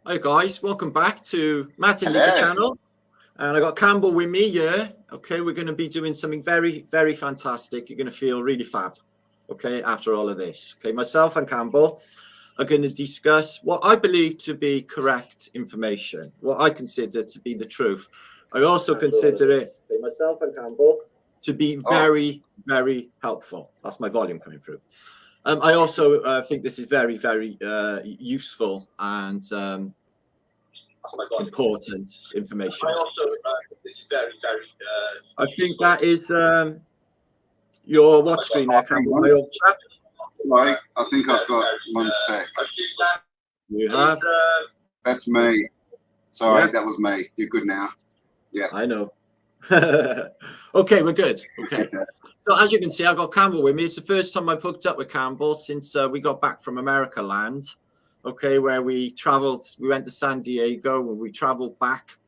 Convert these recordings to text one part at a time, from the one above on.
Hi guys, welcome back to martinliedtke channel, and I got Cambel with me here. Okay, we're going to be doing something very, very fantastic. You're going to feel really fab. Okay, after all of this. Okay, myself and Cambel are going to discuss what I believe to be correct information, what I consider to be the truth. I also consider it, myself and Cambel, to be very, very helpful. That's my volume coming through. I also think this is very, very useful and important information. I also this is very, very. I think that is your what screen there, Cambel, my old chap. Right, I think I've got 1 sec. You have. That's me. Sorry, that was me. You're good now. Yeah, I know. Okay, we're good. Okay. So as you can see, I've got Cambel with me. It's the first time I've hooked up with Cambel since we got back from America land. Okay, where we traveled. We went to San Diego and we traveled back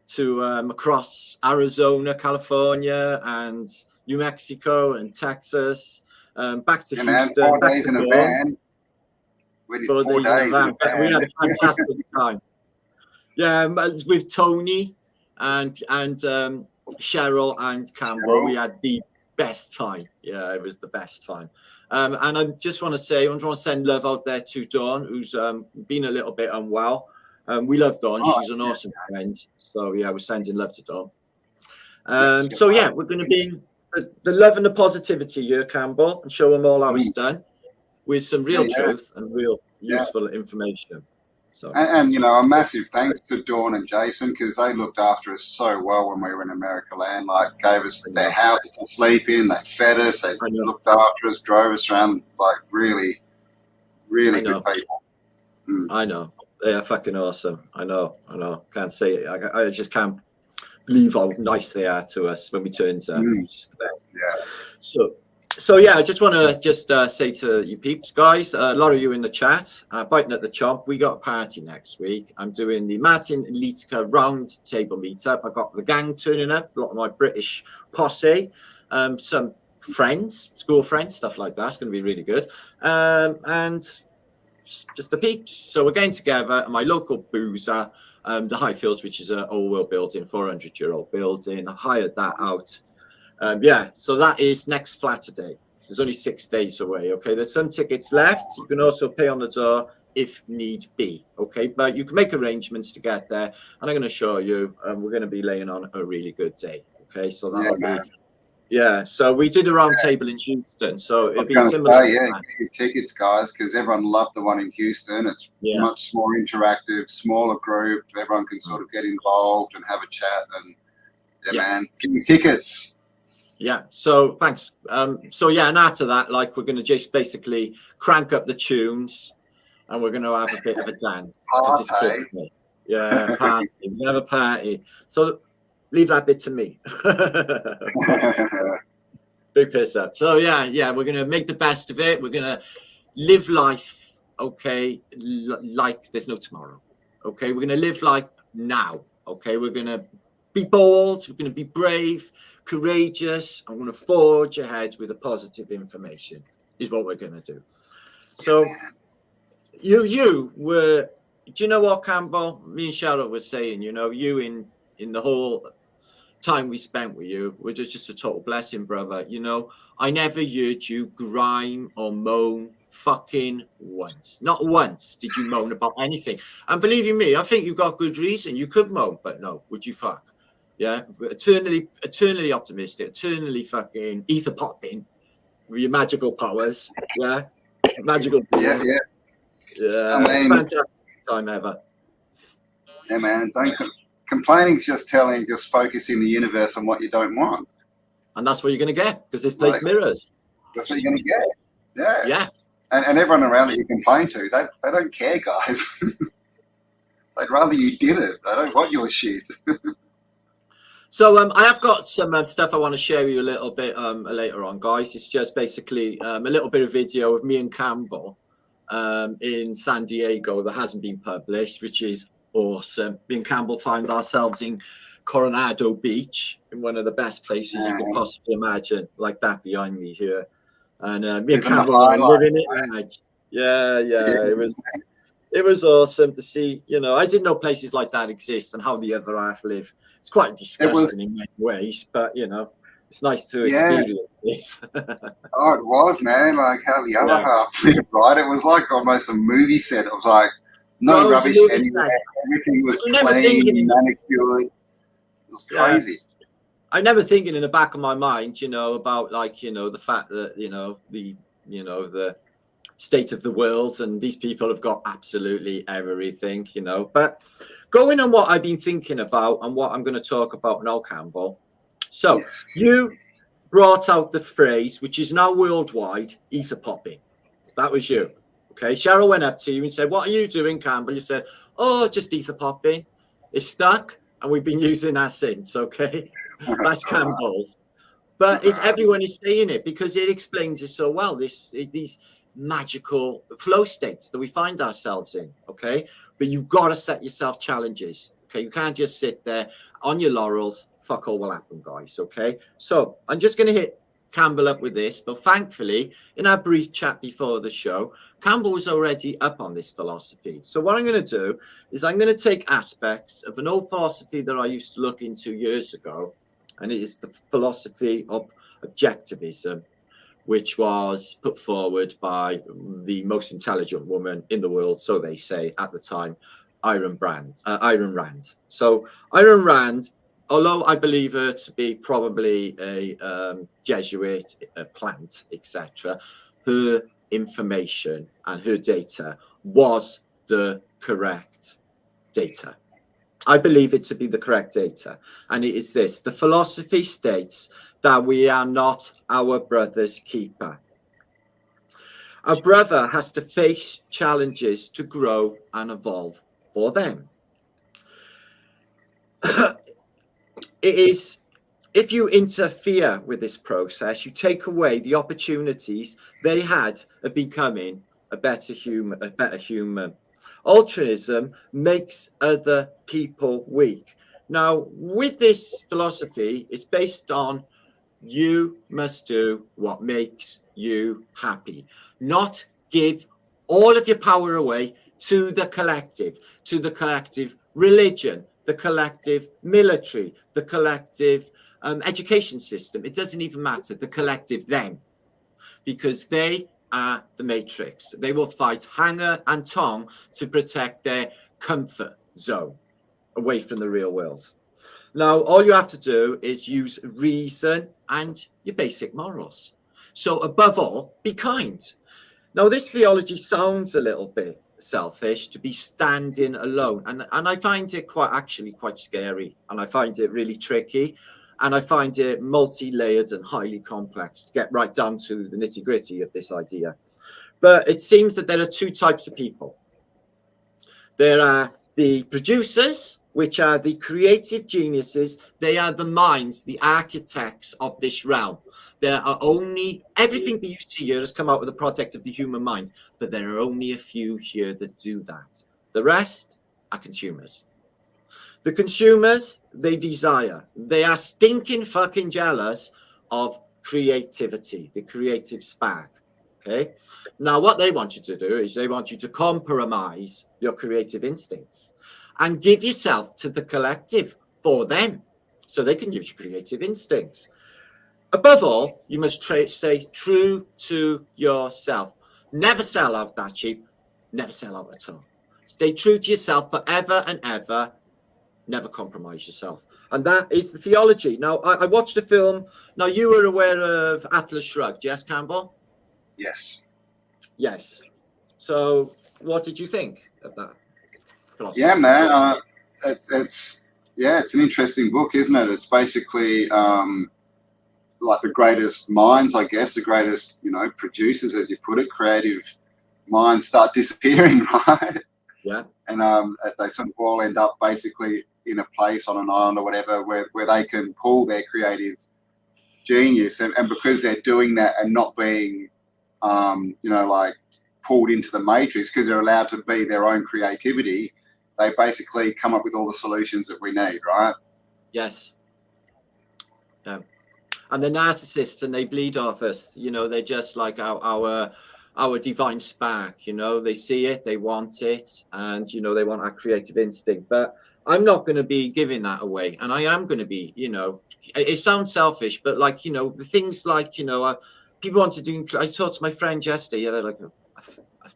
to across Arizona, California, and New Mexico and Texas, back to Houston. 4 days in a van. We did 4 days in a van. We had a fantastic time. Yeah, with Tony and Cheryl and Cambel, we had the best time. Yeah, it was the best time. And I just want to say, I want to send love out there to Dawn, who's been a little bit unwell. We love Dawn. She's an awesome friend. So yeah, we're sending love to Dawn. So yeah, we're going to be the love and the positivity here, Cambel, and show them all how it's done with some real truth and real useful information. So, and you know, a massive thanks to Dawn and Jason, because they looked after us so well when we were in America land. Like, gave us their house to sleep in, they fed us, they looked after us, drove us around. Like, really, really good people. I know, they are fucking awesome. I know. Can't say it. I just can't believe how nice they are to us when we turned up. Just So yeah, I just want to say to you peeps, guys, a lot of you in the chat, biting at the chomp. We got a party next week. I'm doing the martinliedtke round table meetup. I got the gang turning up, a lot of my British posse, some friends, school friends, stuff like that. It's going to be really good. And just the peeps. So we're getting together at my local boozer, the Highfields, which is an old world building, 400-year-old building. I hired that out. Yeah, so that is next Saturday. So it's only 6 days away. Okay, there's some tickets left. You can also pay on the door if need be. Okay, but you can make arrangements to get there, and I'm going to show you. We're going to be laying on a really good day. Okay, so that'll be So we did a round table in Houston, so it'll be similar. Get your tickets, guys, because everyone loved the one in Houston. It's much more interactive, smaller group. Everyone can sort of get involved and have a chat. And man, get your tickets. Yeah, so thanks. So yeah, and after that, like, we're going to just basically crank up the tunes, and we're going to have a bit of a dance because it's Christmas. Yeah, party. We're going to have a party. So leave that bit to me. Big piss up. So yeah, we're going to make the best of it. We're going to live life, okay, like there's no tomorrow. Okay, we're going to live life now. Okay, we're going to be bold. We're going to be brave, courageous. I'm going to forge ahead with the positive information is what we're going to do. So you were, do you know what, Cambel? Me and Cheryl were saying, you know, you in the whole time we spent with you were just a total blessing, brother. You know, I never heard you grime or moan fucking once. Not once did you moan about anything. And believe you me, I think you've got good reason. You could moan, but no, would you fuck? Yeah, eternally optimistic, eternally fucking ether popping with your magical powers. Yeah, magical. Yeah. I mean, fantastic time ever. Yeah, man. Complaining's just focusing the universe on what you don't want, and that's what you're going to get because this place mirrors. That's what you're going to get. Yeah. And everyone around that you complain to, they don't care, guys. They'd rather you did it. They don't want your shit. So I have got some stuff I want to share with you a little bit later on, guys. It's just basically a little bit of video of me and Cambel in San Diego that hasn't been published, which is awesome. Me and Cambel found ourselves in Coronado Beach, in one of the best places you could possibly imagine, like that behind me here. And me and Cambel are living it. Yeah, it it was awesome to see. You know, I didn't know places like that exist and how the other half live. It's quite disgusting in many ways, but you know, it's nice to experience this. Oh, it was, man. Like how the other half lived, right? It was like almost a movie set. It was like no rubbish anywhere. Everything was clean, manicured. It was crazy. I never thinking in the back of my mind, you know, about like, you know, the fact that, you know, the state of the world and these people have got absolutely everything, you know. But going on what I've been thinking about and what I'm going to talk about now, Cambel. So you brought out the phrase, which is now worldwide, ether popping. That was you. Okay. Cheryl went up to you and said, what are you doing, Cambel? You said, oh, just ether popping. It's stuck. And we've been using that since. Okay. That's Cambel's. But it's everyone is saying it because it explains it so well. These magical flow states that we find ourselves in. Okay. But you've got to set yourself challenges. Okay. You can't just sit there on your laurels. Fuck all will happen, guys. Okay. So I'm just going to hit Cambel up with this. But thankfully, in our brief chat before the show, Cambel was already up on this philosophy. So what I'm going to do is I'm going to take aspects of an old philosophy that I used to look into years ago. And it is the philosophy of objectivism, which was put forward by the most intelligent woman in the world, so they say at the time, Ayn Rand. So Ayn Rand, although I believe her to be probably a Jesuit, a plant, etc., her information and her data was the correct data. I believe it to be the correct data. And it is this. The philosophy states that we are not our brother's keeper. Our brother has to face challenges to grow and evolve for them. It is, if you interfere with this process, you take away the opportunities they had of becoming a better human. Altruism makes other people weak. Now, with this philosophy, it's based on you must do what makes you happy, not give all of your power away to the collective religion, the collective military, the collective education system. It doesn't even matter, the collective them, because they are the matrix. They will fight hanger and tongue to protect their comfort zone away from the real world. Now, all you have to do is use reason and your basic morals. So above all, be kind. Now, this theology sounds a little bit selfish, to be standing alone. And I find it quite scary. And I find it really tricky. And I find it multi-layered and highly complex to get right down to the nitty-gritty of this idea. But it seems that there are two types of people. There are the producers, which are the creative geniuses. They are the minds, the architects of this realm. There are only, everything that you see here has come out with a product of the human mind, but there are only a few here that do that. The rest are consumers. The consumers, they desire. They are stinking fucking jealous of creativity, the creative spark. Okay. Now, what they want you to do is they want you to compromise your creative instincts and give yourself to the collective for them so they can use your creative instincts. Above all, you must stay true to yourself. Never sell out that cheap. Never sell out at all. Stay true to yourself forever and ever. Never compromise yourself. And that is the theology. Now, I watched a film. Now, you were aware of Atlas Shrugged, yes, Cambel? Yes. Yes. So what did you think of that philosophy? Yeah, man. It's an interesting book, isn't it? It's basically like the greatest minds, I guess, the greatest, producers, as you put it, creative minds start disappearing, right? Yeah. And they sort of all end up basically in a place on an island or whatever where they can pull their creative genius. And because they're doing that and not being, like pulled into the matrix, because they're allowed to be their own creativity, they basically come up with all the solutions that we need, right? Yes. Yeah. And the narcissists, and they bleed off us. They're just like our our divine spark, you know, they see it, they want it, and, you know, they want our creative instinct. But I'm not going to be giving that away. And I am going to be, you know, it sounds selfish, but like, you know, the things like, you know, people want to do, I talked to my friend yesterday, you know, like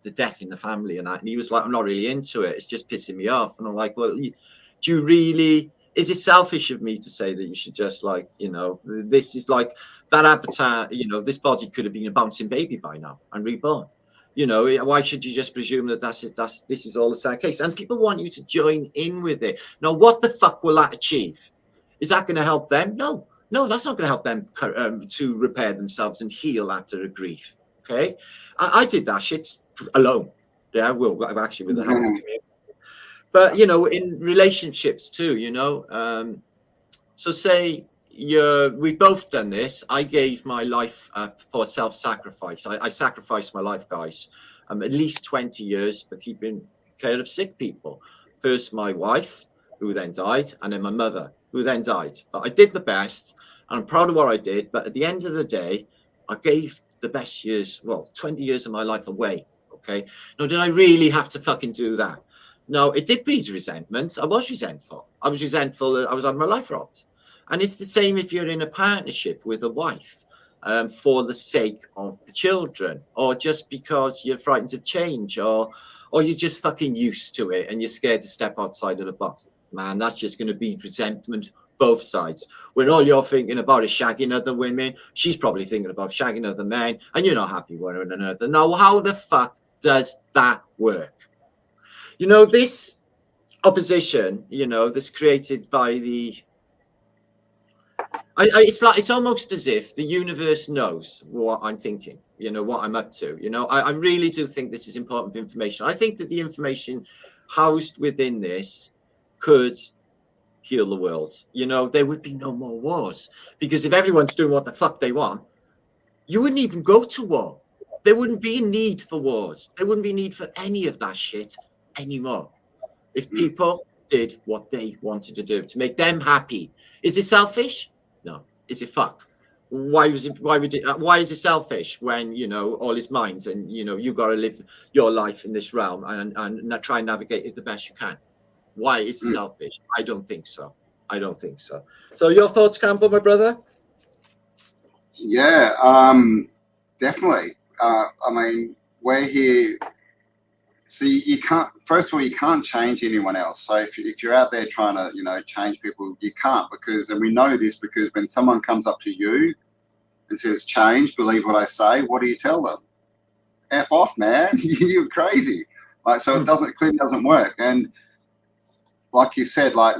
the death in the family and that, and he was like, I'm not really into it. It's just pissing me off. And I'm like, well, do you really, is it selfish of me to say that you should just like, you know, this is like that avatar, you know, this body could have been a bouncing baby by now and reborn. You know, why should you just presume that this is all the same case? And people want you to join in with it. Now, what the fuck will that achieve? Is that going to help them? No, that's not going to help them to repair themselves and heal after a grief. Okay, I did that shit alone. Yeah, well, actually with the help of the community. But you know, in relationships too, you know. So say we've both done this. I gave my life up for self-sacrifice. I sacrificed my life, guys. At least 20 years for keeping care of sick people. First my wife, who then died, and then my mother, who then died. But I did the best, and I'm proud of what I did. But at the end of the day, I gave the best years, well, 20 years of my life away. Okay. Now, did I really have to fucking do that? No, it did breed resentment. I was resentful. I was having my life robbed. And it's the same if you're in a partnership with a wife for the sake of the children, or just because you're frightened of change, or you're just fucking used to it and you're scared to step outside of the box. Man, that's just going to be resentment both sides. When all you're thinking about is shagging other women, she's probably thinking about shagging other men, and you're not happy with one another. Now, how the fuck does that work? You know, this opposition, you know, that's created by the it's almost as if the universe knows what I'm thinking, you know, what I'm up to. You know, I really do think this is important information. I think that the information housed within this could heal the world. You know, there would be no more wars, because if everyone's doing what the fuck they want, you wouldn't even go to war. There wouldn't be a need for wars. There wouldn't be a need for any of that shit anymore. If people did what they wanted to do to make them happy. Is it selfish? No. Is it fuck? Why is it selfish when, you know, all is mind, and, you know, you got to live your life in this realm and try and navigate it the best you can? Why is it selfish? I don't think so. I don't think so. So your thoughts, Cambel, my brother? Yeah, definitely. I mean, we're here. See, you can't. First of all, you can't change anyone else. So if you're out there trying to, you know, change people, you can't, because, and we know this because when someone comes up to you and says, "Change, believe what I say," what do you tell them? F off, man. You're crazy. Like, so it clearly doesn't work. And like you said, like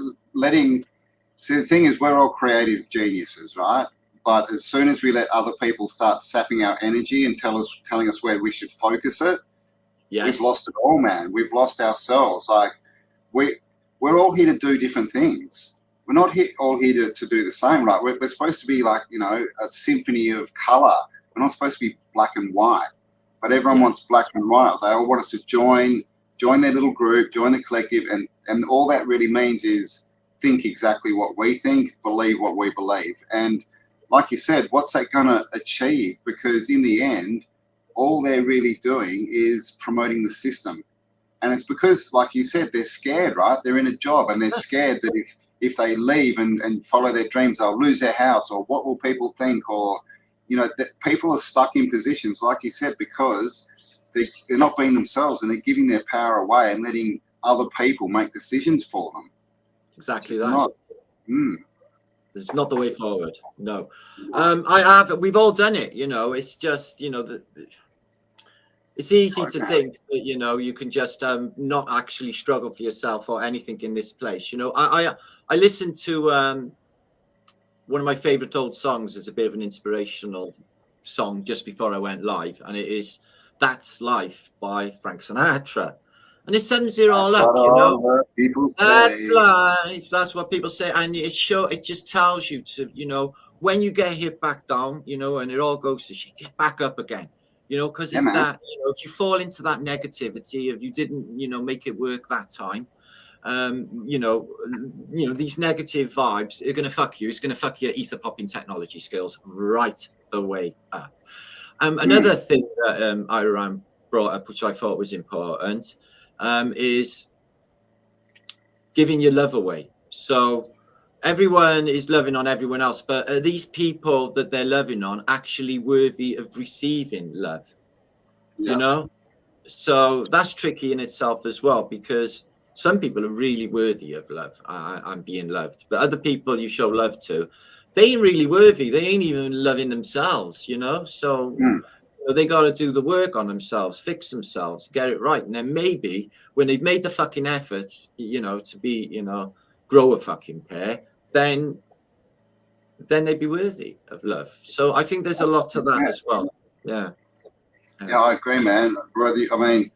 see, the thing is, we're all creative geniuses, right? But as soon as we let other people start sapping our energy and telling us where we should focus it, yes, we've lost it all, man. We've lost ourselves. Like, we're all here to do different things. We're not all here to do the same, right? We're supposed to be like, you know, a symphony of color. We're not supposed to be black and white. But everyone wants black and white. They all want us to join their little group, join the collective, and all that really means is think exactly what we think, believe what we believe. And like you said, what's that going to achieve? Because in the end, all they're really doing is promoting the system. And it's because, like you said, they're scared, right? They're in a job and they're scared that if they leave and follow their dreams, they'll lose their house, or what will people think? Or, you know, that people are stuck in positions, like you said, because they're not being themselves, and they're giving their power away and letting other people make decisions for them. Exactly that. It's not the way forward. No. We've all done it, you know. It's just, you know, it's easy to think that, you know, you can just not actually struggle for yourself or anything in this place. You know, I listened to one of my favorite old songs as a bit of an inspirational song just before I went live, and it is "That's Life" by Frank Sinatra. And it sums it all up, you know. That's life. That's what people say. And it just tells you to, you know, when you get hit back down, you know, and it all goes to shit, get back up again, you know, because it's that, you know, if you fall into that negativity, if you didn't, you know, make it work that time, you know, these negative vibes are going to fuck you. It's going to fuck your ether popping technology skills right the way up. Another thing that Iran brought up, which I thought was important, is giving your love away. So everyone is loving on everyone else, but are these people that they're loving on actually worthy of receiving love? Yeah. You know, so that's tricky in itself as well, because some people are really worthy of love. I'm being loved, but other people you show love to, they ain't really worthy. They ain't even loving themselves, you know. So they got to do the work on themselves, fix themselves, get it right, and then maybe when they've made the fucking efforts, you know, to be, you know, grow a fucking pair, then they'd be worthy of love. So I think there's a lot to that as well. Yeah. Yeah, I agree, man. I mean,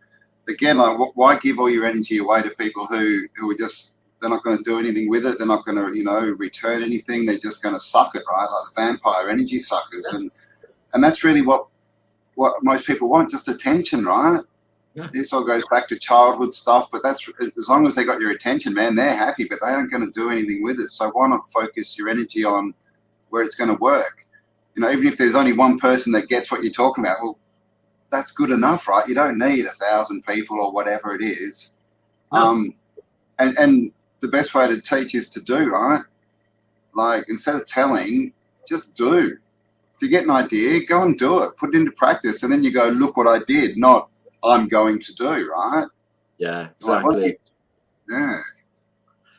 again, like, why give all your energy away to people who are just, they're not going to do anything with it. They're not going to, you know, return anything. They're just going to suck it, right? Like the vampire energy suckers. And that's really what most people want, just attention, right? Yeah. This all goes back to childhood stuff, but that's, as long as they got your attention, man, they're happy, but they aren't going to do anything with it. So why not focus your energy on where it's going to work? You know, even if there's only one person that gets what you're talking about, well, that's good enough, right? You don't need 1,000 people or whatever it is. No. And the best way to teach is to do, right? Like, instead of telling, just do. If you get an idea, go and do it. Put it into practice, and then you go, look what I did, not I'm going to do, right? Yeah, exactly. Like, yeah.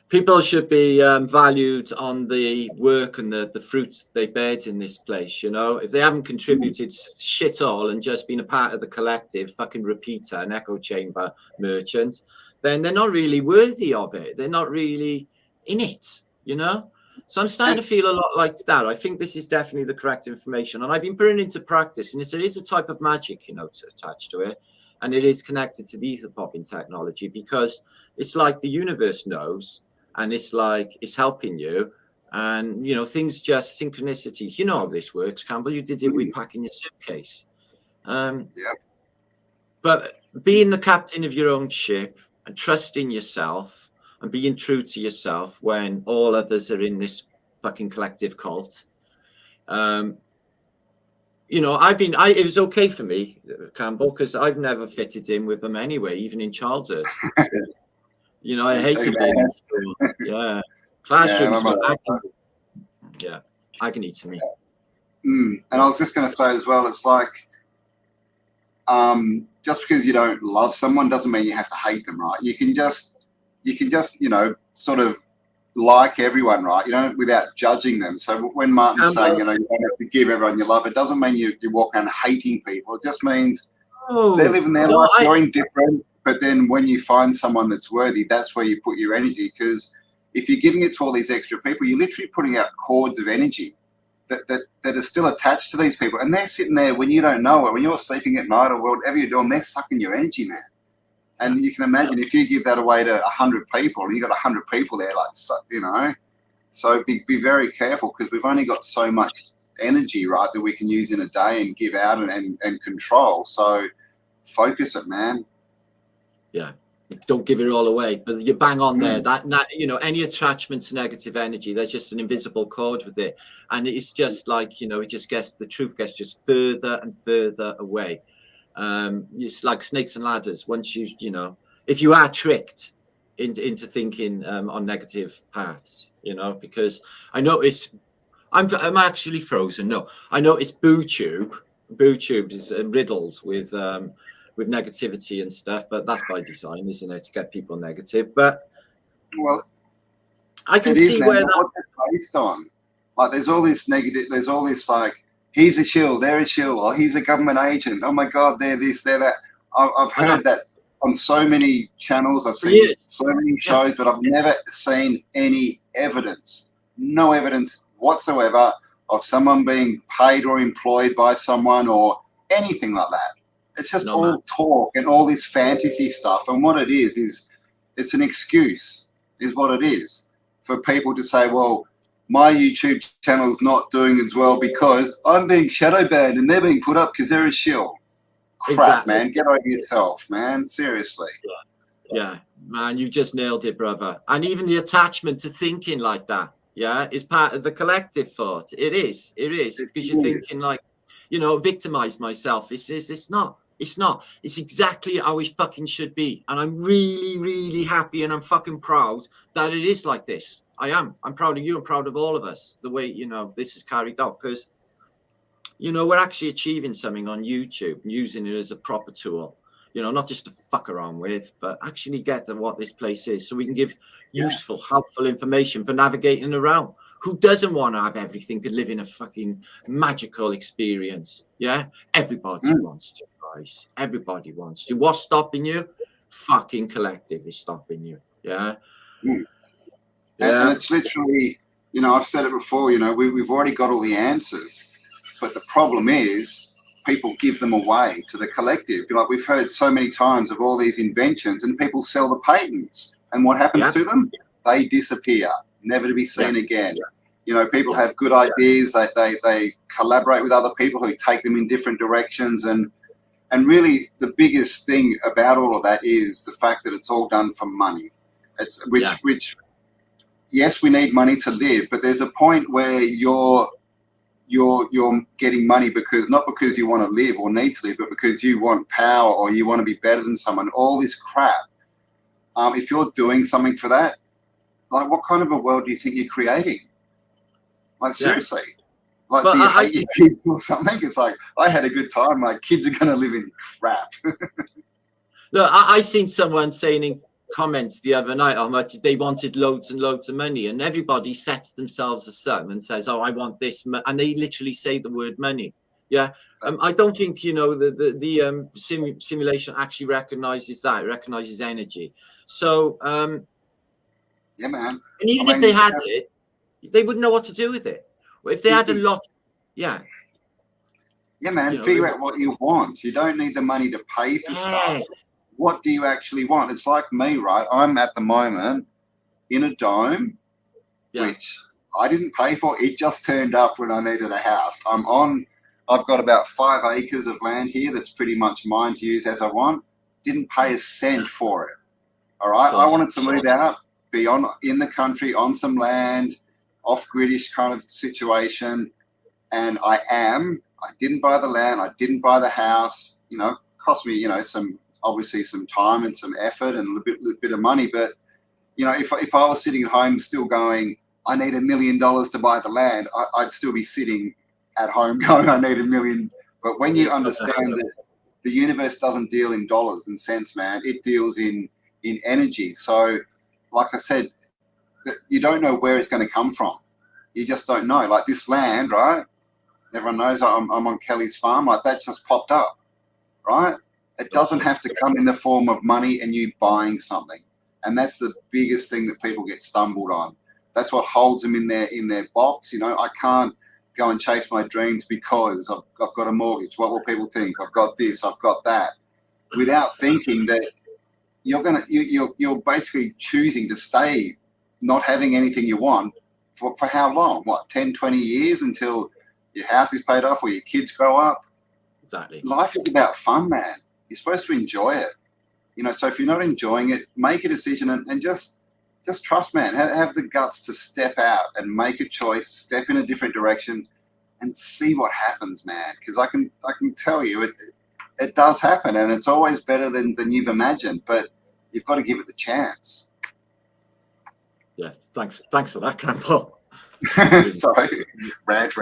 People should be valued on the work and the fruits they beared in this place, you know? If they haven't contributed shit all and just been a part of the collective, fucking repeater, an echo chamber merchant, then they're not really worthy of it. They're not really in it, you know? So I'm starting to feel a lot like that. I think this is definitely the correct information. And I've been putting it into practice, and it is a type of magic, you know, attached to it. And it is connected to the ether popping technology, because it's like the universe knows. And it's like, it's helping you. And, you know, things just synchronicities. You know how this works, Campbell. You did it with packing your suitcase. Yeah. But being the captain of your own ship and trusting yourself and being true to yourself when all others are in this fucking collective cult. You know, it was okay for me, Campbell, because I've never fitted in with them anyway, even in childhood. You know, I hated being in school. Yeah. Classrooms were agony to me. And I was just going to say as well, it's like, just because you don't love someone doesn't mean you have to hate them, right? You can just, you know, sort of like everyone, right? You know, without judging them. So when Martin's saying, you know, you don't have to give everyone your love, it doesn't mean you walk around hating people. It just means they're living their life, you're indifferent. But then when you find someone that's worthy, that's where you put your energy. Because if you're giving it to all these extra people, you're literally putting out cords of energy that are still attached to these people. And they're sitting there when you don't know it, when you're sleeping at night or whatever you're doing, they're sucking your energy, man. And you can imagine if you give that away to 100 people and you got 100 people there, like, you know, so be very careful, because we've only got so much energy, right, that we can use in a day and give out and control. So focus it, man. Yeah, don't give it all away. But you bang on there. That you know, any attachment to negative energy, there's just an invisible cord with it, and it's just like, you know, it just gets, the truth gets just further and further away. It's like snakes and ladders. Once you know, if you are tricked into thinking on negative paths, you know, because I notice I'm actually frozen. No, I notice BooTube is riddled with negativity and stuff, but that's by design, isn't it, to get people negative? But well, I can see where that's based on. Like, there's all this negative, there's all this like, he's a shill, they're a shill, or he's a government agent, oh my god, they're this, they're that. I've heard that on so many channels, I've seen so many shows, but I've never seen any evidence, no evidence whatsoever of someone being paid or employed by someone or anything like that. It's just all talk and all this fantasy stuff. And what it is it's an excuse, is what it is, for people to say, well, my YouTube channel's not doing as well because I'm being shadow banned and they're being put up because they're a shill. Crap, man. Get over yourself, man. Seriously. Yeah, man, you just nailed it, brother. And even the attachment to thinking like that, is part of the collective thought. It is. Because you're thinking like, you know, victimize myself. It's not. It's not. It's exactly how it fucking should be. And I'm really, really happy and I'm fucking proud that it is like this. I am. I'm proud of you. I'm proud of all of us, the way, you know, this is carried out. Because, you know, we're actually achieving something on YouTube, using it as a proper tool, you know, not just to fuck around with, but actually get to what this place is so we can give useful, helpful information for navigating around. Who doesn't want to have everything, could live in a fucking magical experience? Yeah, everybody wants to, guys. Everybody wants to. What's stopping you? Fucking collective is stopping you. Yeah. And it's literally, you know, I've said it before, you know, we've already got all the answers, but the problem is people give them away to the collective. Like we've heard so many times of all these inventions and people sell the patents, and what happens to them? They disappear, never to be seen again. You know, people have good ideas, they collaborate with other people who take them in different directions, and really the biggest thing about all of that is the fact that it's all done for money. It's which yes, we need money to live, but there's a point where you're getting money because not because you want to live or need to live, but because you want power or you want to be better than someone. All this crap. If you're doing something for that, like what kind of a world do you think you're creating? Like seriously, like do you hate your kids or something? It's like I had a good time. My kids are going to live in crap. Look, I seen someone saying in comments the other night how much they wanted loads and loads of money, and everybody sets themselves a sum and says, "Oh, I want this," and they literally say the word money. Yeah, I don't think, you know, the simulation actually recognizes that. It recognizes energy. So yeah, man. And even if they had it, they wouldn't know what to do with it. If they had a lot, yeah, man. You know, figure out what you want. You don't need the money to pay for stuff. What do you actually want? It's like me, right? I'm at the moment in a dome, which I didn't pay for. It just turned up when I needed a house. I've got about 5 acres of land here that's pretty much mine to use as I want. Didn't pay a cent for it. All right. I wanted to move out, be in the country, on some land, off-gridish kind of situation. And I didn't buy the land. I didn't buy the house. You know, cost me, you know, obviously some time and some effort and a little bit of money. But, you know, if I was sitting at home still going, I need $1 million to buy the land, I'd still be sitting at home going, I need $1 million. But when you understand that the universe doesn't deal in dollars and cents, man, it deals in energy. So, like I said, you don't know where it's going to come from. You just don't know. Like this land, right? Everyone knows I'm on Kelly's farm. Like that just popped up, right? It doesn't have to come in the form of money and you buying something. And that's the biggest thing that people get stumbled on. That's what holds them in their box. You know, I can't go and chase my dreams because I've got a mortgage. What will people think? I've got this, I've got that. Without thinking that you're basically choosing to stay not having anything you want for how long? What, 10, 20 years until your house is paid off or your kids grow up? Exactly. Life is about fun, man. You're supposed to enjoy it. You know, so if you're not enjoying it, make a decision and just trust, man. Have the guts to step out and make a choice, step in a different direction and see what happens, man. Because I can tell you it does happen, and it's always better than you've imagined, but you've got to give it the chance. Yeah, thanks for that, Cambel. Sorry. Rant.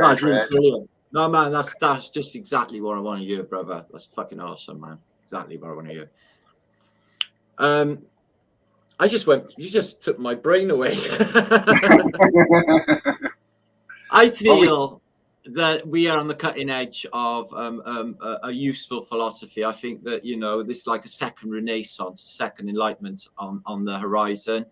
No, man, that's just exactly what I want to hear, brother. That's fucking awesome, man. Exactly what I want to hear. You just took my brain away. I feel that we are on the cutting edge of a useful philosophy. I think that, you know, this is like a second renaissance, a second enlightenment on the horizon.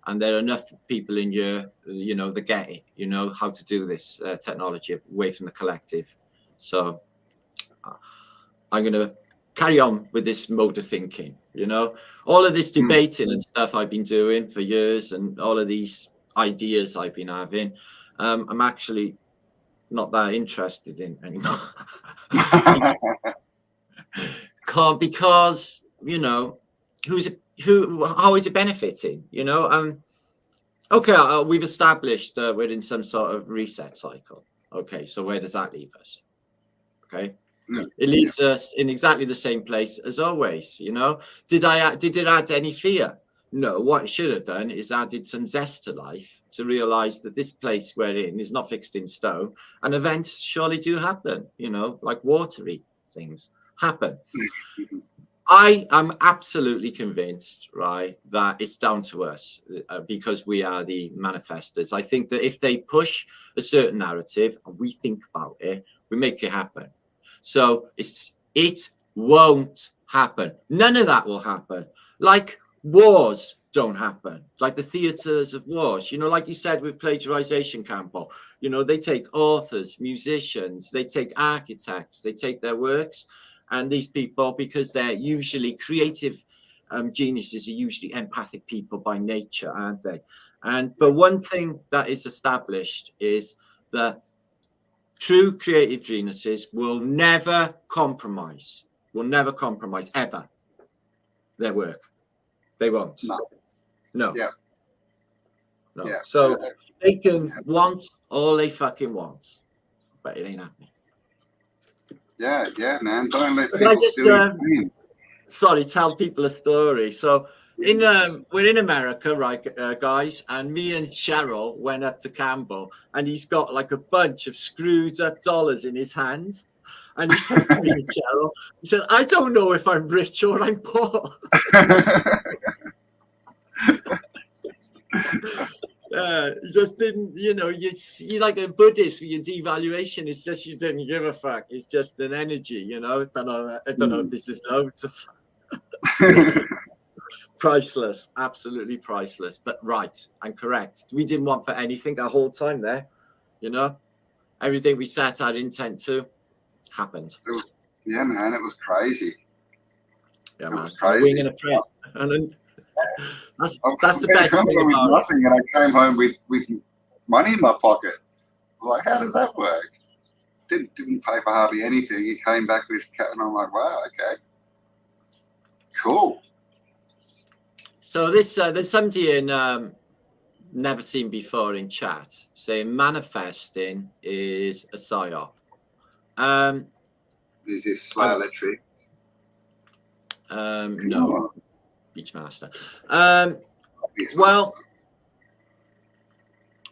And there are enough people in here, you know, that get it, you know, how to do this technology away from the collective. So I'm going to carry on with this mode of thinking, you know, all of this debating and stuff I've been doing for years and all of these ideas I've been having, I'm actually not that interested in anymore. Because, you know, how is it benefiting, you know? Okay, we've established we're in some sort of reset cycle. Okay, so where does that leave us? Okay. It leaves us in exactly the same place as always. You know, did it add any fear? No. What it should have done is added some zest to life, to realize that this place we're in is not fixed in stone, and events surely do happen. You know, like watery things happen. I am absolutely convinced, right, that it's down to us because we are the manifestors. I think that if they push a certain narrative and we think about it, we make it happen. So it won't happen. None of that will happen. Like wars don't happen. Like the theaters of wars, you know, like you said with plagiarization, Campbell, you know, they take authors, musicians, they take architects, they take their works. And these people, because they're usually creative geniuses, are usually empathic people by nature, aren't they? But one thing that is established is that true creative geniuses will never compromise ever their work. They won't. No. Yeah. No. Yeah. So they can want all they fucking want, but it ain't happening. Yeah, man. Don't let people tell people a story. So we're in America, right, guys? And me and Cheryl went up to Cambel, and he's got like a bunch of screwed up dollars in his hands. And he says to me and Cheryl, he said, "I don't know if I'm rich or I'm poor." You just didn't, you know, you like a Buddhist with your devaluation. It's just you didn't give a fuck. It's just an energy, you know. I don't know if this is loads of priceless, absolutely priceless, but right and correct. We didn't want for anything the whole time there, you know. Everything we set our intent to happened. Yeah, man, it was crazy. Yeah, man. A wing and a prayer. And then that's the best thing about nothing, and I came home with money in my pocket. I was like, how does that work? Didn't pay for hardly anything. He came back with, and I'm like, wow, okay, cool. So this there's somebody in never seen before in chat saying manifesting is a psyop. Is this slow electrics? No. Beachmaster. Well,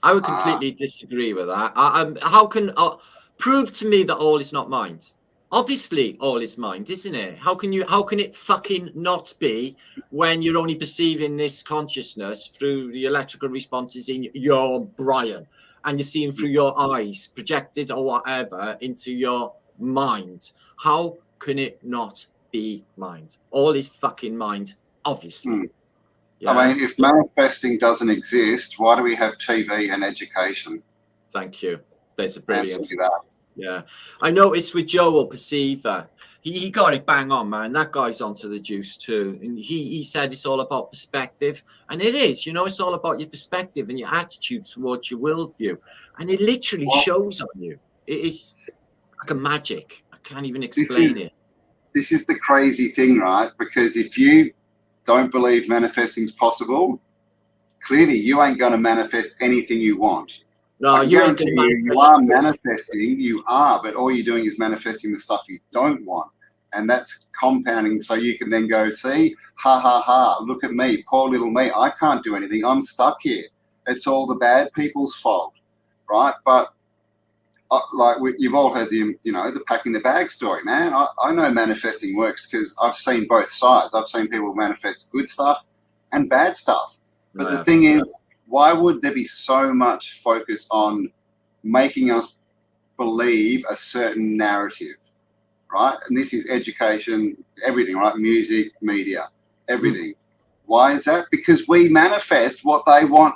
I would completely disagree with that. How can prove to me that all is not mind? Obviously, all is mind, isn't it? How can it fucking not be when you're only perceiving this consciousness through the electrical responses in your brain, and you're seeing through your eyes, projected or whatever, into your mind? How can it not be mind? All is fucking mind. Obviously. Yeah. I mean, if manifesting doesn't exist, why do we have TV and education? Thank you. There's a brilliant. Answer to that. Yeah. I noticed with Joel Perceiver, he got it bang on, man. That guy's onto the juice too. And he said it's all about perspective. And it is, you know, it's all about your perspective and your attitude towards your worldview. And it literally shows on you. It is like a magic. I can't even explain it. This is the crazy thing, right? Because if you don't believe manifesting is possible, clearly you ain't going to manifest anything you want. No, you ain't going to manifest. You are manifesting, you are, but all you're doing is manifesting the stuff you don't want. And that's compounding, so you can then go, see, ha, ha, ha, look at me, poor little me. I can't do anything. I'm stuck here. It's all the bad people's fault, right? But you've all heard the packing the bag story, man. I know manifesting works because I've seen both sides. I've seen people manifest good stuff and bad stuff. But the thing is, why would there be so much focus on making us believe a certain narrative, right? And this is education, everything, right? Music, media, everything. Why is that? Because we manifest what they want.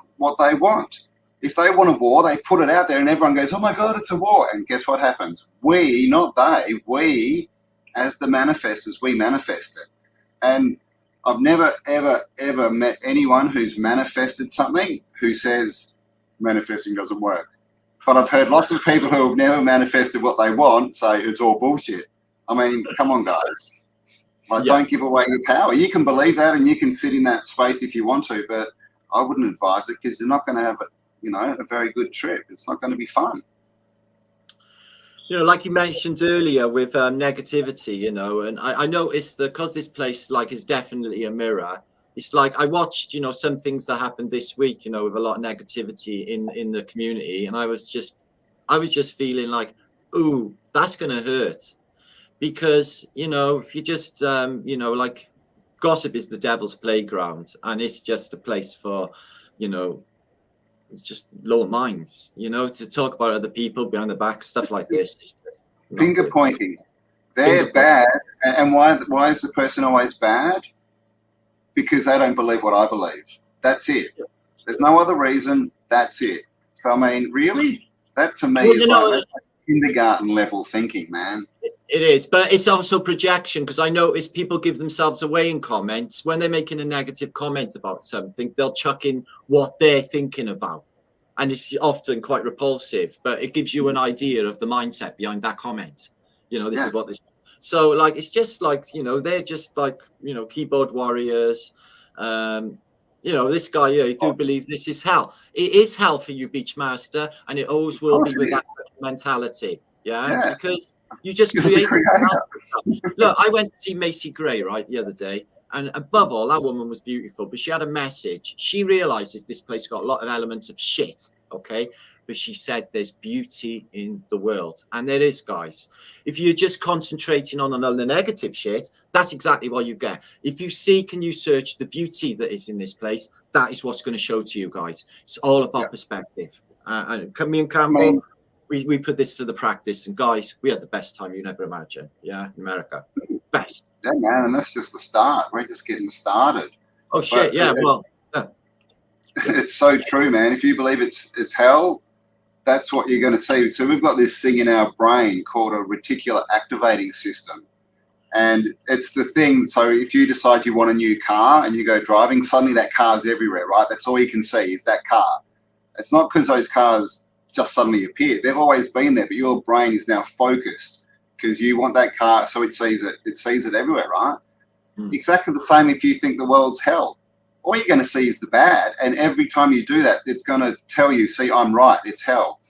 If they want a war, they put it out there and everyone goes, oh my God, it's a war. And guess what happens? We, not they, we as the manifestors, we manifest it. And I've never, ever, ever met anyone who's manifested something who says manifesting doesn't work. But I've heard lots of people who have never manifested what they want say it's all bullshit. I mean, come on, guys. Don't give away your power. You can believe that and you can sit in that space if you want to, but I wouldn't advise it because you're not going to have a very good trip. It's not going to be fun. You know, like you mentioned earlier with negativity, you know, and I noticed that because this place like is definitely a mirror. It's like I watched, you know, some things that happened this week, you know, with a lot of negativity in the community, and I was just feeling like, ooh, that's gonna hurt, because you know, if you just you know, like gossip is the devil's playground, and it's just a place for, you know, just low minds, you know, to talk about other people behind the back, stuff like this. Finger pointing. They're bad. And why is the person always bad? Because they don't believe what I believe. That's it. There's no other reason. That's it. So, I mean, really? That to me is like kindergarten level thinking, man. It is, but it's also projection, because I notice people give themselves away in comments. When they're making a negative comment about something, they'll chuck in what they're thinking about. And it's often quite repulsive, but it gives you an idea of the mindset behind that comment. You know, this is what this. So, like, it's just like, you know, they're just like, you know, keyboard warriors. You know, this guy here, I do believe this is hell. It is hell for you, Beachmaster, and it always will be with that mentality. Yeah, because you just created. Look, I went to see Macy Gray, right, the other day. And above all, that woman was beautiful, but she had a message. She realizes this place got a lot of elements of shit, okay? But she said there's beauty in the world. And there is, guys. If you're just concentrating on the negative shit, that's exactly what you get. If you seek and you search the beauty that is in this place, that is what's going to show to you guys. It's all about perspective. And me and Cambel, we put this to the practice. And guys, we had the best time you never imagine. Yeah, in America. Best. Yeah, man, and that's just the start. We're just getting started. Oh shit! Yeah, well, it's so true, man. If you believe it's hell, that's what you're going to see. So we've got this thing in our brain called a reticular activating system, and it's the thing. So if you decide you want a new car and you go driving, suddenly that car's everywhere, right? That's all you can see is that car. It's not because those cars just suddenly appeared. They've always been there, but your brain is now focused because you want that car, so it sees it everywhere, right? Exactly the same if you think the world's hell. All you're going to see is the bad, and every time you do that, it's going to tell you, see, I'm right, it's hell,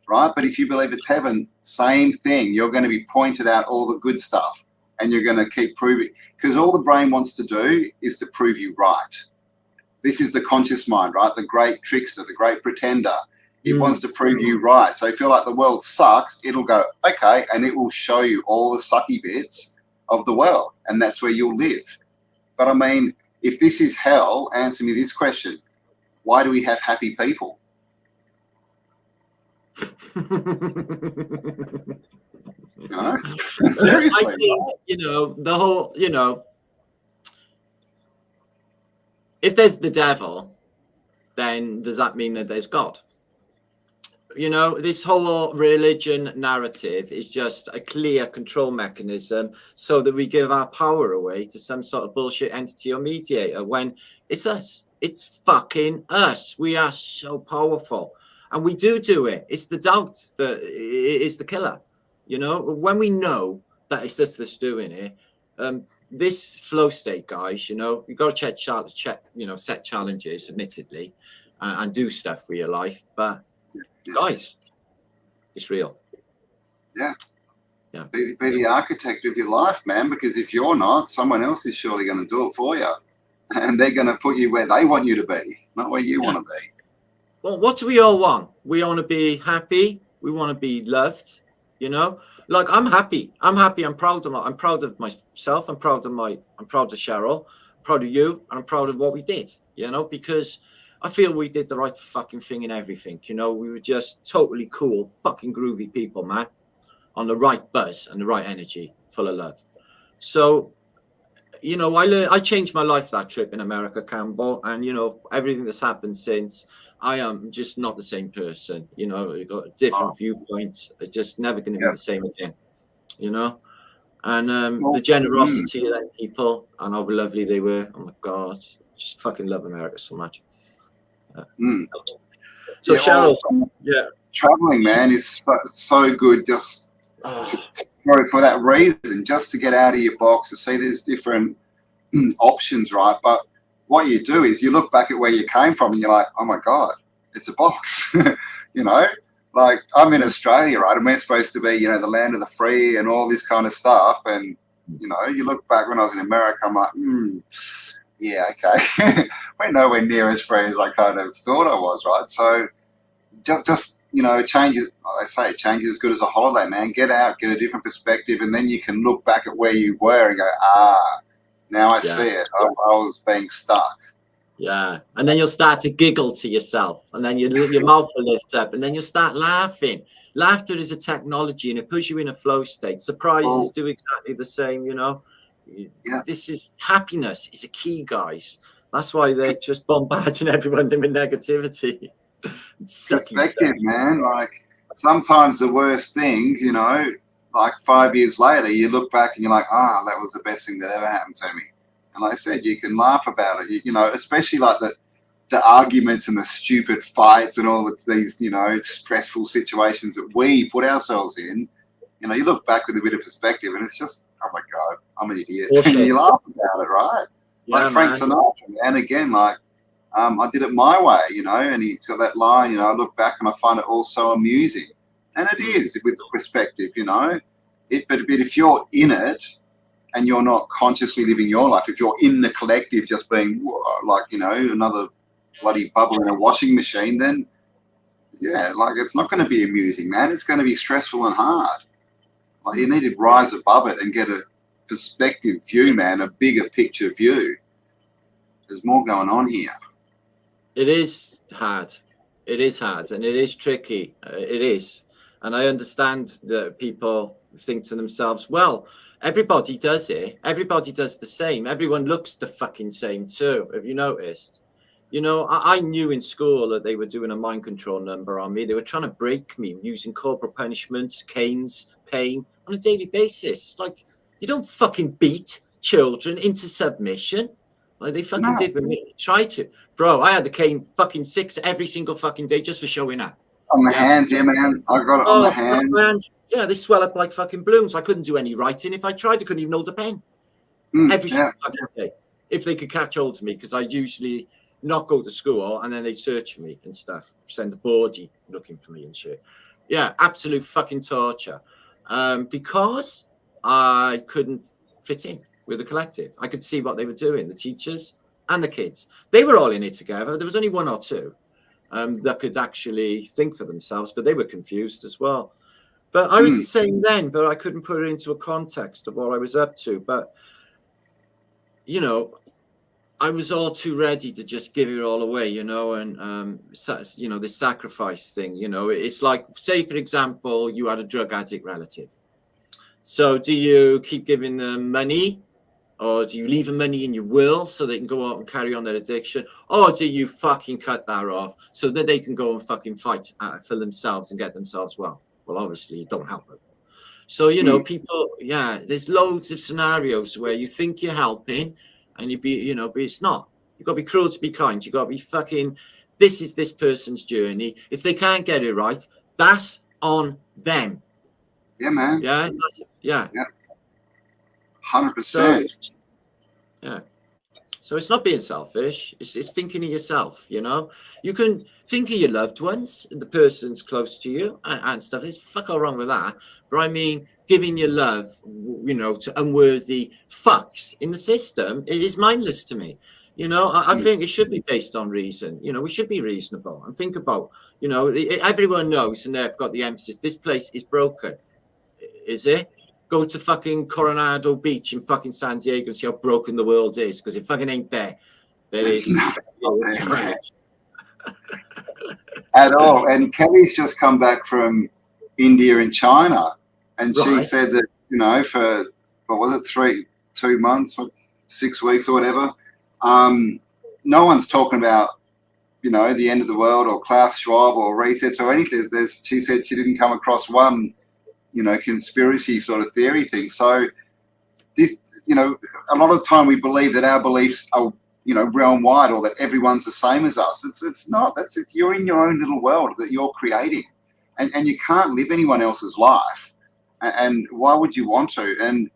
right? But if you believe it's heaven, same thing. You're going to be pointed out all the good stuff, and you're going to keep proving, because all the brain wants to do is to prove you right. This is the conscious mind, right? The great trickster, the great pretender. It wants to prove you right. So if you feel like the world sucks, it'll go, okay, and it will show you all the sucky bits of the world, and that's where you'll live. But I mean, if this is hell, answer me this question. Why do we have happy people? You know? Seriously. I think, you know, the whole, you know, if there's the devil, then does that mean that there's God? You know, this whole religion narrative is just a clear control mechanism so that we give our power away to some sort of bullshit entity or mediator, when it's us. It's fucking us. We are so powerful. And we do it. It's the doubt that is the killer. You know, when we know that it's us that's doing it, this flow state, guys, you know, you've got to check, you know, set challenges, admittedly, and do stuff for your life. But guys, it's real. Yeah. Be the architect of your life, man, because if you're not, someone else is surely going to do it for you, and they're going to put you where they want you to be, not where you want to be. Well, what do we all want? We want to be happy. We want to be loved. You know, like I'm happy. I'm proud of myself. I'm proud of Cheryl. I'm proud of you. And I'm proud of what we did. You know, because I feel we did the right fucking thing in everything. You know, we were just totally cool, fucking groovy people, man, on the right buzz and the right energy, full of love. So, you know, I changed my life that trip in America, Cambel, and, you know, everything that's happened since, I am just not the same person. You know, you got a different viewpoint. It's just never going to be the same again, you know. And the generosity of that people and how lovely they were. Oh, my God. Just fucking love America so much. So Cheryl, traveling, man, is so good just for that reason, just to get out of your box, to see there's different options, right? But what you do is you look back at where you came from and you're like, oh my God, it's a box. You know, like I'm in Australia, right? And we're supposed to be, you know, the land of the free and all this kind of stuff. And, you know, you look back when I was in America, I'm like, yeah, okay. We're nowhere near as free as I kind of thought I was, right? So just you know, change is, they say change is as good as a holiday, man. Get out, get a different perspective, and then you can look back at where you were and go, now I see it. I was being stuck. Yeah, and then you'll start to giggle to yourself, and then your mouth will lift up, and then you'll start laughing. Laughter is a technology, and it puts you in a flow state. Surprises do exactly the same, you know. Yeah. This is happiness is a key, guys. That's why they're just bombarding everyone with negativity. Perspective, man. Like sometimes the worst things, you know, like 5 years later, you look back and you're like, that was the best thing that ever happened to me. And like I said, you can laugh about it, you know, especially like the arguments and the stupid fights and all of these, you know, stressful situations that we put ourselves in. You know, you look back with a bit of perspective and it's just, oh my God, I'm an idiot. And you laugh about it, right? Yeah, like Frank Sinatra. And again, like, I did it my way, you know, and he got that line, you know, I look back and I find it all so amusing. And it is with the perspective, you know. But if you're in it and you're not consciously living your life, if you're in the collective just being like, you know, another bloody bubble in a washing machine, then, yeah, like it's not going to be amusing, man. It's going to be stressful and hard. Like you need to rise above it and get a perspective view, man, a bigger picture view. There's more going on here. It is hard. It is hard and it is tricky. It is. And I understand that people think to themselves, well, everybody does it. Everybody does the same. Everyone looks the fucking same too. Have you noticed? You know, I knew in school that they were doing a mind control number on me. They were trying to break me using corporal punishments, canes, pain on a daily basis. Like, you don't fucking beat children into submission. Like they fucking did with me. Try to. Bro, I had the cane fucking 6 every single fucking day just for showing up. On the hands, yeah, man. I got it on the hands. Yeah, they swell up like fucking balloons. I couldn't do any writing. If I tried, I couldn't even hold a pen. Every single fucking day. If they could catch hold of me, because I usually not go to school and then they search for me and stuff. Send a boardie looking for me and shit. Yeah, absolute fucking torture. Because I couldn't fit in with the collective. I could see what they were doing, the teachers and the kids. They were all in it together. There was only 1 or 2 that could actually think for themselves, but they were confused as well. But I was the same then, but I couldn't put it into a context of what I was up to. But, you know, I was all too ready to just give it all away, you know, and, you know, the sacrifice thing, you know, it's like, say, for example, you had a drug addict relative. So do you keep giving them money? Or do you leave them money in your will so they can go out and carry on their addiction? Or do you fucking cut that off so that they can go and fucking fight for themselves and get themselves well? Well, obviously, you don't help them. So, you know, people, yeah, there's loads of scenarios where you think you're helping and you be, you know, but it's not. You've got to be cruel to be kind. You've got to be fucking, this is this person's journey. If they can't get it right, that's on them. Yeah, man. Yeah, yeah. 100%. So, yeah. So it's not being selfish. It's thinking of yourself, you know. You can think of your loved ones, the person's close to you and stuff. There's fuck all wrong with that. But I mean, giving your love, you know, to unworthy fucks in the system, it is mindless to me. You know, I think it should be based on reason. You know, we should be reasonable and think about, you know, everyone knows and they've got the emphasis. This place is broken. Is it? Go to fucking Coronado Beach in fucking San Diego and see how broken the world is, because it fucking ain't there. There is. At all. And Kelly's just come back from India and China, and she said that, you know, for what was it, 2 months, 6 weeks or whatever, no one's talking about, you know, the end of the world or Klaus Schwab or resets or anything. She said she didn't come across one, you know, conspiracy sort of theory thing. So this, you know, a lot of the time we believe that our beliefs are, you know, realm wide, or that everyone's the same as us. It's not. You're in your own little world that you're creating, and you can't live anyone else's life. And why would you want to? And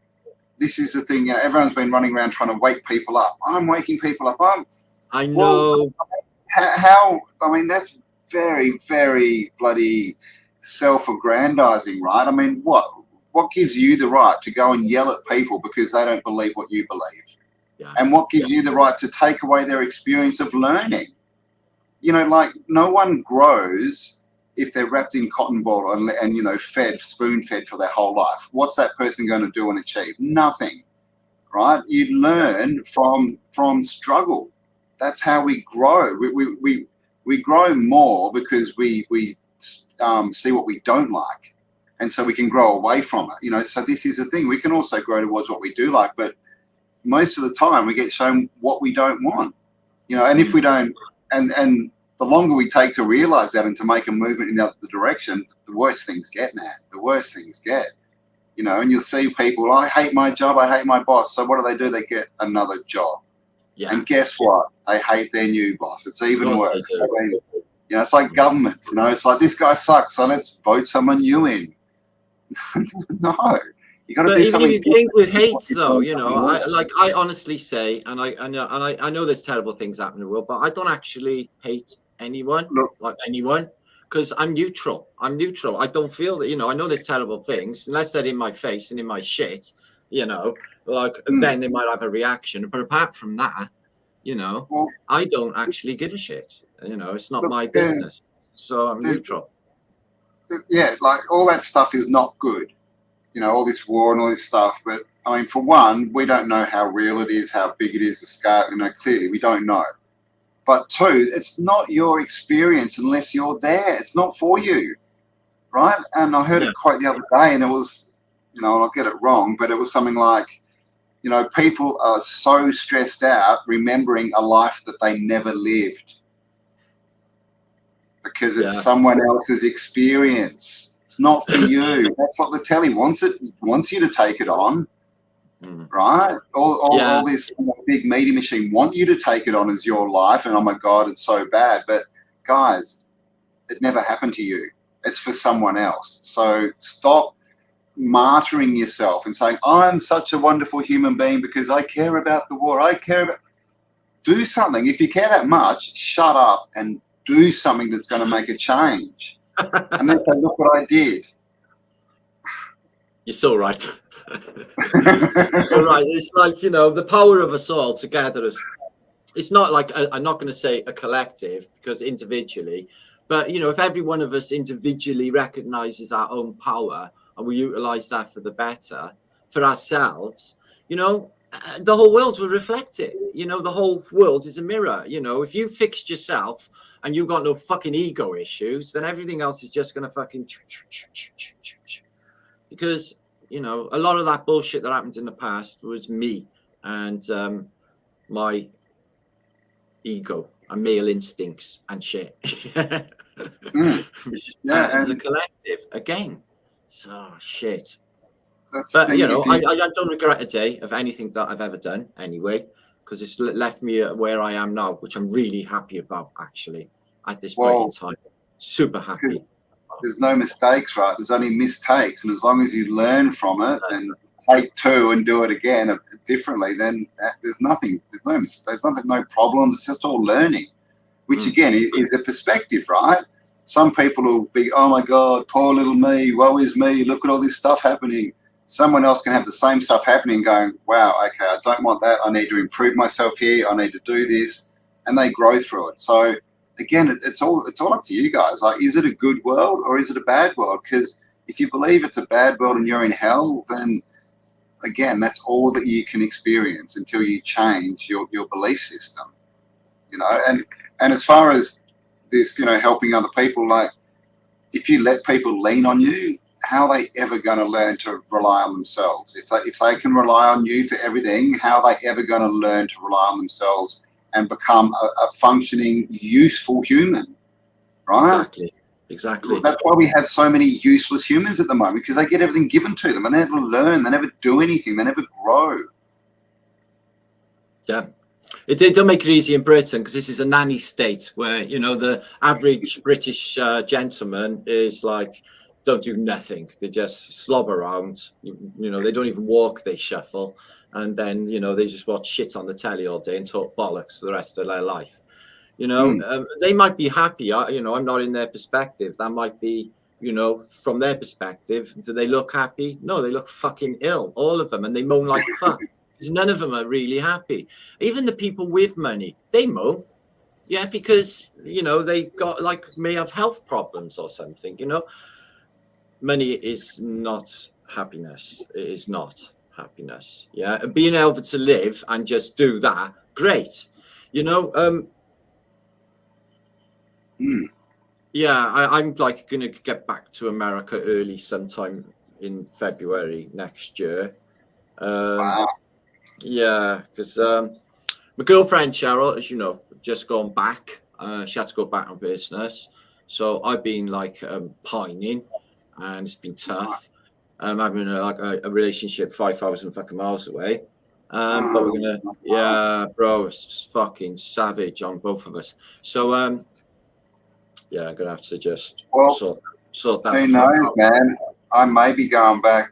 this is the thing. You know, everyone's been running around trying to wake people up. I'm waking people up. I know. Well, how? I mean, that's very, very bloody self-aggrandizing, right? I mean, what gives you the right to go and yell at people because they don't believe what you believe? Yeah. And what gives you the right to take away their experience of learning? You know, like, no one grows if they're wrapped in cotton ball and you know, spoon-fed for their whole life. What's that person going to do and achieve? Nothing, right? You learn from struggle. That's how we grow. We grow more because we see what we don't like, and so we can grow away from it. You know, so this is the thing. We can also grow towards what we do like, but most of the time we get shown what we don't want. You know, and if we don't, and the longer we take to realize that and to make a movement in the other direction, the worse things get, man. The worse things get. You know, and you'll see people, I hate my job, I hate my boss. So what do? They get another job. Yeah. And guess what? They hate their new boss. It's even worse. I mean, you know, it's like government. You know, it's like, this guy sucks, so let's vote someone new in. No, you got to do something. Even if you think with hate, though, you know, I honestly say, and I know there's terrible things happening in the world, but I don't actually hate anyone, because I'm neutral. I don't feel that, you know, I know there's terrible things, unless they're in my face and in my shit, you know, like then they might have a reaction. But apart from that, you know, I don't actually give a shit. You know, it's not my business. So I'm neutral. Yeah, like, all that stuff is not good. You know, all this war and all this stuff. But I mean, for one, we don't know how real it is, how big it is, the scale. You know, clearly we don't know. But two, it's not your experience unless you're there. It's not for you, right? And I heard a quote the other day, and it was, you know, and I'll get it wrong, but it was something like, you know, people are so stressed out remembering a life that they never lived because it's someone else's experience. It's not for you. That's what the telly wants you to take it on. Right? All this big media machine want you to take it on as your life, and oh my God, it's so bad. But guys, it never happened to you. It's for someone else. So stop martyring yourself and saying, I'm such a wonderful human being because I care about the war. Do something. If you care that much, shut up and do something that's going to make a change. And then say, look what I did. You're so right. You're right. It's like, you know, the power of us all together is, it's not like I'm not going to say a collective, because individually, but, you know, if every one of us individually recognizes our own power and we utilize that for the better for ourselves, you know, the whole world will reflect it. You know, the whole world is a mirror. You know, if you fixed yourself and you've got no fucking ego issues, then everything else is just going to fucking, because, you know, a lot of that bullshit that happened in the past was me and my ego and male instincts and shit. Which is part of the collective again. So shit. But you know, I don't regret a day of anything that I've ever done anyway, because it's left me where I am now, which I'm really happy about, actually, at this point in time. Super happy. There's no mistakes, right? There's only mistakes, and as long as you learn from it and take two and do it again differently, then there's nothing. There's no mistakes. There's no problems. It's just all learning, which again is a perspective, right? Some people will be, oh my God, poor little me, woe is me, look at all this stuff happening. Someone else can have the same stuff happening, going, wow, okay, I don't want that. I need to improve myself here. I need to do this, and they grow through it. So again, it's all up to you guys. Like, is it a good world or is it a bad world? Because if you believe it's a bad world and you're in hell, then again, that's all that you can experience until you change your belief system. You know, and as far as this, you know, helping other people, like, if you let people lean on you, how are they ever going to learn to rely on themselves? If they can rely on you for everything, how are they ever going to learn to rely on themselves and become a functioning, useful human? Right? Exactly. That's why we have so many useless humans at the moment, because they get everything given to them. They never learn. They never do anything. They never grow. Yeah. It don't make it easy in Britain, because this is a nanny state where, you know, the average British gentleman is like, don't do nothing. They just slob around. You know, they don't even walk, they shuffle. And then, you know, they just watch shit on the telly all day and talk bollocks for the rest of their life. You know, they might be happy. You know, I'm not in their perspective. That might be you know, from their perspective, do they look happy? No, they look fucking ill, all of them, and they moan like fuck. Because none of them are really happy. Even the people with money, they moan. Yeah, because, you know, they got, like, may have health problems or something, you know. Money is not happiness. It is not happiness. Yeah, and being able to live and just do that, great. You know, yeah, I'm like going to get back to America early sometime in February next year. Wow. Yeah, because my girlfriend Cheryl, as you know, just gone back. She had to go back on business, so I've been like pining, and it's been tough. Having a relationship 5,000 fucking miles away. But we're gonna, yeah, bro, it's fucking savage on both of us. So yeah, I'm gonna have to just sort that. Who knows, man? I may be going back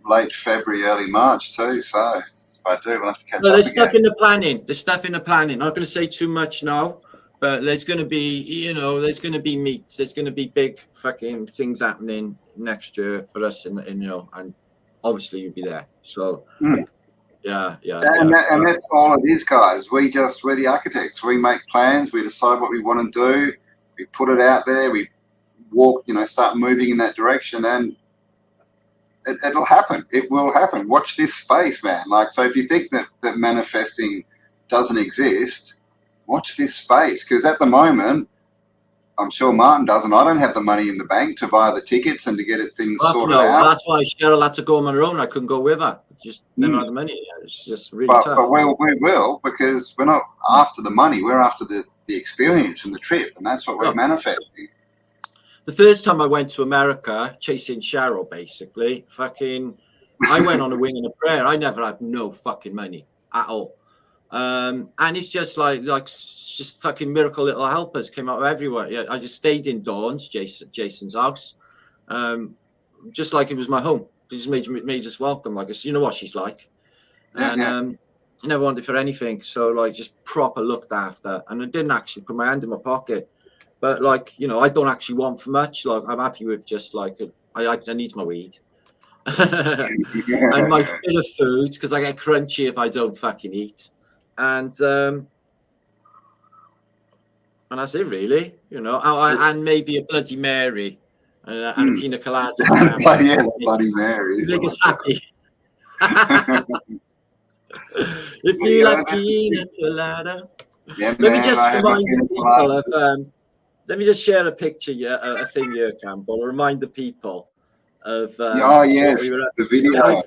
late February, early March too. So if I do, we'll have to catch up there's again. stuff in the planning. There's stuff in the planning. I'm not going to say too much now, but there's going to be, you know, there's going to be meets. There's going to be big fucking things happening next year for us, and you know, and obviously you'll be there. So yeah. And that's all it is, guys. We're the architects. We make plans. We decide what we want to do. We put it out there. We walk, you know, start moving in that direction, and it'll happen. It will happen. Watch this space, man. Like, so if you think that manifesting doesn't exist, watch this space. Because at the moment, I'm sure Martin doesn't. I don't have the money in the bank to buy the tickets and to get things sorted out. That's why Cheryl had to go on her own. I couldn't go with her. Just never had the money. It's just really tough. But we will, because we're not after the money. We're after the experience and the trip, and that's what we're manifesting. The first time I went to America, chasing Cheryl, basically, fucking, I went on a wing and a prayer. I never had no fucking money at all. And it's just like just fucking miracle little helpers came out of everywhere. Yeah, I just stayed in Dawn's, Jason's house, just like it was my home. They just made us welcome. Like, you know what she's like. And I never wanted for anything. So, like, just proper looked after. And I didn't actually put my hand in my pocket. But, like, you know, I don't actually want for much. Like, I'm happy with just, like, I need my weed. And my bit of food, because I get crunchy if I don't fucking eat. And that's it, really. You know, and maybe a Bloody Mary and a pina colada. Bloody Mary. Make us happy. If you like pina colada. Yeah, let me just remind people of... let me just share a picture, a thing here, Campbell. Remind the people of... the video.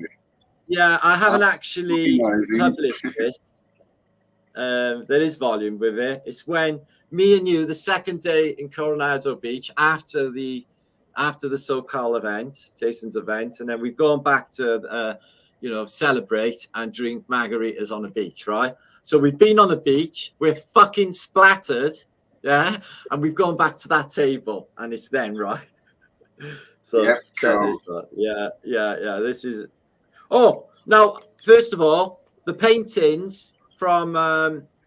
Yeah, I haven't actually published this. There is volume with it. It's when me and you, the second day in Coronado Beach, after the SoCal event, Jason's event, and then we've gone back to, you know, celebrate and drink margaritas on the beach, right? So we've been on the beach, we're fucking splattered, yeah, and we've gone back to that table, and it's then, right? So yep, cool. Yeah. This is. Oh, now first of all, the paintings from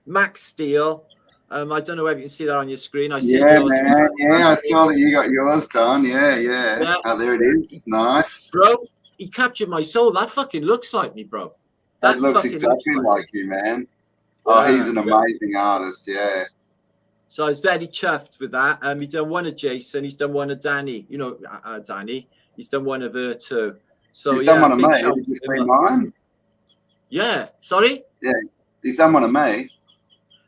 Max Steel. I don't know if you can see that on your screen. I see yours. Man. Yeah, I saw that you got yours done. Yeah. Oh, there it is. Nice. Bro, he captured my soul. That fucking looks like me, bro. That looks exactly like you, man. Oh, he's an amazing artist. Yeah. So I was very chuffed with that. He's done one of Jason. He's done one of Danny. You know, Danny. He's done one of her too. So he's done one of me. Did you see mine? Yeah. Sorry? Yeah. He's done one of me.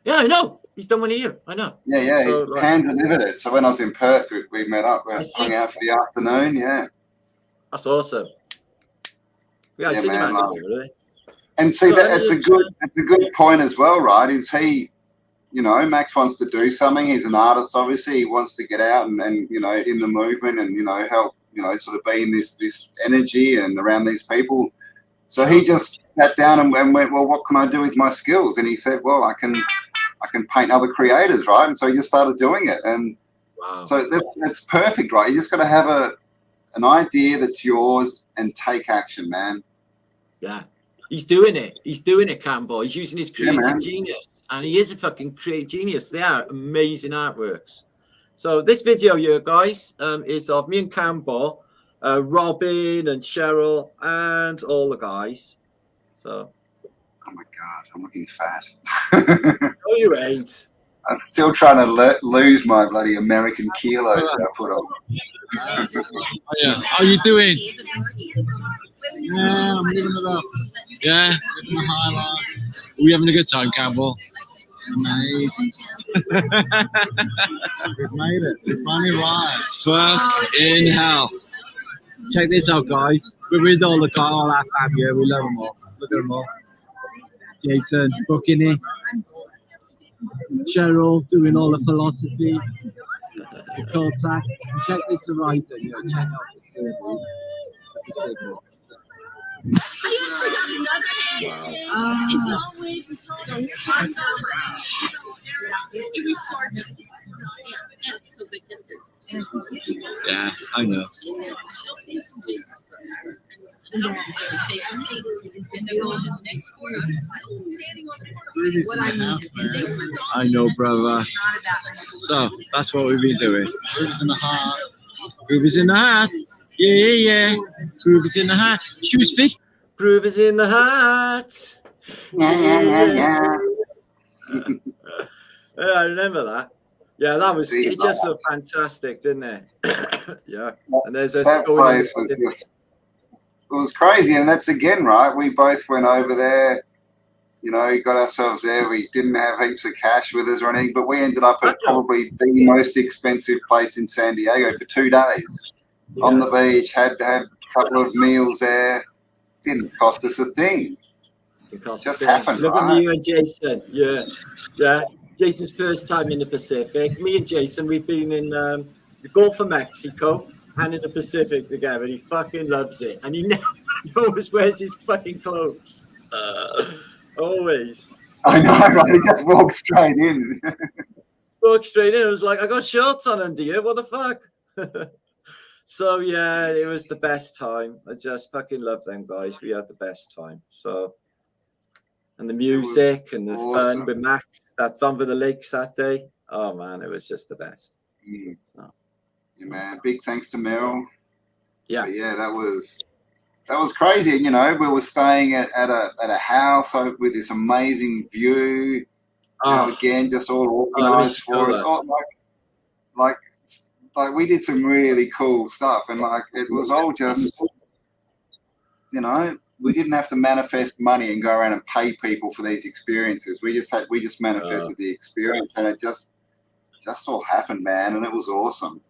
Yeah, I know. He's done one of you. I know. Yeah. So, he hand delivered it. So when I was in Perth, we met up. We hung out for the afternoon. Yeah. That's awesome. Yeah, I see man, really. And see, it's a good point as well, right? Is he, you know, Max wants to do something. He's an artist, obviously. He wants to get out and you know, in the movement and, you know, help, you know, sort of be in this energy and around these people. So he just sat down and went, well, what can I do with my skills? And he said, well, I can paint other creators, right? And so he just started doing it. And so that's perfect, right? You just got to have an idea that's yours and take action, man. Yeah. He's doing it. He's doing it, Cambel. He's using his creative genius. And he is a fucking creative genius. They are amazing artworks. So this video here, guys, is of me and Cambel, Robin and Cheryl and all the guys. So. Oh my God, I'm looking fat. No, you ain't. I'm still trying to lose my bloody American kilos that I put on. Oh, yeah. How you doing? Yeah, I'm living it up. Yeah, living the high life. Are we having a good time, Campbell? Amazing. We've made it. We've finally arrived. Fuck in hell. Check this out, guys. We're with all our fam here. We love them all. Look at them all. Jason, booking it. Cheryl doing all the philosophy. The talk. Check this horizon. You know, check out the circle. I actually got another it's always it restarted. So big yeah, I know. I know, brother. So that's what we've been doing. Grooves in the heart. Grooves in the heart. Yeah. Grooves in the heart. She was 50. Groove is in the heart. Yeah. I remember that. Yeah, that was, it just looked fantastic, didn't it? Yeah. And there's a that place was just, it was crazy. And that's again, right? We both went over there, you know, got ourselves there. We didn't have heaps of cash with us or anything, but we ended up at probably the most expensive place in San Diego for 2 days. Yeah. On the beach, had a couple of meals there. Didn't cost us a thing. It just happened. Look right? at me and Jason. Yeah. Jason's first time in the Pacific. Me and Jason, we've been in the Gulf of Mexico and in the Pacific together. He fucking loves it, and he never knows where's his fucking clothes. Always. I know, right? He just walked straight in. Walked straight in. I was like, I got shorts on under here. What the fuck? So yeah, it was the best time. I just fucking love them guys. We had the best time. So, and the music and the fun with Max, that fun with the lakes that day. Oh man, it was just the best. So. Yeah, man. Big thanks to Meryl. Yeah, but yeah, that was crazy. You know, we were staying at a house with this amazing view. You know, again, just all organised for us. Like we did some really cool stuff, and like it was all just, you know, we didn't have to manifest money and go around and pay people for these experiences. We just manifested the experience, and it just all happened, man, and it was awesome.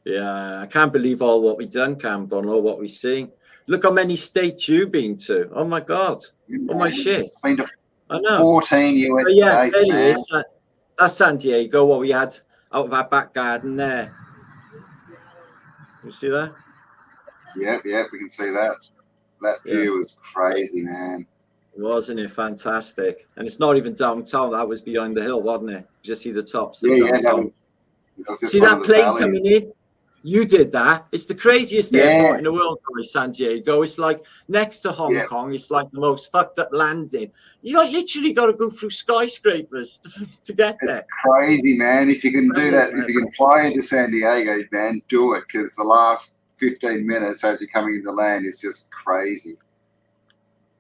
Yeah, I can't believe all what we've done, Cambel, and all what we've seen. Look how many states you've been to. Oh my God. Oh my shit. Been to I know. 14 US states, man. That's San Diego, what we had out of our back garden there. You see that? Yep, we can see that. That view was crazy, man. Wasn't it fantastic? And it's not even downtown. That was behind the hill, wasn't it? You just see the tops. Yeah, that was see that plane coming in? You did that. It's the craziest airport in the world, San Diego. It's like next to Hong Kong. It's like the most fucked up landing. You literally got to go through skyscrapers to get there. It's crazy, man. If you can do that, if you can fly into San Diego, man, do it, because the last 15 minutes as you're coming into land is just crazy.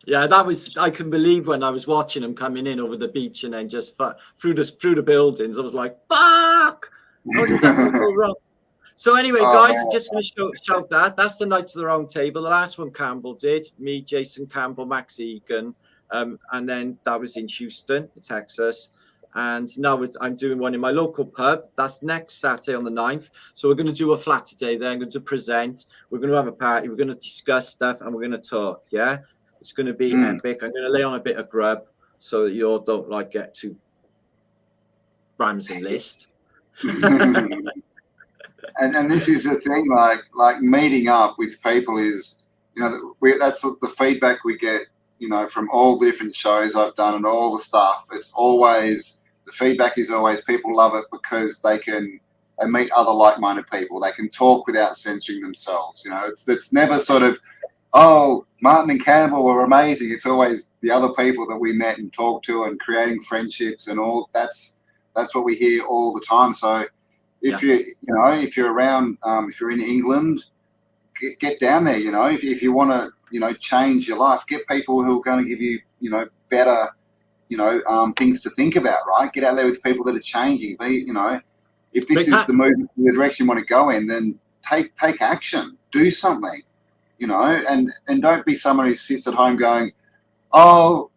Yeah, that was, I can believe when I was watching them coming in over the beach and then just through the buildings, I was like, fuck! How does that go wrong? So anyway, guys, just going to shout that. That's the Knights of the Round Table. The last one Cambel did. Me, Jason Cambel, Max Egan. And then that was in Houston, Texas. And now I'm doing one in my local pub. That's next Saturday on the 9th. So we're going to do a flat today. Then I'm going to present. We're going to have a party. We're going to discuss stuff. And we're going to talk, yeah? It's going to be epic. I'm going to lay on a bit of grub so that you all don't, like, get too Ramsey list. And this is the thing, like meeting up with people is, you know, that's the feedback we get, you know, from all the different shows I've done and all the stuff. It's always, the feedback is always people love it because they meet other like-minded people. They can talk without censoring themselves. You know, it's never sort of, oh, Martin and Cambel were amazing. It's always the other people that we met and talked to and creating friendships and all. That's what we hear all the time. So if if you're around, if you're in England, get down there. If you want to, change your life, get people who are going to give you, better, things to think about, right? Get out there with people that are changing. If this is the movement, the direction you want to go in, then take action, do something, and don't be someone who sits at home going, oh,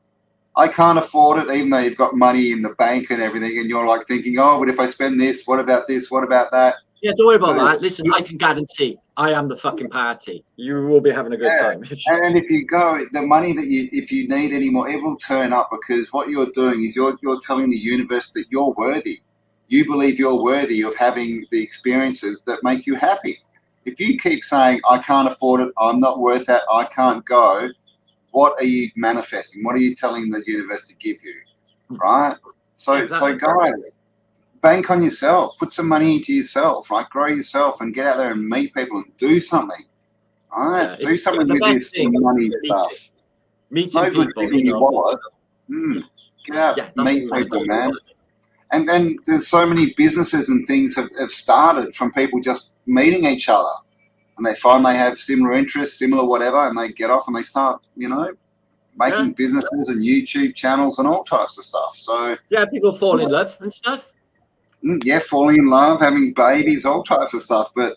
I can't afford it, even though you've got money in the bank and everything, and you're like thinking, oh, but if I spend this, what about this? What about that? Yeah, don't worry about that. Listen, I can guarantee I am the fucking party. You will be having a good time. And if you go, the money that if you need any more, it will turn up, because what you're doing is you're telling the universe that you're worthy. You believe you're worthy of having the experiences that make you happy. If you keep saying, I can't afford it, I'm not worth that, I can't go, what are you manifesting? What are you telling the universe to give you, right? So guys, bank on yourself. Put some money into yourself, right? Grow yourself and get out there and meet people and do something, right? Do something with this money stuff. Meeting no good people, in your wallet. Get out, meet people, man. And then there's so many businesses and things have started from people just meeting each other. And they find they have similar interests, similar whatever, and they get off and they start, making businesses and YouTube channels and all types of stuff. So people fall in love and stuff. Yeah, falling in love, having babies, all types of stuff. But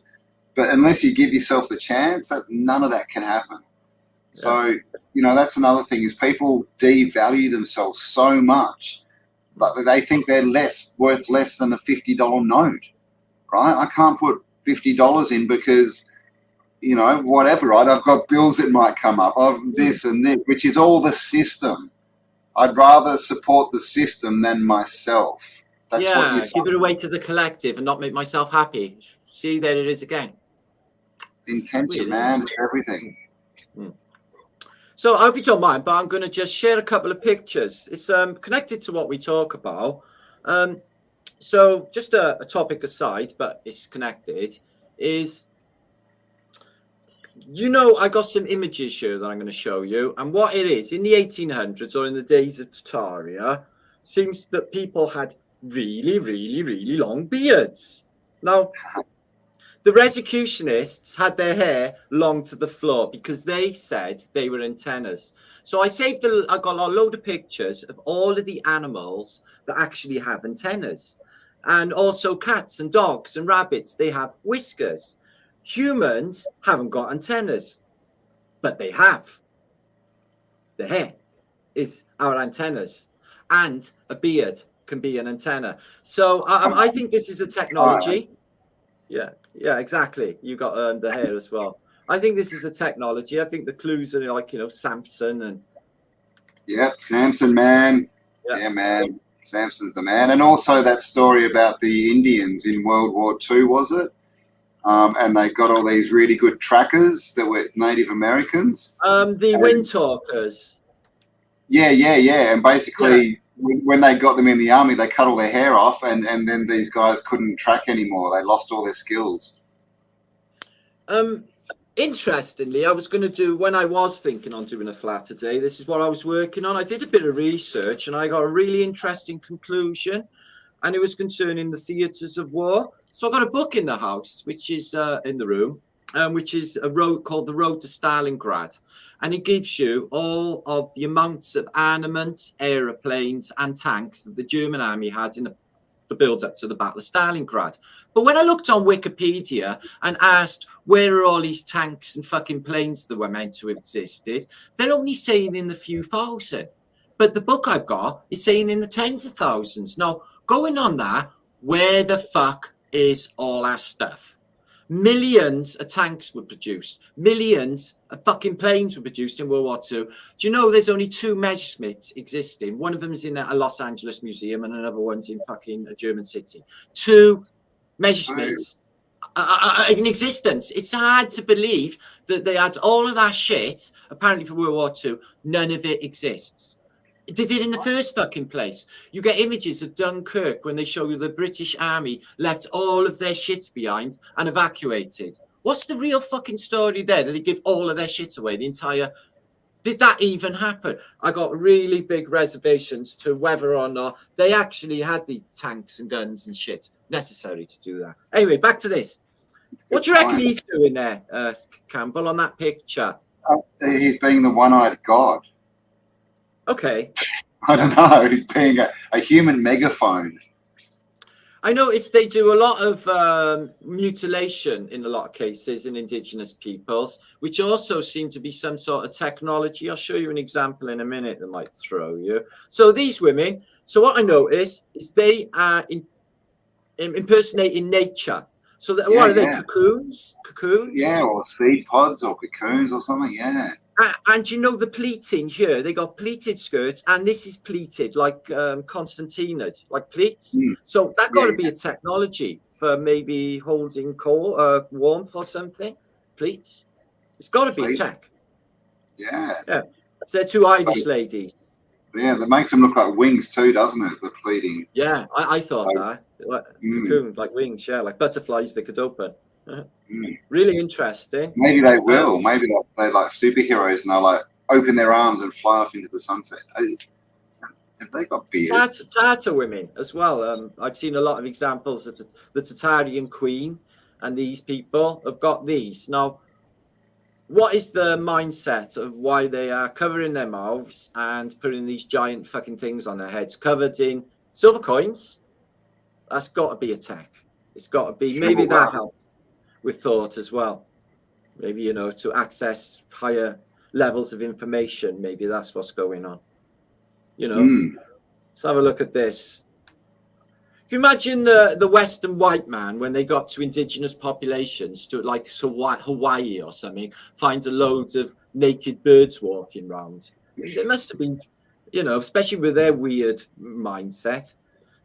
unless you give yourself the chance, none of that can happen. So, that's another thing is people devalue themselves so much, but they think they're worth less than a $50 note, right? I can't put $50 in because whatever, right? I've got bills that might come up of this and this, which is all the system. I'd rather support the system than myself. That's give it away to the collective and not make myself happy. See, there it is again. Intention, man, it's everything. So I hope you don't mind, but I'm going to just share a couple of pictures. It's connected to what we talk about. So just a topic aside, but it's connected, is... I got some images here that I'm going to show you. And what it is, in the 1800s or in the days of Tartaria, seems that people had really, really, really long beards. Now, the Rosicrucianists had their hair long to the floor because they said they were antennas. So I got a load of pictures of all of the animals that actually have antennas. And also cats and dogs and rabbits, they have whiskers. Humans haven't got antennas, but they have. The hair is our antennas, and a beard can be an antenna. So I think this is a technology. Yeah, exactly. You got the hair as well. I think this is a technology. I think the clues are like, Samson and... Yeah, Samson, man. Yeah, man. Samson's the man. And also that story about the Indians in World War II, was it? And they got all these really good trackers that were Native Americans. The wind talkers. Yeah. And basically, when they got them in the army, they cut all their hair off, and then these guys couldn't track anymore. They lost all their skills. Interestingly, I was going to do, when I was thinking on doing a flat today, this is what I was working on. I did a bit of research, and I got a really interesting conclusion, and it was concerning the theatres of war. So I've got a book in the house, which is in the room, which is a road called The Road to Stalingrad. And it gives you all of the amounts of armaments, aeroplanes and tanks that the German army had in the build-up to the Battle of Stalingrad. But when I looked on Wikipedia and asked where are all these tanks and fucking planes that were meant to have existed, they're only saying in the few thousand. But the book I've got is saying in the tens of thousands. Now, going on that, where the fuck is all our stuff? Millions of tanks were produced. Millions of fucking planes were produced in World War II. Do you know there's only 2 Messerschmitts existing? One of them is in a Los Angeles museum and another one's in fucking a German city. 2 Messerschmitts in existence. It's hard to believe that they had all of that shit, apparently for World War II. None of it exists. Did it in the first fucking place. You get images of Dunkirk when they show you the British army left all of their shit behind and evacuated. What's the real fucking story there? Did they give all of their shit away? The entire... Did that even happen? I got really big reservations to whether or not they actually had the tanks and guns and shit. necessary to do that. Anyway, back to this. What do you reckon he's doing there, Cambel, on that picture? He's being the one-eyed god. Okay. I don't know. He's being a human megaphone. I noticed they do a lot of mutilation in a lot of cases in Indigenous peoples, which also seem to be some sort of technology. I'll show you an example in a minute that might throw you. So these women, so what I noticed is they are impersonating nature. So that, what are they, cocoons? Cocoons? Yeah, or seed pods or cocoons or something, yeah. And you know the pleating here, they got pleated skirts, and this is pleated like Constantina's, like pleats. So that got to be a technology for maybe holding warmth or something. Pleats. It's got to be a tech. Yeah. Yeah. So they're two Irish ladies. Yeah, that makes them look like wings too, doesn't it? The pleating. Yeah, I thought that. Like cocoon, like wings, yeah, like butterflies that could open. Really interesting. Maybe they will. Maybe they're like superheroes and they'll like open their arms and fly off into the sunset. Have they got beards? Tartar women as well. I've seen a lot of examples of the Tartarian queen, and these people have got these. Now, what is the mindset of why they are covering their mouths and putting these giant fucking things on their heads covered in silver coins? That's got to be a tech. It's got to be. Maybe that helps with thought as well. Maybe, you know, to access higher levels of information. Maybe that's what's going on. You know, let's have a look at this. If you imagine the Western white man, when they got to indigenous populations, to like Hawaii or something, finds a load of naked birds walking around. It must have been, you know, especially with their weird mindset.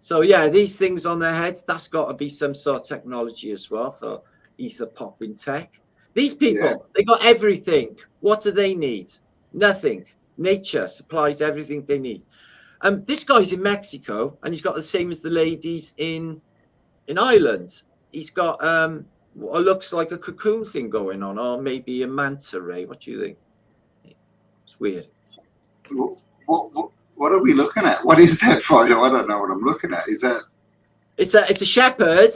So yeah, these things on their heads, that's got to be some sort of technology as well for ether popping tech. These people, they got everything. What do they need? Nothing. Nature supplies everything they need. This guy's in Mexico, and he's got the same as the ladies in Ireland. He's got what looks like a cocoon thing going on, or maybe a manta ray. What do you think? It's weird. What are we looking at? What is that photo? I don't know what I'm looking at. Is that? It's a shepherd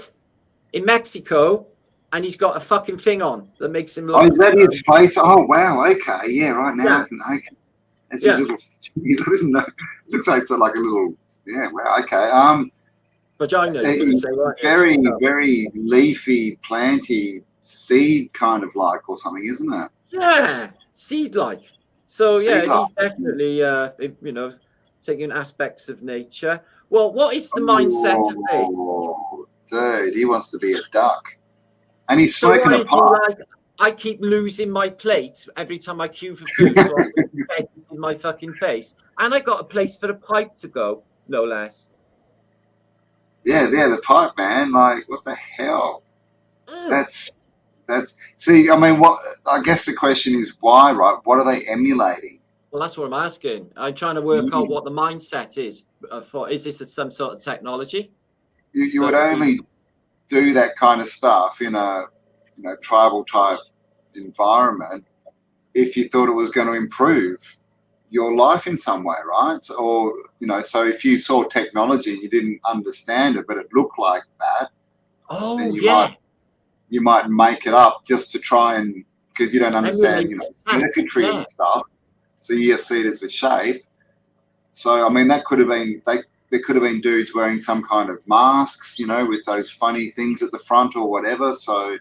in Mexico, and he's got a fucking thing on that makes him look. Oh, is that his face? Oh wow. Okay. Yeah. Right now. Yeah. That's his little. I didn't know. It looks like it's like a little. Yeah. Wow. Okay. Vagina. Very, very leafy, planty, seed kind of like or something, isn't it? Yeah, seed like. So yeah, he's definitely you know, taking aspects of nature. Well, what is the mindset of this? Dude, he wants to be a duck, and he's smoking a pipe. Like, I keep losing my plate every time I queue for food, so I get it in my fucking face, and I got a place for the pipe to go, no less. Yeah, the pipe, man. Like, what the hell? That's. See, I mean, what? I guess the question is why, right? What are they emulating? Well, that's what I'm asking. I'm trying to work out what the mindset is for. Is this some sort of technology? You would only do that kind of stuff in a tribal type environment if you thought it was going to improve your life in some way, right? So, or so if you saw technology and you didn't understand it, but it looked like that, then you might make it up just to try and, because you don't understand circuitry and stuff, so you just see it as a shape. So I mean, that could have been there could have been dudes wearing some kind of masks, with those funny things at the front or whatever. So,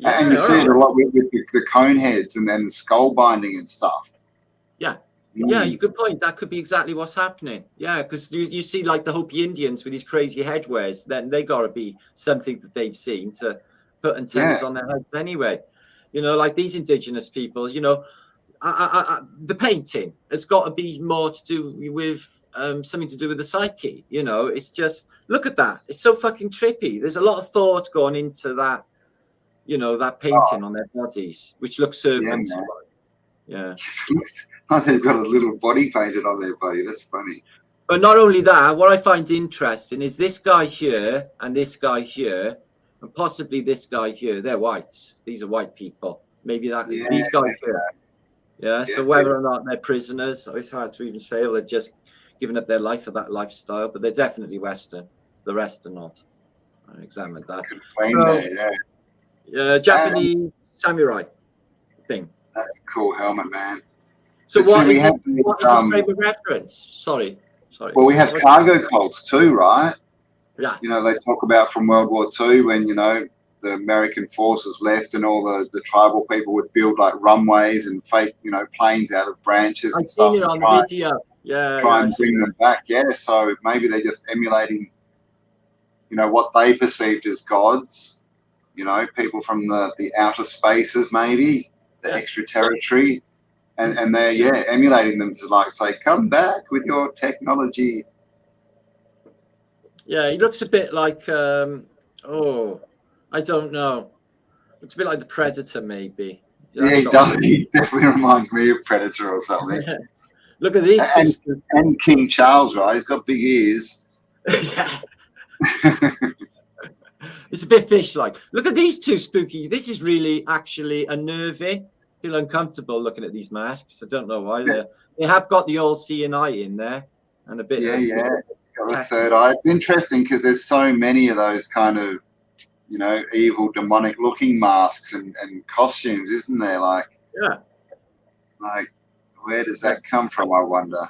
and you see it a lot with the cone heads and then the skull binding and stuff. Yeah. Yeah, you good point. That could be exactly what's happening. Yeah, because you see like the Hopi Indians with these crazy headwears, then they got to be something that they've seen to put antennas on their heads anyway. Like these indigenous people, the painting has got to be more to do with something to do with the psyche. It's just, look at that. It's so fucking trippy. There's a lot of thought going into that, that painting on their bodies, which looks serpent. Yeah. Oh, they've got a little body painted on their body. That's funny. But not only that, what I find interesting is this guy here and this guy here, and possibly this guy here. They're whites. These are white people. Maybe these guys here. Yeah. So whether or not they're prisoners, it's hard to even say, or they're just giving up their life for that lifestyle. But they're definitely Western. The rest are not. I examined that. Yeah. Japanese samurai thing. That's a cool helmet, man. So but what see, is this frame of reference? Sorry. Well, we have cargo cults too, right? Yeah. You know, they talk about from World War II when, you know, the American forces left and all the tribal people would build like runways and fake, you know, planes out of branches and stuff to try and bring them back. Yeah, so maybe they're just emulating, you know, what they perceived as gods, you know, people from the outer spaces maybe, the extra territory, and they're, emulating them to like say, come back with your technology. Yeah, he looks a bit like, I don't know. Looks a bit like the Predator, maybe. Yeah, he does. He definitely reminds me of Predator or something. Look at these two. And King Charles, right? He's got big ears. Yeah. It's a bit fish-like. Look at these two spooky. This is really actually unnerving. I feel uncomfortable looking at these masks. I don't know why. They have got the all-seeing eye in there. And a bit got the third eye. It's interesting because there's so many of those kind of, you know, evil, demonic looking masks and costumes, isn't there? Like, where does that come from, I wonder?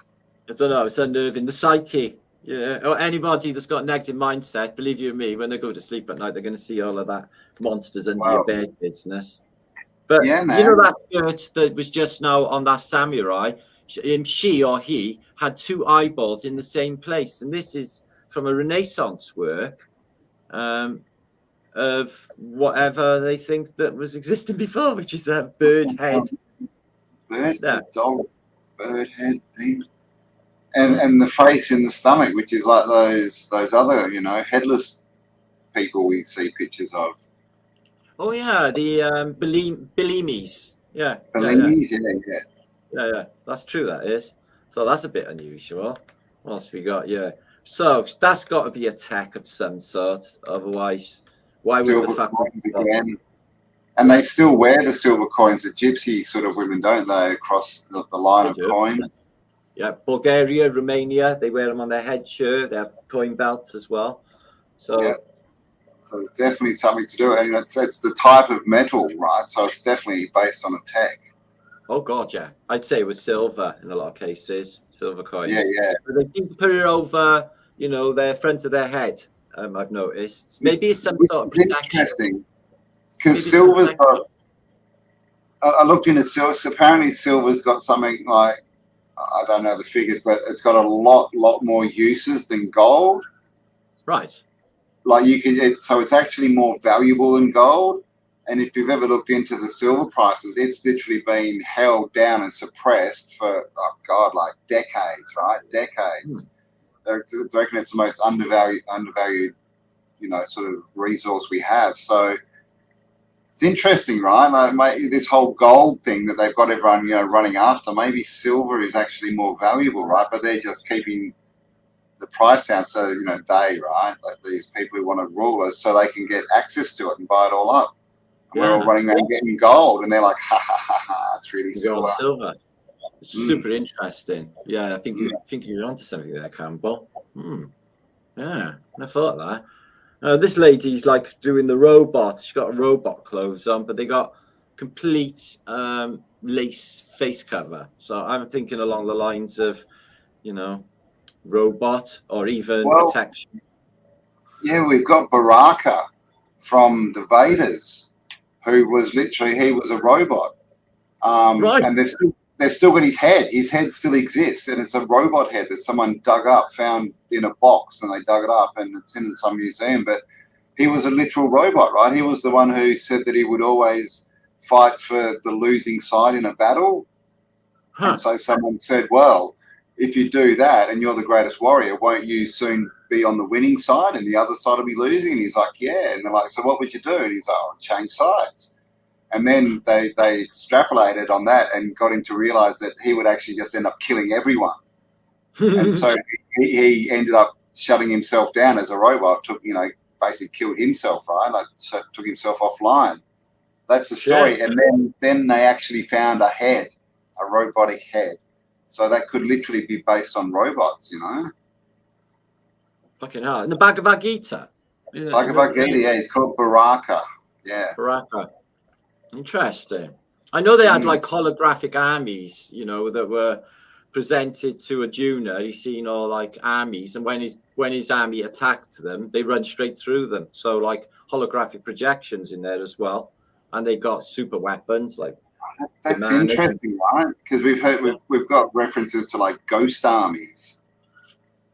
I don't know. It's unnerving. The psyche. Yeah. Or anybody that's got a negative mindset, believe you me, when they go to sleep at night, they're going to see all of that monsters under your bed business. But you know that skirt that was just now on that samurai? She or he had two eyeballs in the same place. And this is from a Renaissance work. Of whatever they think that was existing before, which is a bird head. Bird head thing. And the face in the stomach, which is like those other, you know, headless people we see pictures of. Oh yeah, the Bellimis. Yeah. Bellimis, yeah. That's true, that is. So that's a bit unusual. What else we got? Yeah. So that's got to be a tech of some sort. Otherwise, why would the fuck again? And they still wear the silver coins, the gypsy sort of women, don't they, across the line of coins? Yeah, Bulgaria, Romania, they wear them on their head shirt. They have coin belts as well. So so there's definitely something to do. And it's the type of metal, right? So it's definitely based on a tech. Oh God, yeah. I'd say it was silver in a lot of cases, silver coins. Yeah. But they seem to put it over, you know, their front of their head. I've noticed. Maybe it's some sort of protection. Interesting, because silver's got. I looked into silver. So apparently, silver's got something like, I don't know the figures, but it's got a lot more uses than gold. Right. Like so it's actually more valuable than gold. And if you've ever looked into the silver prices, it's literally been held down and suppressed for like decades, right? Decades. They reckon it's the most undervalued, you know, sort of resource we have. So it's interesting, right? Like this whole gold thing that they've got everyone, you know, running after. Maybe silver is actually more valuable, right? But they're just keeping the price down, so you know like these people who want to rule us, so they can get access to it and buy it all up. And we're all running around getting gold, and they're like, ha! It's really silver. It's super interesting. Yeah, I think you're onto something there, Campbell. Yeah, I thought that. This lady's like doing the robot. She's got robot clothes on, but they got complete lace face cover. So I'm thinking along the lines of, you know, robot or even protection. Yeah, we've got Baraka from the Vedas, who was he was a robot. Right. And they've still got his head. His head still exists, and it's a robot head that someone dug up, found in a box, and they dug it up, and it's in some museum. But he was a literal robot, right? He was the one who said that he would always fight for the losing side in a battle. And so someone said, well, if you do that and you're the greatest warrior, won't you soon be on the winning side and the other side will be losing? And he's like, yeah. And they're like, so what would you do? And he's like, I'll change sides. And then they extrapolated on that and got him to realize that he would actually just end up killing everyone. And so he ended up shutting himself down as a robot, basically killed himself, right? Like took himself offline. That's the story. And then they actually found a head, a robotic head. So that could literally be based on robots, you know? Fucking hell. And the Bhagavad Gita. Yeah, Bhagavad Gita, yeah, it's called Baraka. Yeah. Baraka. Interesting. I know they had like holographic armies, you know, that were presented to Arjuna. He's seen all like armies, and when his army attacked them, they run straight through them. So like holographic projections in there as well, and they got super weapons like. That's interesting, right? Because we've got references to like ghost armies,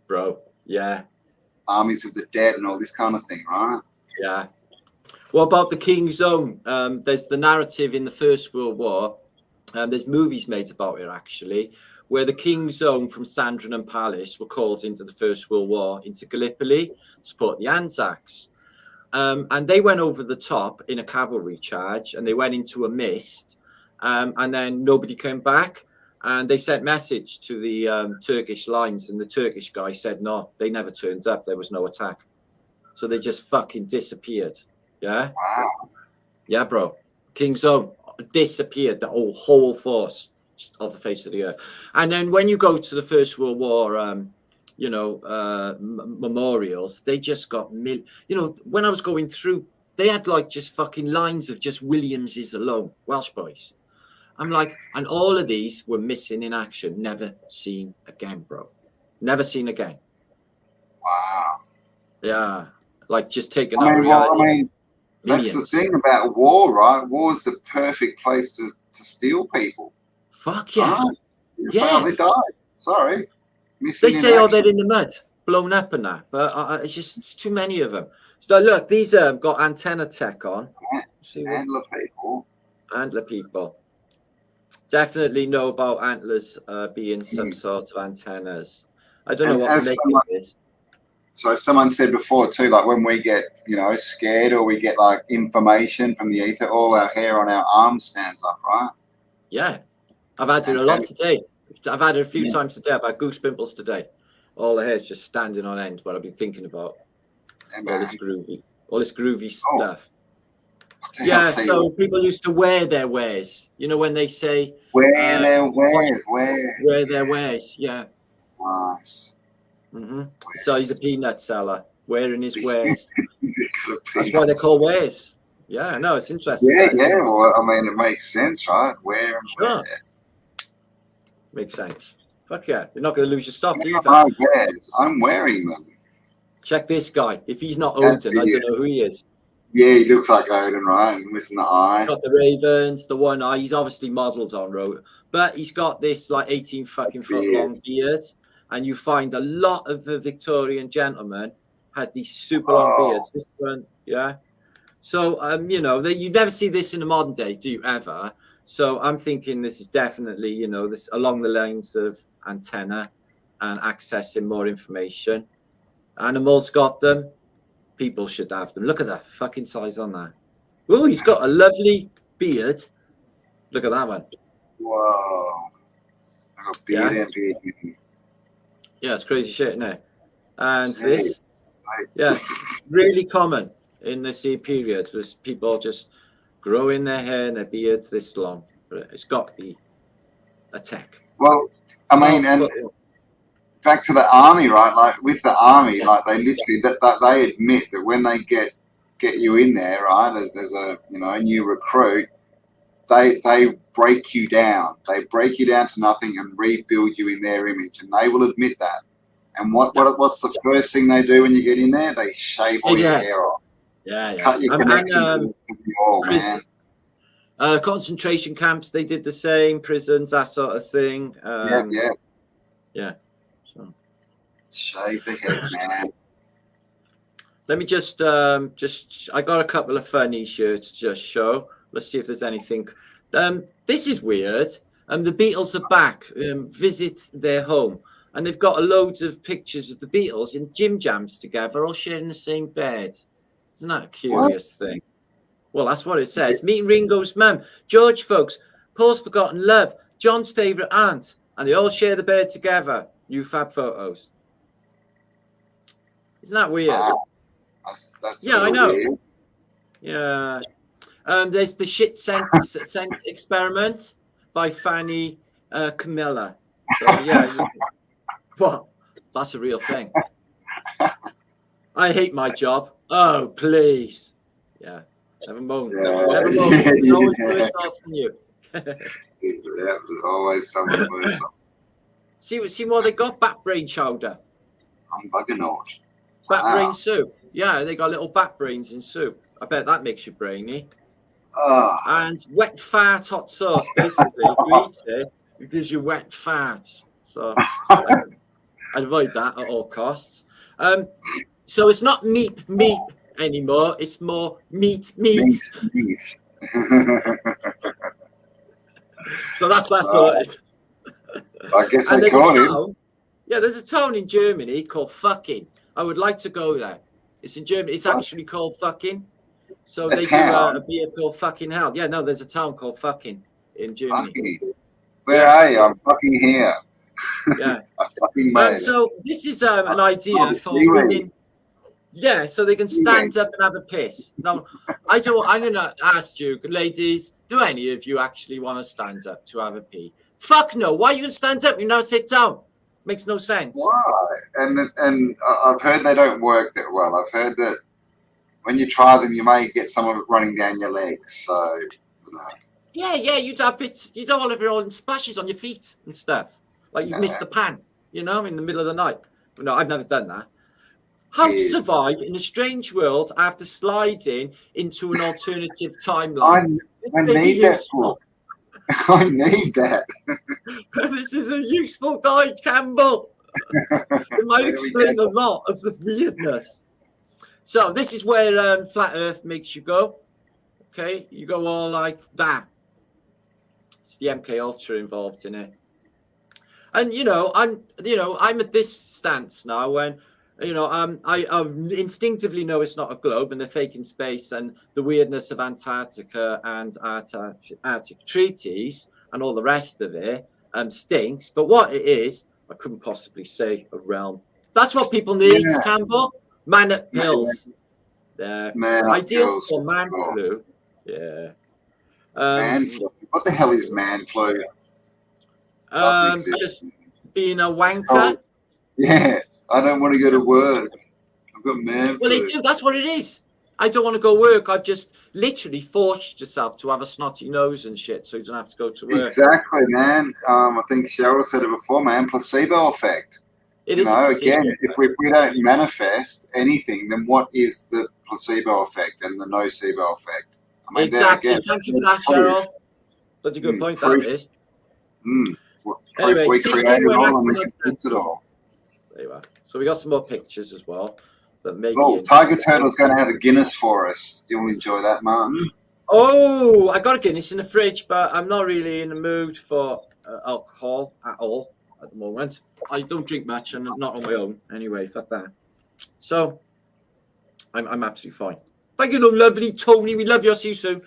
bro. Yeah, armies of the dead, and all this kind of thing, right? Yeah. What about the King's Own? There's the narrative in the First World War. There's movies made about it actually, where the King's Own from Sandringham Palace were called into the First World War into Gallipoli to support the Anzacs. And they went over the top in a cavalry charge, and they went into a mist, and then nobody came back. And they sent message to the Turkish lines, and the Turkish guy said no, they never turned up. There was no attack, so they just fucking disappeared. Yeah. Wow. Yeah, bro. King's Own disappeared, the whole force of the face of the earth. And then when you go to the First World War, you know, memorials, they just got you know, when I was going through, they had like just fucking lines of just Williamses alone, Welsh boys. I'm like, and all of these were missing in action, never seen again, bro. Never seen again. Wow. Yeah. Like just taking I out mean, reality. well, I mean, that's the thing about war, right? War is the perfect place to steal people. Fuck yeah. Right? Yeah. They died. Sorry. They say, oh, they're in the mud, blown up and that. But it's too many of them. So look, these got antenna tech on. Antler people. Antler people. Definitely know about antlers being some sort of antennas. I don't know what to make of this. So someone said before too, like when we get, you know, scared or we get like information from the ether, all our hair on our arms stands up, right? Yeah. I've had it a lot today. I've had it a few times today. I've had goose pimples today. All the hair's just standing on end. What I've been thinking about. All this groovy stuff. Yeah, so people used to wear their wares. You know, when they say wear their wares. Wear their wares, yeah. Nice. So he's a peanut seller wearing his wares. That's why they're called wares. Yeah, no, it's interesting. Yeah. Well, I mean, it makes sense, right? Wear and wear. Makes sense. Fuck yeah. You're not going to lose your stock either. I'm wearing them. Check this guy. If he's not Odin, I don't know who he is. Yeah, he looks like Odin, right? And missing the eye. He's got the ravens, the one eye. He's obviously modelled on Road, but he's got this like 18 fucking foot long beard. And you find a lot of the Victorian gentlemen had these super long beards. This one, yeah. So, you know, you never see this in the modern day, do you ever? So I'm thinking this is definitely, you know, this along the lines of antenna and accessing more information. Animals got them. People should have them. Look at that fucking size on that. Oh, he's got a lovely beard. Look at that one. Whoa. I got beard and beard. Yeah, it's crazy shit, isn't it? And this, yeah, really common in the sea period was people just growing their hair and their beards this long. But it's got to be a tech. Well, I mean, and back to the army, right? Like with the army, like they literally that they admit that when they get you in there, right, as a new recruit, they break you down. They break you down to nothing and rebuild you in their image, and they will admit that. And what's the first thing they do when you get in there? They shave all your hair off. Yeah. Cut your connection to the wall, man. Concentration camps, they did the same. Prisons, that sort of thing. Yeah. So shave the head, man. Let me just I got a couple of funny shirts to just show. Let's see if there's anything. This is weird. The Beatles are back. Visit their home. And they've got loads of pictures of the Beatles in gym jams together, all sharing the same bed. Isn't that a curious thing? Well, that's what it says. Meeting Ringo's mum. George, folks. Paul's forgotten love. John's favourite aunt. And they all share the bed together. New fab photos. Isn't that weird? Wow. That's I know. Weird. Yeah. There's the shit sense experiment by Fanny Camilla. So, yeah. What? That's a real thing. I hate my job. Oh, please. Yeah. Never moan. Yeah. Never moan. It's always worse off than you. Yeah, there's always someone worse off. See what they got? Bat brain chowder. I'm bugging out. Bat brain soup. Yeah, they got little bat brains in soup. I bet that makes you brainy. Oh. And wet fart hot sauce. Basically, if you eat it gives you wet fart. So I'd avoid that at all costs. So it's not meep anymore. It's more meat. So that's sorted. I guess they call it. Yeah, there's a town in Germany called Fucking. I would like to go there. It's in Germany. It's actually called Fucking. So they do a beer called Fucking Hell. Yeah, no, there's a town called Fucking in Germany. Fucking. Where are you? I'm fucking here. Yeah. I fucking made so this is an idea for women. Yeah, so they can stand up and have a piss. Now, I'm going to ask you, ladies, do any of you actually want to stand up to have a pee? Fuck no. Why are you going to stand up? You now sit down. Makes no sense. Why? And I've heard they don't work that well. I've heard that when you try them, you may get some of it running down your legs. So, you know. Yeah, you do all of your own splashes on your feet and stuff. Like you've missed the pan, in the middle of the night. But no, I've never done that. How to survive in a strange world after sliding into an alternative timeline. I need that book. I need that. This is a useful guide, Cambel. It might explain a lot of the weirdness. So this is where Flat Earth makes you go. Okay, you go all like that. It's the MK Ultra involved in it. And I'm at this stance now when I instinctively know it's not a globe and they're faking space, and the weirdness of Antarctica and Arctic treaties and all the rest of it stinks. But what it is, I couldn't possibly say a realm. That's what people need, Cambel. Man-up pills. Ideal for man flu. Yeah. Man flu. What the hell is man flu? Just being a wanker. Yeah. I don't want to go to work. I've got man flu. Well, they do. That's what it is. I don't want to go work. I've just literally forced yourself to have a snotty nose and shit so you don't have to go to work. Exactly, man. I think Cheryl said it before, man. Placebo effect. It is. Again, if we don't manifest anything, then what is the placebo effect and the nocebo effect? I mean, exactly. Thank you for that, Cheryl. That's a good point. That is. Anyway, we create it all and we can fix it all. There you are. So we got some more pictures as well. That maybe Tiger Turtle's going to have a Guinness for us. You'll enjoy that, Martin. Oh, I got a Guinness in the fridge, but I'm not really in the mood for alcohol at all at the moment. I don't drink much, and not on my own anyway. Fuck that. So I'm absolutely fine. Thank you, lovely Tony. We love you. I'll see you soon.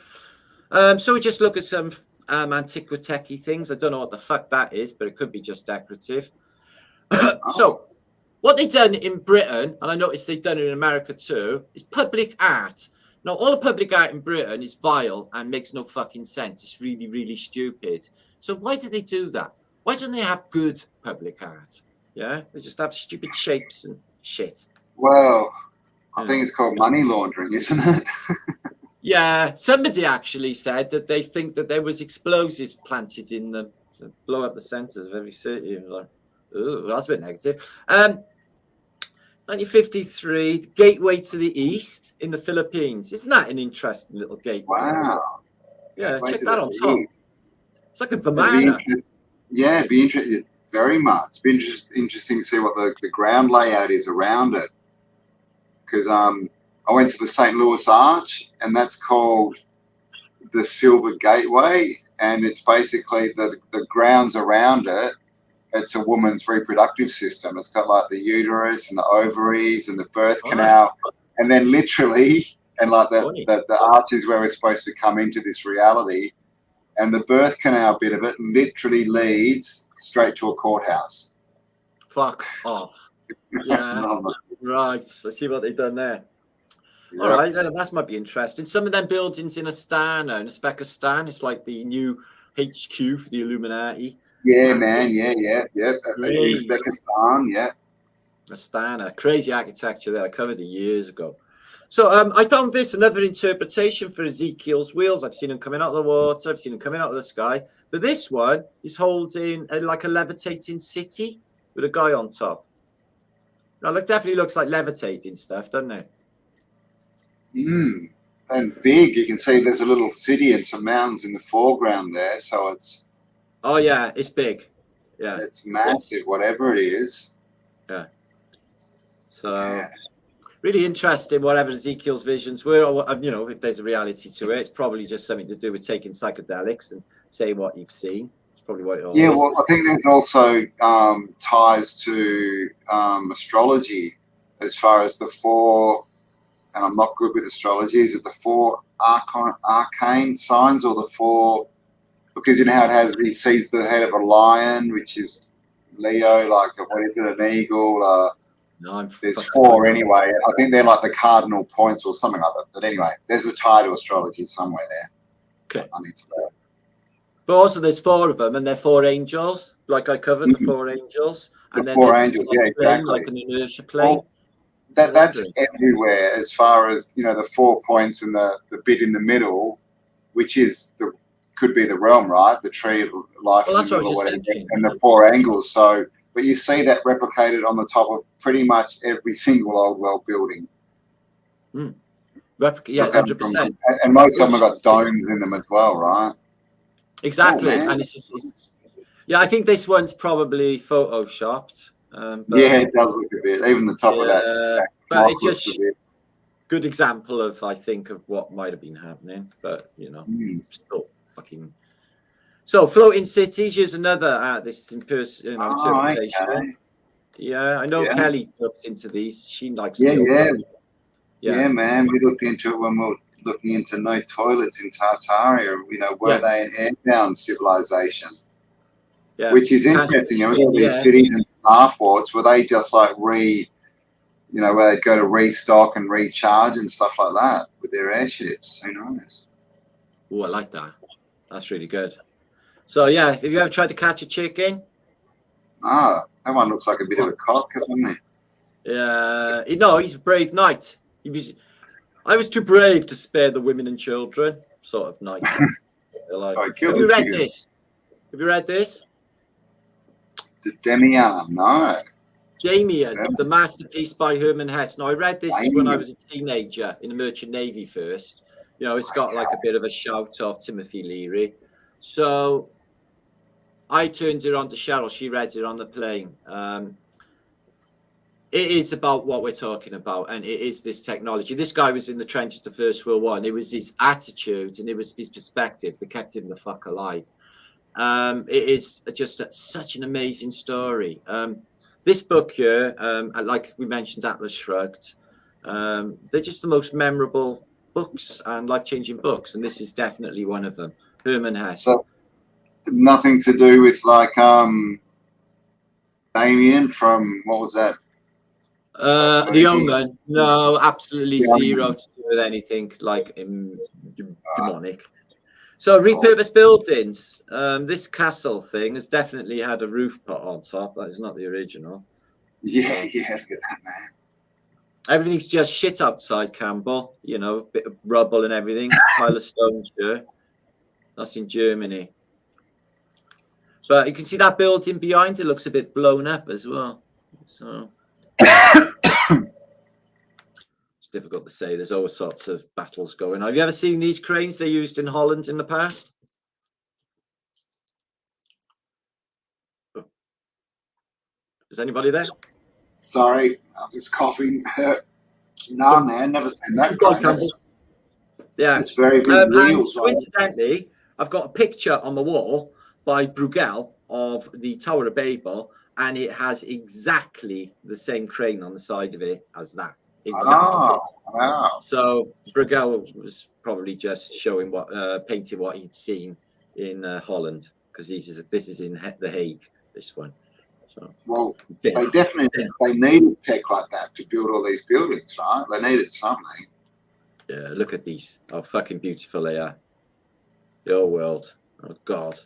So we just look at some Antiquitech things. I don't know what the fuck that is, but it could be just decorative. So what they've done in Britain, and I noticed they've done it in America too, is public art. Now, all the public art in Britain is vile and makes no fucking sense. It's really, really stupid. So why do they do that? Why don't they have good public art? Yeah, they just have stupid shapes and shit. Well, I think it's called money laundering, isn't it? Yeah, somebody actually said that they think that there was explosives planted in them to blow up the centres of every city. Like, ooh, that's a bit negative. 1953, gateway to the east in the Philippines. Isn't that an interesting little gateway? Wow. Yeah, check that on top. It's like a banana. Yeah, it'd be interesting. Very much. It'd be interesting to see what the ground layout is around it. Because I went to the St. Louis Arch, and that's called the Silver Gateway, and it's basically the grounds around it. It's a woman's reproductive system. It's got like the uterus and the ovaries and the birth canal, and then literally, and like the arch is where we're supposed to come into this reality, and the birth canal bit of it literally leads straight to a courthouse. Fuck off. Yeah. Right. I see what they've done there. Yeah. All right, that might be interesting. Some of them buildings in Astana and Uzbekistan, it's like the new HQ for the Illuminati. Yeah, man. Yeah. Uzbekistan, yeah. Astana, crazy architecture there. I covered it years ago. So I found this another interpretation for Ezekiel's wheels. I've seen them coming out of the water. I've seen them coming out of the sky. But this one is holding like a levitating city with a guy on top. Now, it definitely looks like levitating stuff, doesn't it? And big. You can see there's a little city and some mountains in the foreground there. So it's... Oh, yeah, it's big. Yeah. It's massive, whatever it is. Yeah. So... really interesting, whatever Ezekiel's visions were, or, you know, if there's a reality to it. It's probably just something to do with taking psychedelics and saying what you've seen. It's probably what it all is. Well, I think there's also ties to astrology as far as the four, and I'm not good with astrology, is it the four arcane signs or the four, because you know how it has, he sees the head of a lion, which is Leo, like, what is it, an eagle, no, there's four anyway. I think they're like the cardinal points or something like that. But anyway, there's a tie to astrology somewhere there. Okay. I need to know. But also there's four of them, and they're four angels, like I covered, the four angels. And The then four there's angels, like yeah, exactly. Like an inertia plane. Well, that's everywhere as far as, you know, the 4 points and the bit in the middle, which is could be the realm, right? The tree of life, Well, that's what I was or just whatever, thinking. and the four angles. So, but you see that replicated on the top of pretty much every single old world building. Yeah, 100%. And most of them have got domes in them as well, right? Exactly. Oh, and it's yeah, I think this one's probably photoshopped. Yeah, it does look a bit. Even the top of that. But it's just a good example of, I think, of what might have been happening. But, you know, still fucking... So, floating cities, here's another this interpretation. Okay. Yeah, I know Kelly looks into these. She likes Yeah, man. We looked into it when we were looking into no toilets in Tartaria. You know, were they an airbound civilization? Yeah. Which is interesting. You know, all these cities and star forts, were they just like you know, where they'd go to restock and recharge and stuff like that with their airships? Who knows? Oh, I like that. That's really good. So, yeah, have you ever tried to catch a chicken? Ah, that one looks like a bit of a cock, doesn't it? Yeah. No, he's a brave knight. I was too brave to spare the women and children, sort of knight. Like, have you read this? Have you read this? The Demian, no. Damien, the masterpiece by Herman Hesse. Now, I read this when I was a teenager in the Merchant Navy first. You know, it's got like a bit of a shout of Timothy Leary. So I turned it on to Cheryl. She read it on the plane. It is about what we're talking about, and it is this technology. This guy was in the trenches of First World War, and it was his attitude and it was his perspective that kept him the fuck alive. It is just such an amazing story. This book here, like we mentioned, Atlas Shrugged, they're just the most memorable books and life-changing books, and this is definitely one of them. Herman Hesse. So, nothing to do with like Damien from, what was that? The Omen. No, absolutely zero to do with anything like demonic. So repurposed buildings. This castle thing has definitely had a roof put on top. That is not the original. Yeah, look at that, man. Everything's just shit outside Cambel. You know, a bit of rubble and everything. Pile of stones here. That's in Germany. But you can see that building behind. It looks a bit blown up as well. So it's difficult to say. There's all sorts of battles going on. Have you ever seen these cranes they used in Holland in the past? Is anybody there? Sorry, I'm just coughing. No, man, never seen that. Yeah, it's very big wheels. Coincidentally, I've got a picture on the wall by Bruegel of the Tower of Babel, and it has exactly the same crane on the side of it as that. Exactly. Oh, wow. So Bruegel was probably just showing painting what he'd seen in Holland, because this is in The Hague. This one. So, well, they definitely they needed tech like that to build all these buildings, right? They needed something. Yeah, look at these. How fucking beautiful they are. The old world. Oh God.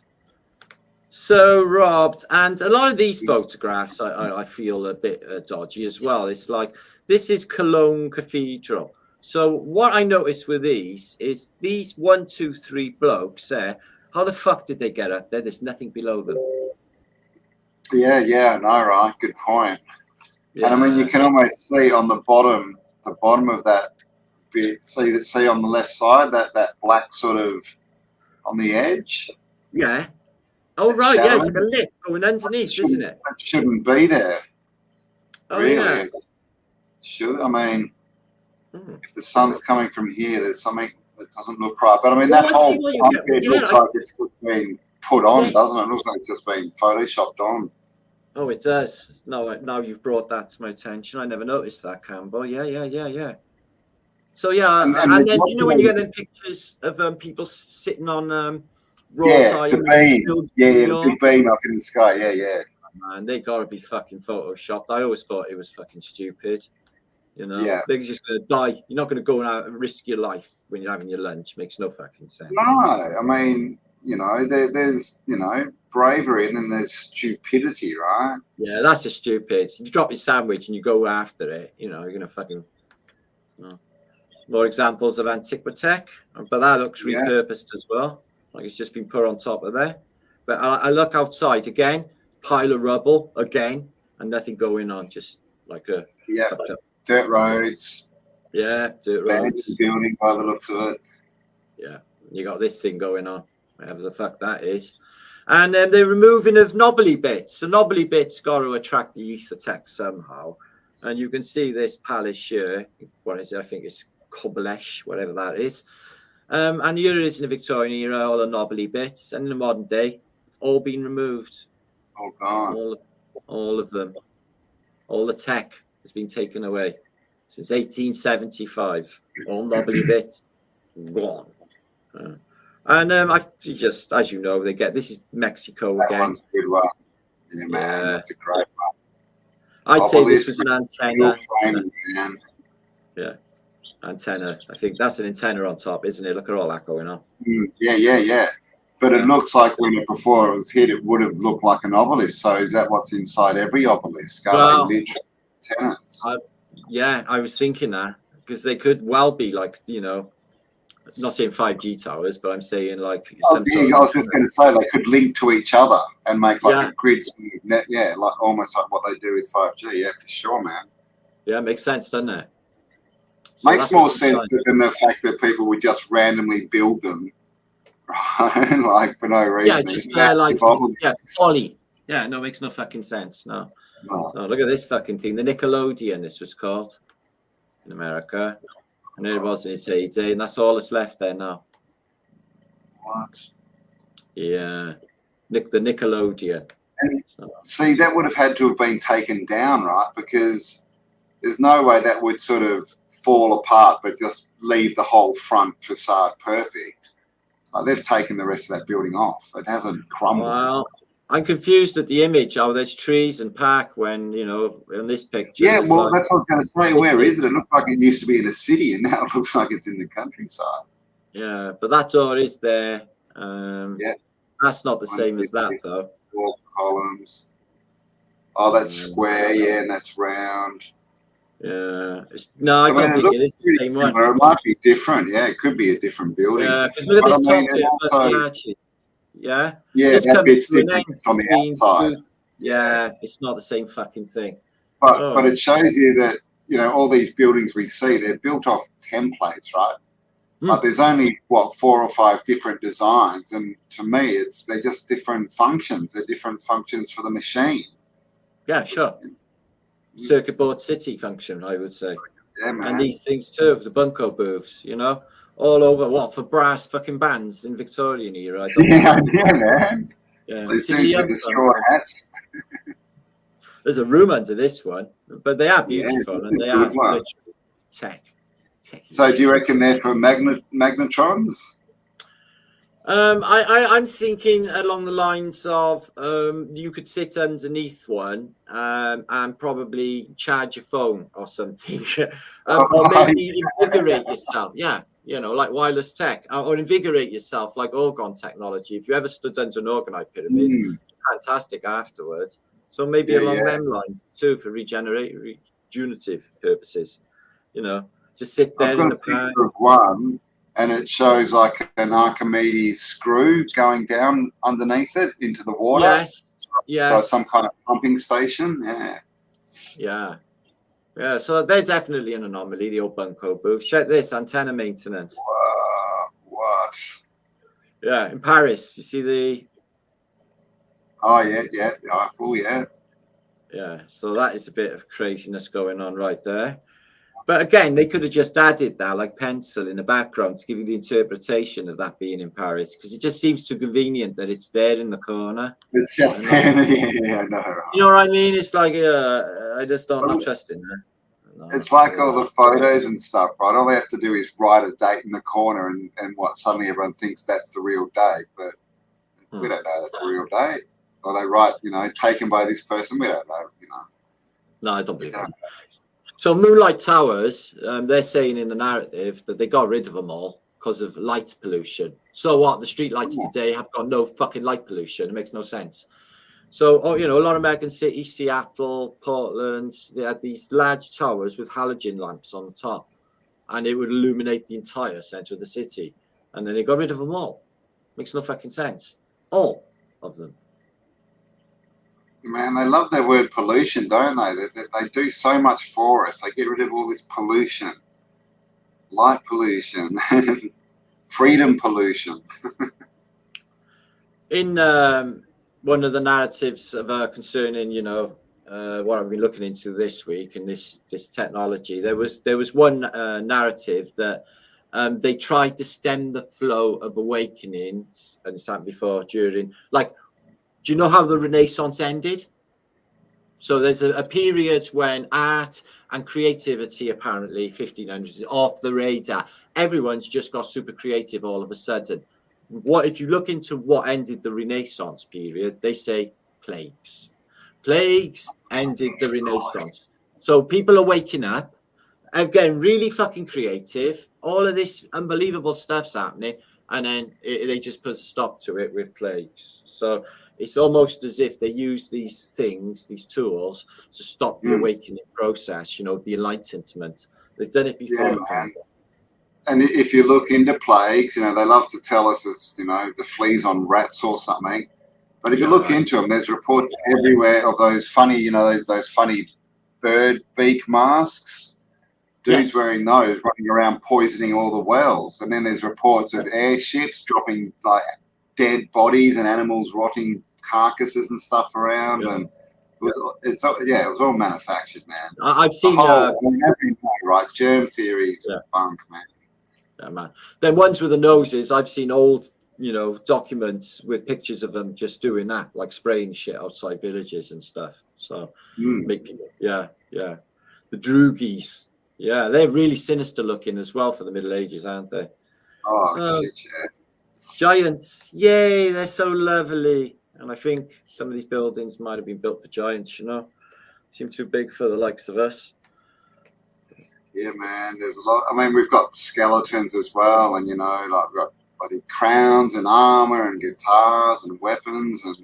So robbed, and a lot of these photographs I feel a bit dodgy as well. It's like, this is Cologne Cathedral. So what I noticed with these is these 1, 2, 3 blokes there. How the fuck did they get up there? There's nothing below them. Yeah, no, right. Good point. Yeah. And I mean, you can almost see on the bottom of that bit, see on the left side, that black sort of on the edge. Yeah. Oh, right. Yeah, it's like a lip going underneath, isn't it? It shouldn't be there. Oh, really. Yeah. I mean, if the sun's coming from here, there's something that doesn't look right. But I mean, that whole bit looks like it's just been put on, doesn't it? It looks like it's just been photoshopped on. Oh, it does. No, now you've brought that to my attention. I never noticed that, Cambel. Yeah. So yeah, and then you know when you get them pictures of people sitting on raw tile, the beam, the big beam up in the sky, yeah. Man, they gotta be fucking photoshopped. I always thought it was fucking stupid. You know, they're just gonna die. You're not gonna go out and risk your life when you're having your lunch. Makes no fucking sense. No, I mean, you know, there's bravery and then there's stupidity, right? Yeah, that's just stupid. If you drop your sandwich and you go after it, you know, you're gonna fucking. More examples of Antiquitech, but that looks repurposed as well. Like it's just been put on top of there. But I look outside again, pile of rubble again, and nothing going on. Just like a dirt roads. Yeah, dirt roads. Building by the looks of it. Yeah, you got this thing going on, whatever the fuck that is. And then they're removing of knobbly bits. So knobbly bits got to attract the Aether somehow. And you can see this palace here. What is it? I think it's Cambel, whatever that is. And here it is in the Victorian era, all the knobbly bits. And in the modern day, all been removed. Oh, God. All of them. All the tech has been taken away since 1875. All knobbly bits gone. And I just, as you know, they get, this is Mexico that again. One's a good one. Yeah, man, that's a great one. I'd say this was an antenna. Yeah. Antenna. I think that's an antenna on top, isn't it? Look at all that going on. Yeah. But it looks like before it was hit, it would have looked like an obelisk. So is that what's inside every obelisk? Are they literal antennas? I was thinking that because they could well be like, you know, not saying 5G towers, but I'm saying like. I was just going to say they could link to each other and make like a grid net. Yeah, like almost like what they do with 5G. Yeah, for sure, man. Yeah, it makes sense, doesn't it? So makes more sense than the fact that people would just randomly build them, right? Like for no reason. Yeah, just folly. Yeah, no, it makes no fucking sense. No. So look at this fucking thing. The Nickelodeon, this was called in America. And it was in its heyday, and that's all that's left there now. What? Yeah. The Nickelodeon. And see, that would have had to have been taken down, right? Because there's no way that would sort of fall apart, but just leave the whole front facade perfect. Like they've taken the rest of that building off. It hasn't crumbled. Well, I'm confused at the image. Oh, there's trees and park when, you know, in this picture. Yeah, well, that's what I was going to say. Where is it? It looked like it used to be in a city, and now it looks like it's in the countryside. Yeah, but that door is there. That's not the same as that, though. 4 columns. Oh, that's square, and that's round. Yeah. I don't think it is the same one. It might be different. Yeah, it could be a different building. Yeah, because look at this top bit. Yeah, that bit's different on the outside. Yeah, it's not the same fucking thing. But it shows you that, you know, all these buildings we see, they're built off templates, right? Like there's only 4 or 5 different designs, and to me, they're just different functions. They're different functions for the machine. Yeah, sure. Circuit board city function, I would say. Yeah, man. And these things too, the bunko booths, you know, all over for brass fucking bands in Victorian era. Man. Yeah. These dudes with the straw hats. There's a room under this one, but they are beautiful and they are literally tech. So do you reckon they're for magnetrons? I'm thinking along the lines of you could sit underneath one and probably charge your phone or something, or maybe invigorate yourself. Yeah, you know, like wireless tech, or invigorate yourself like orgone technology. If you ever stood under an organite pyramid, fantastic afterwards. So maybe along them lines too for regenerative purposes, you know. Just sit there I've got in a the park. picture of one, and it shows like an Archimedes screw going down underneath it into the water. Yes. So Yes. some kind of pumping station. Yeah. Yeah. Yeah. So they're definitely an anomaly, the old bunko booth. Check this, antenna maintenance. What? Yeah, in Paris. You see the... Oh, yeah. Oh, yeah. Yeah, so that is a bit of craziness going on right there. But again, they could have just added that like pencil in the background to give you the interpretation of that being in Paris, because it just seems too convenient that it's there in the corner. It's just there. Yeah, no. You know what I mean? It's like, I just don't have trust in that. No, it's like all the photos and stuff, right? All they have to do is write a date in the corner, and what, suddenly everyone thinks that's the real date, but we don't know that's the real date. Or they write, you know, taken by this person. We don't know, you know. No, I don't believe that. So Moonlight Towers, they're saying in the narrative that they got rid of them all because of light pollution. So what? The street lights today have got no fucking light pollution. It makes no sense. So, you know, a lot of American cities, Seattle, Portland, they had these large towers with halogen lamps on the top, and it would illuminate the entire center of the city. And then they got rid of them all. Makes no fucking sense. All of them. Man, they love their word pollution, don't they? They do so much for us. They get rid of all this pollution, light pollution, freedom pollution. In one of the narratives of concerning, you know, what I've been looking into this week and this technology, there was one narrative that they tried to stem the flow of awakenings, and it's happened before, during, like, do you know how the Renaissance ended? So there's a period when art and creativity, apparently 1500s, is off the radar. Everyone's just got super creative all of a sudden. What if you look into what ended the Renaissance period? They say plagues. Plagues ended the Renaissance. So people are waking up, again, really fucking creative. All of this unbelievable stuff's happening, and then they just put a stop to it with plagues. So it's almost as if they use these things, these tools, to stop the awakening process, you know, the enlightenment. They've done it before. Yeah, man. And if you look into plagues, you know, they love to tell us it's, you know, the fleas on rats or something. But if you look into them, there's reports everywhere of those funny, you know, those funny bird beak masks. Dudes wearing those, running around poisoning all the wells. And then there's reports of airships dropping like dead bodies and animals rotting carcasses and stuff around. And it was all manufactured, man. I've seen right, germ theories, bunk, man. Yeah, man. Then ones with the noses, I've seen old, you know, documents with pictures of them just doing that, like spraying shit outside villages and stuff. So make people, the droogies, they're really sinister looking as well for the Middle Ages, aren't they? Oh, shit, yeah. Giants, yay, they're so lovely. And I think some of these buildings might have been built for giants, you know, seem too big for the likes of us. Yeah, man, there's a lot. I mean, we've got skeletons as well, and, you know, like we've got bloody crowns and armor and guitars and weapons and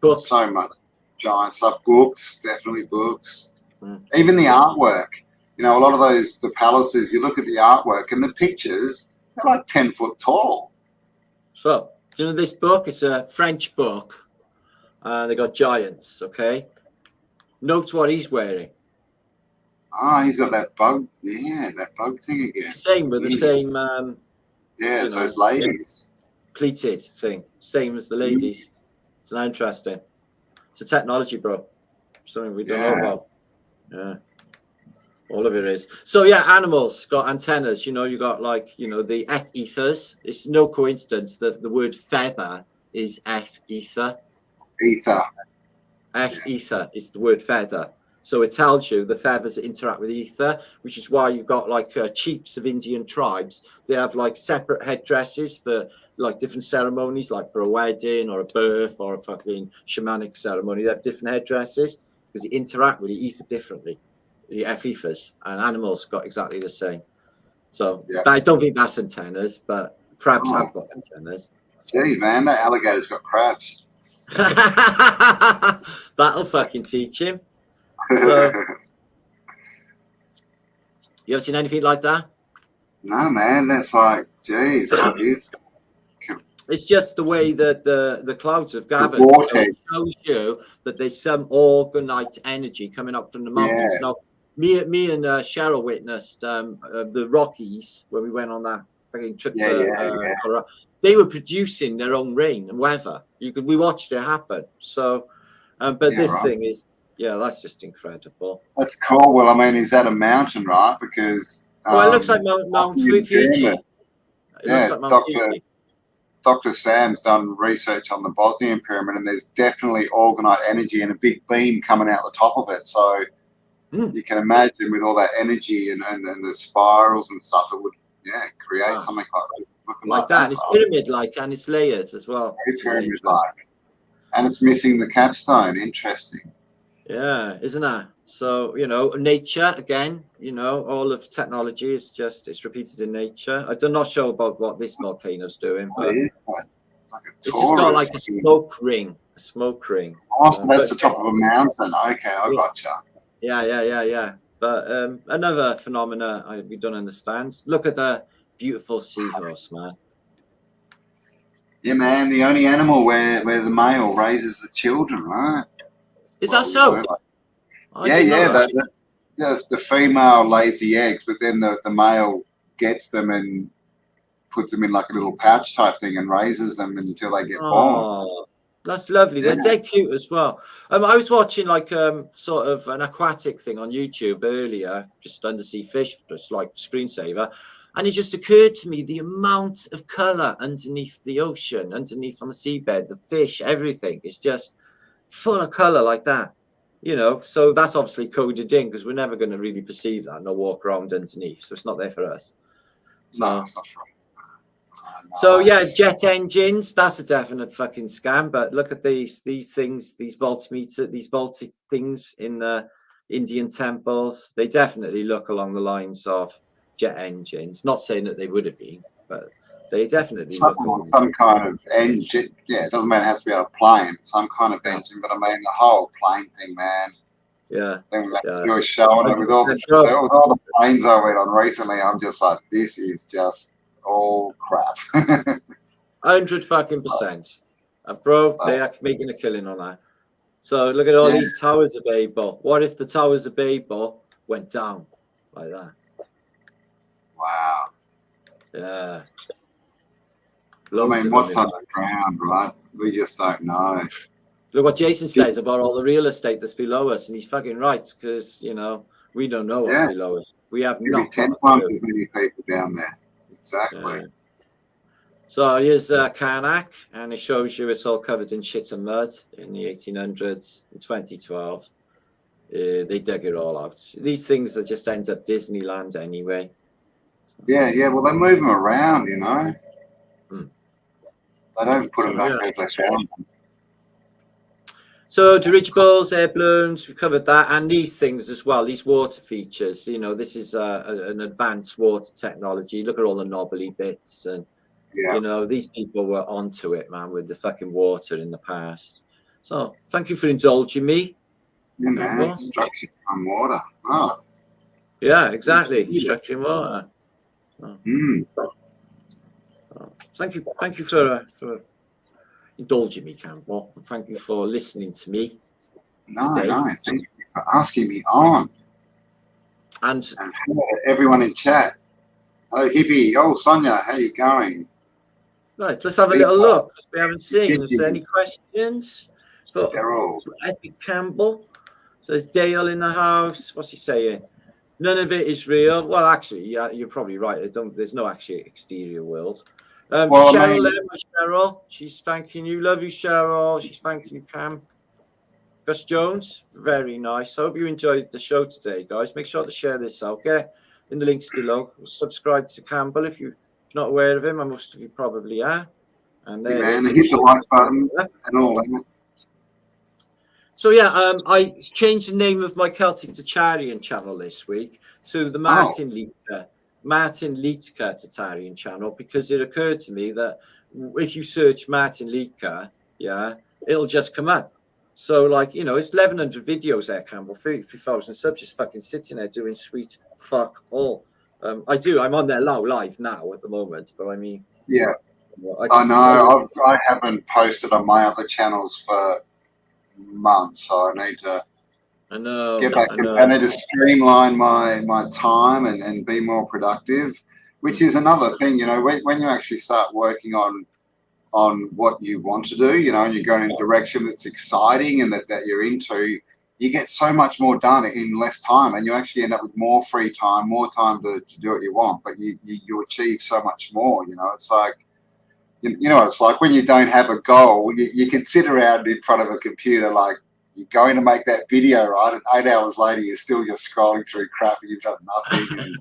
books. So much giant stuff. Books, definitely books. Even the artwork. You know, a lot of the palaces, you look at the artwork and the pictures, they're like 10 foot tall. So, you know, this book is a French book. They got giants, okay? Note what he's wearing. Ah, he's got that bug. Yeah, that bug thing again. Same with the same. Yeah, those ladies. Pleated thing. Same as the ladies. It's not interesting. It's a technology, bro. Something we don't know about. Yeah. All of it is. So, yeah, animals got antennas. You know, you got, like, you know, the F-ethers. It's no coincidence that the word feather is F-ether. Ether. F-ether is the word feather. So it tells you the feathers interact with ether, which is why you've got like chiefs of Indian tribes. They have like separate headdresses for like different ceremonies, like for a wedding or a birth or a fucking shamanic ceremony. They have different headdresses because they interact with the ether differently. The F-ethers, and animals got exactly the same. So I don't think that's antennas, but crabs have got antennas. Gee, man, that alligator's got crabs. That'll fucking teach him. So, you ever seen anything like that? No, man, that's like, geez, what is that? It's just the way that the clouds have gathered. So it shows you that there's some organite energy coming up from the mountains. Yeah. Now, me and Cheryl witnessed the Rockies when we went on that fucking trip to Colorado. They were producing their own rain and weather. We watched it happen. So, but this thing is, that's just incredible. That's cool. Well, I mean, is that a mountain, right? Because it looks like Mount Fiji. It looks like Mount Fiji. Dr. Sam's done research on the Bosnian pyramid, and there's definitely organite energy and a big beam coming out the top of it. So you can imagine with all that energy and the spirals and stuff, it would create something like that. And it's pyramid-like and it's layered as well. Pyramid-like, and it's missing the capstone. Interesting. Yeah, isn't it? So, nature, again, all of technology is it's repeated in nature. I do not show about what this volcano's doing, but it's just got like a smoke ring. Oh, so that's the top of a mountain. Okay, I gotcha. Yeah. But another phenomena we don't understand. Look at the beautiful seahorse, man. Yeah, man, the only animal where the male raises the children, right? Is that so? The female lays the eggs, but then the male gets them and puts them in like a little pouch type thing and raises them until they get born. That's lovely. They're dead cute as well. I was watching like sort of an aquatic thing on YouTube earlier, just undersea fish, just like screensaver. And it just occurred to me the amount of colour underneath the ocean, underneath on the seabed, the fish, everything is just full of colour like that. So that's obviously coded in because we're never going to really perceive that, no walk around underneath. So it's not there for us. No, it's not for us. So jet engines, that's a definite fucking scam. But look at these things, these voltmeter, these vaulted things in the Indian temples. They definitely look along the lines of jet engines. Not saying that they would have been, but they definitely some kind of engine. Yeah, it doesn't mean it has to be on a plane. Some kind of engine, but I mean the whole plane thing, man. Yeah. You were showing it with all the planes I went on recently. I'm just like, this is just all crap. 100%. Bro, they are making a killing on that. So look at all these towers of Babel. What if the towers of Babel went down like that? Wow. Yeah. I mean, what's underground, right? We just don't know. Look what Jason says about all the real estate that's below us, and he's fucking right, because, we don't know what's below us. We have not 10 times as many people down there. Exactly. Yeah. So here's Karnak, and it shows you it's all covered in shit and mud in the 1800s. In 2012, they dug it all out. These things that just ends up Disneyland anyway. Yeah. Well, they move them around, They don't put them back as they found them. So dirigibles, air balloons, we covered that, and these things as well, these water features. This is an advanced water technology. Look at all the knobbly bits, and these people were onto it, man, with the fucking water in the past. So thank you for indulging me. Yeah, man, structured on water. Oh. Yeah, exactly. Structured water. Thank you for indulging me, Campbell. Thank you for listening to me. No, thank you for asking me on. And hello everyone in chat. Hello, Hippie. Oh, Sonia, how you going? Right, let's have a little look. We haven't seen. Is there any questions for Epic Campbell? So there's Dale in the house. What's he saying? None of it is real. Well, actually, yeah, you're probably right. There's no actually exterior world. Cheryl, she's thanking you. Love you, Cheryl. She's thanking you, Cam. Gus Jones, very nice. I hope you enjoyed the show today, guys. Make sure to share this out. Get in the links below. Subscribe to Campbell if you're not aware of him, and most of you probably are. And hit the like button and all that. So I changed the name of my Celtic Tartarian channel this week to the Martinliedtke Tartarian channel, because it occurred to me that if you search Martinliedtke, it'll just come up. So it's 1,100 videos there, Campbell, 33,000 subs just fucking sitting there doing sweet fuck all. I do. I'm on there live now at the moment, but I mean, yeah, well, I know. I haven't posted on my other channels for months, so I need to get back. I need to streamline my time and be more productive, which is another thing. You know, when you actually start working on what you want to do, you know, and you're going in a direction that's exciting and that you're into, you get so much more done in less time, and you actually end up with more free time, more time to do what you want, but you achieve so much more. You know, it's like, you know what it's like when you don't have a goal. You can sit around in front of a computer like you're going to make that video, right? And 8 hours later, you're still just scrolling through crap and you've done nothing.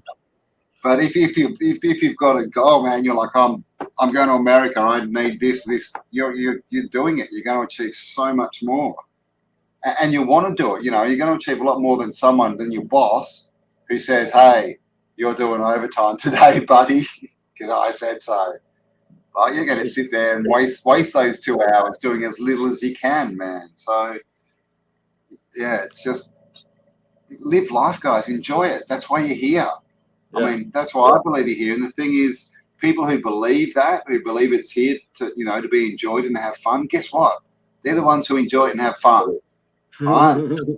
But if you've got a goal, man, you're like, I'm going to America. I need this. You're doing it. You're going to achieve so much more, and you want to do it. You know, you're going to achieve a lot more than your boss who says, "Hey, you're doing overtime today, buddy," because I said so. Like, you're going to sit there and waste those 2 hours doing as little as you can, man. So yeah, it's just live life, guys. Enjoy it. That's why you're here. Yeah. I mean, that's why I believe you're here. And the thing is, people who believe that, who believe it's here to, you know, to be enjoyed and to have fun, guess what? They're the ones who enjoy it and have fun. Right? The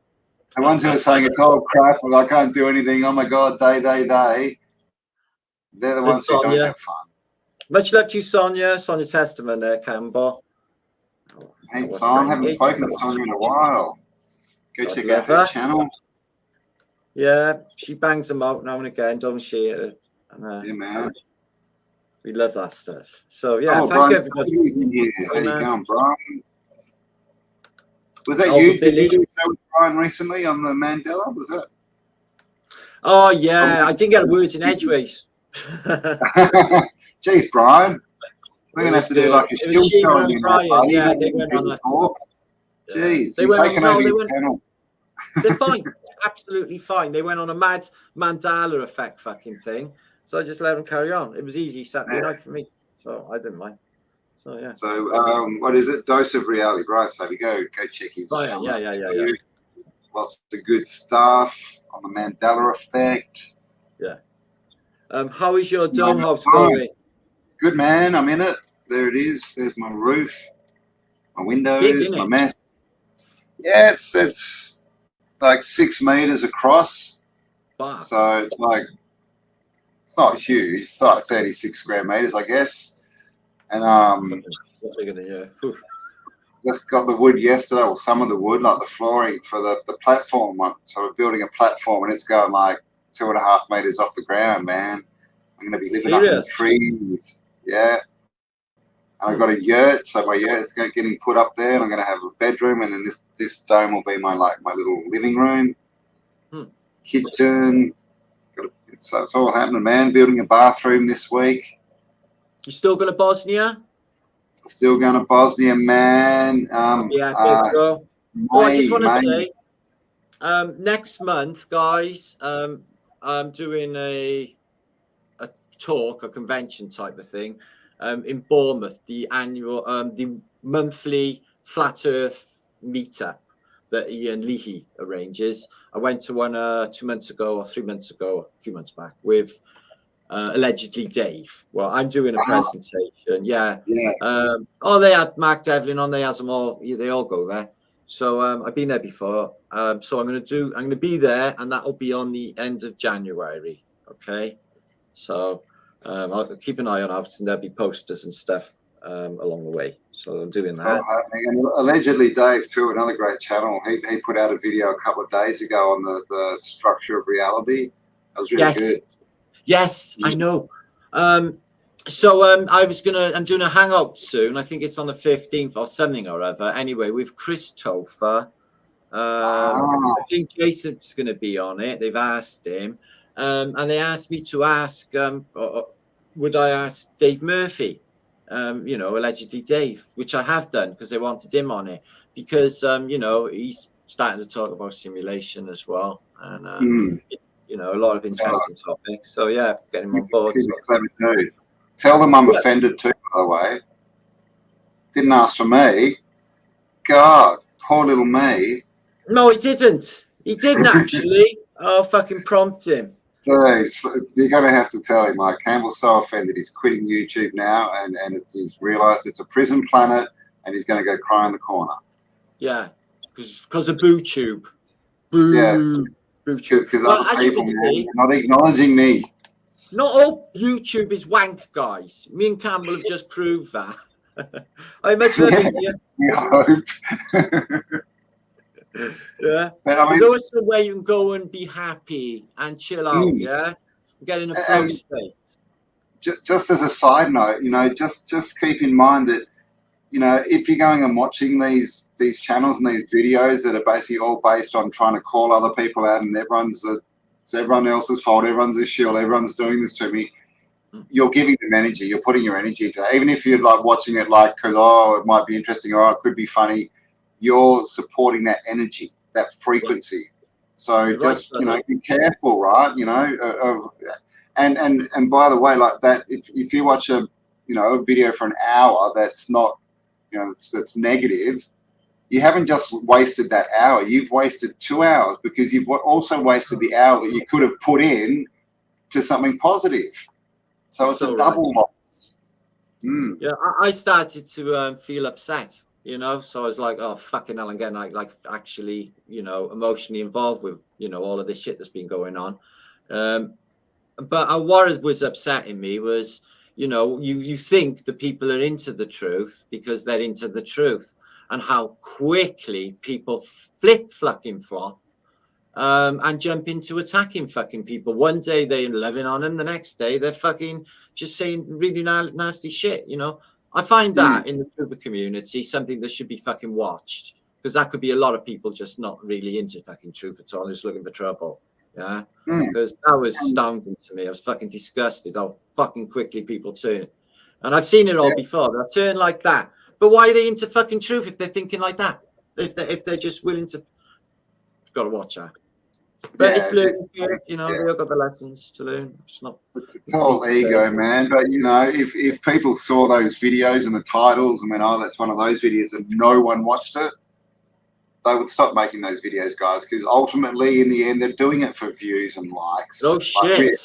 ones who are saying it's all crap, and I can't do anything, oh my God, they. They're the ones who don't have fun. Much love to you, Sonia. Sonia Testament there, Cambel. Hey, Son, haven't spoken to Sonia in a while. Go check out her channel. Yeah, she bangs them out now and again, don't she? And, yeah, man. We love that stuff. So yeah, thank you everybody. How you going, Brian? Was that you? Did you do a show with Brian recently on the Mandela? Was that? Oh yeah, I didn't get a word in edgeways. Jeez, Brian. We're gonna have to do like a shield show on you now. Yeah, they went on that. Jeez, they went taking over your channel. They're fine. Absolutely fine. They went on a mad Mandela effect fucking thing. So I just let them carry on. It was easy Saturday night for me. So I didn't mind. So yeah. So what is it? Dose of Reality, right? So we go check his channel. Yeah. Lots of good stuff on the Mandela effect. Yeah. How is your dome house going? Good, man. I'm in it. There it is. There's my roof, my windows, my mess. Yeah, it's like 6 meters across. Wow. So it's like, it's not huge. It's like 36 square meters, I guess. And just got the wood yesterday, or some of the wood, like the flooring for the platform one. So we're building a platform, and it's going like 2.5 meters off the ground, man. I'm going to be living up in the trees. Yeah. And I've got a yurt, so my yurt's getting put up there, and I'm going to have a bedroom, and then this dome will be my little living room, kitchen. It's all happening, man. Building a bathroom this week. You still going to Bosnia? Still going to Bosnia, man. I just want to say, next month, guys, I'm doing a talk, a convention type of thing, in Bournemouth, the annual, the monthly Flat Earth Meetup that Ian Leahy arranges. I went to one 2 months ago or 3 months ago, a few months back, with allegedly Dave. Well, I'm doing a presentation. Yeah. They had Mark Devlin on. They had them all. They all go there. So I've been there before. So I'm going to be there, and that will be on the end of January. Okay. So I'll keep an eye on it, and there'll be posters and stuff along the way. So I'm doing that. And allegedly, Dave, too, another great channel. He put out a video a couple of days ago on the structure of reality. That was really good. Yes, I know. So I'm doing a hangout soon. I think it's on the 15th or something or other. Anyway, with Christopher. I think Jason's going to be on it. They've asked him. And they asked me to ask, would I ask Dave Murphy? Allegedly Dave, which I have done because they wanted him on it. Because, he's starting to talk about simulation as well. And, a lot of interesting topics. So, yeah, get him on board. Tell them I'm offended too, by the way. Didn't ask for me. God, poor little me. No, he didn't. He didn't actually. I'll fucking prompt him. Dude, you're going to have to tell him, like, Cambel's so offended, he's quitting YouTube now, and he's realised it's a prison planet, and he's going to go cry in the corner. Yeah, because of BooTube. Boo. Yeah. BooTube. Because Well, other as you people, can man, see, are not acknowledging me. not all YouTube is wank, guys. Me and Campbell have just proved that. I much love it to you. We hope. Yeah. But I There's mean, always a way you can go and be happy and chill out, yeah? Get in a flow state. just as a side note, you know, just keep in mind that, you know, if you're going and watching these channels and these videos that are basically all based on trying to call other people out and it's everyone else's fault, everyone's a shill, everyone's doing this to me, you're giving them energy, you're putting your energy into it. Even if you're like watching it like, because, oh, it might be interesting or it could be funny, you're supporting that energy, that frequency. So You're just, right, you know, be careful, right? You know, and by the way, like that, if you watch a video for an hour that's not, you know, that's negative, you haven't just wasted that hour, you've wasted 2 hours, because you've also wasted the hour that you could have put in to something positive. So it's a double loss. Yeah, I started to feel upset, you know, so I was like, oh, fucking hell, I'm getting like actually, you know, emotionally involved with, you know, all of this shit that's been going on. But what was upsetting me was, you know, you think the people are into the truth because they're into the truth, and how quickly people flop and jump into attacking fucking people. One day they're loving on them, the next day they're fucking just saying really nasty shit, you know. I find that in the trooper community something that should be fucking watched, because that could be a lot of people just not really into fucking truth at all, just looking for trouble. Yeah, because that was astounding to me. I was fucking disgusted how fucking quickly people turn, and I've seen it all before. They'll turn like that, but why are they into fucking truth if they're thinking like that? If they're just willing to, you've got to watch that. But it's learning, you know. They've got the lessons to learn. It's not. It's all ego, man. But you know, if people saw those videos and the titles and went, "Oh, that's one of those videos," and no one watched it, they would stop making those videos, guys. Because ultimately, in the end, they're doing it for views and likes. Oh shit!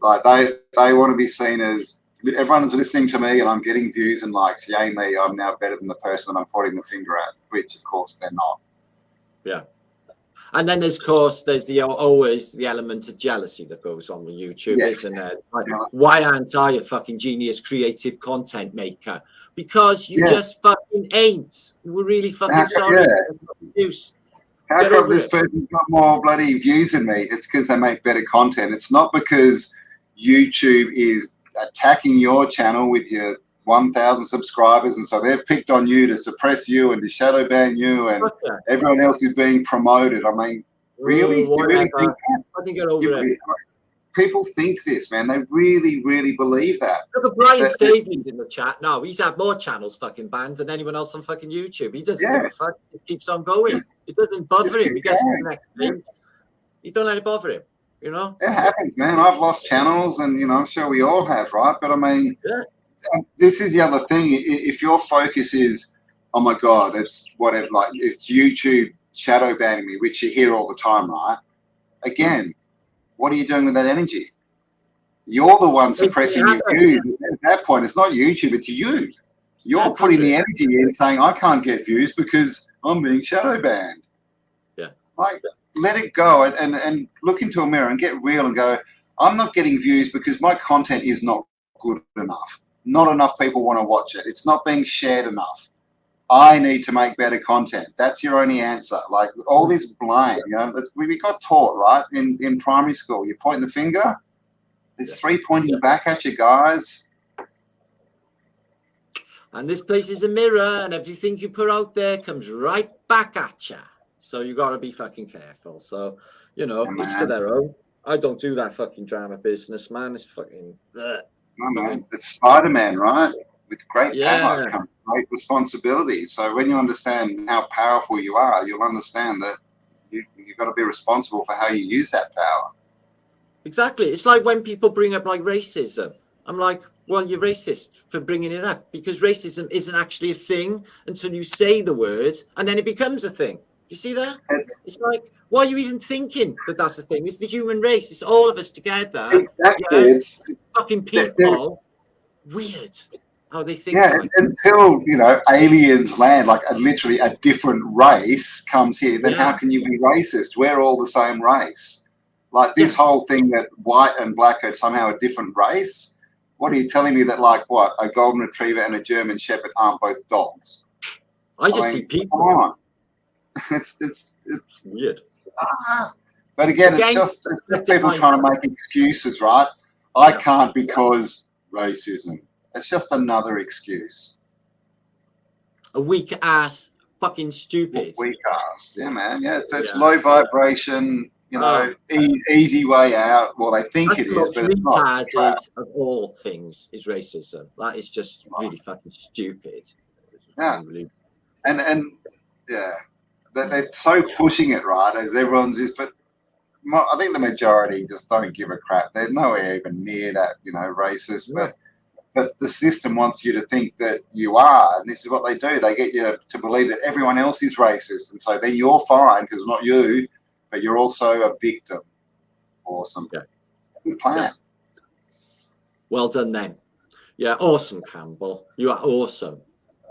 Like they want to be seen as, everyone's listening to me and I'm getting views and likes. Yay me! I'm now better than the person that I'm pointing the finger at, which of course they're not. Yeah. And then there's always the element of jealousy that goes on with YouTube, isn't there? Like, why aren't I a fucking genius creative content maker? Because you just fucking ain't. We're really fucking sorry. How come this person's got more bloody views than me? It's because they make better content. It's not because YouTube is attacking your channel with your 1,000 subscribers, and so they've picked on you to suppress you and to shadow ban you, and everyone else is being promoted. I mean, really? You really think that? I think get over it. People think this, man. They really, really believe that. Look at Brian Stavings in the chat. No, he's had more channels fucking banned than anyone else on fucking YouTube. He doesn't give a fuck. He keeps on going. It doesn't bother him. He gets to the next thing. You don't let it bother him, you know? It happens, man. I've lost channels, and, you know, I'm sure we all have, right? But, I mean... This is the other thing. If your focus is, oh my God, it's whatever, like it's YouTube shadow banning me, which you hear all the time, right? Again, what are you doing with that energy? You're the one suppressing your views. At that point, it's not YouTube, it's you. You're putting the energy in saying, I can't get views because I'm being shadow banned. Yeah. Like, let it go and look into a mirror and get real and go, I'm not getting views because my content is not good enough. Not enough people want to watch it. It's not being shared enough. I need to make better content. That's your only answer. Like all this blame, you know, we got taught, right, in primary school. You point the finger, there's three pointing back at you, guys. And this place is a mirror, and everything you put out there comes right back at you. So you got to be fucking careful. So, you know, each to their own. I don't do that fucking drama business, man. It's fucking... No, man. It's Spider-Man, right? With great power comes great responsibility. So when you understand how powerful you are, you'll understand that you've got to be responsible for how you use that power. Exactly. It's like when people bring up like racism. I'm like, well, you're racist for bringing it up, because racism isn't actually a thing until you say the word, and then it becomes a thing. You see that? It's like, why are you even thinking that that's the thing? It's the human race. It's all of us together. Exactly. Yeah? It's fucking people. Weird how they think. Yeah, until aliens land, like literally a different race comes here, then how can you be racist? We're all the same race. Like this whole thing that white and black are somehow a different race. What are you telling me that like what a golden retriever and a German shepherd aren't both dogs? I mean, see people. Come on. It's weird. But again, it's just people trying to make excuses, right? I can't because racism. It's just another excuse. A weak ass, fucking stupid. Weak ass, yeah, man. Yeah, it's low vibration. Easy way out. Well, they think it is, but it's not. Retarded of all things is racism. That is just really fucking stupid. Yeah, and yeah, they're so pushing it, right? As everyone's is, but I think the majority just don't give a crap. They're nowhere even near that, racist. But the system wants you to think that you are, and this is what they do. They get you to believe that everyone else is racist, and so then you're fine because not you, but you're also a victim. Awesome. Yeah. Good plan. Yeah. Well done then. Yeah, awesome, Campbell. You are awesome.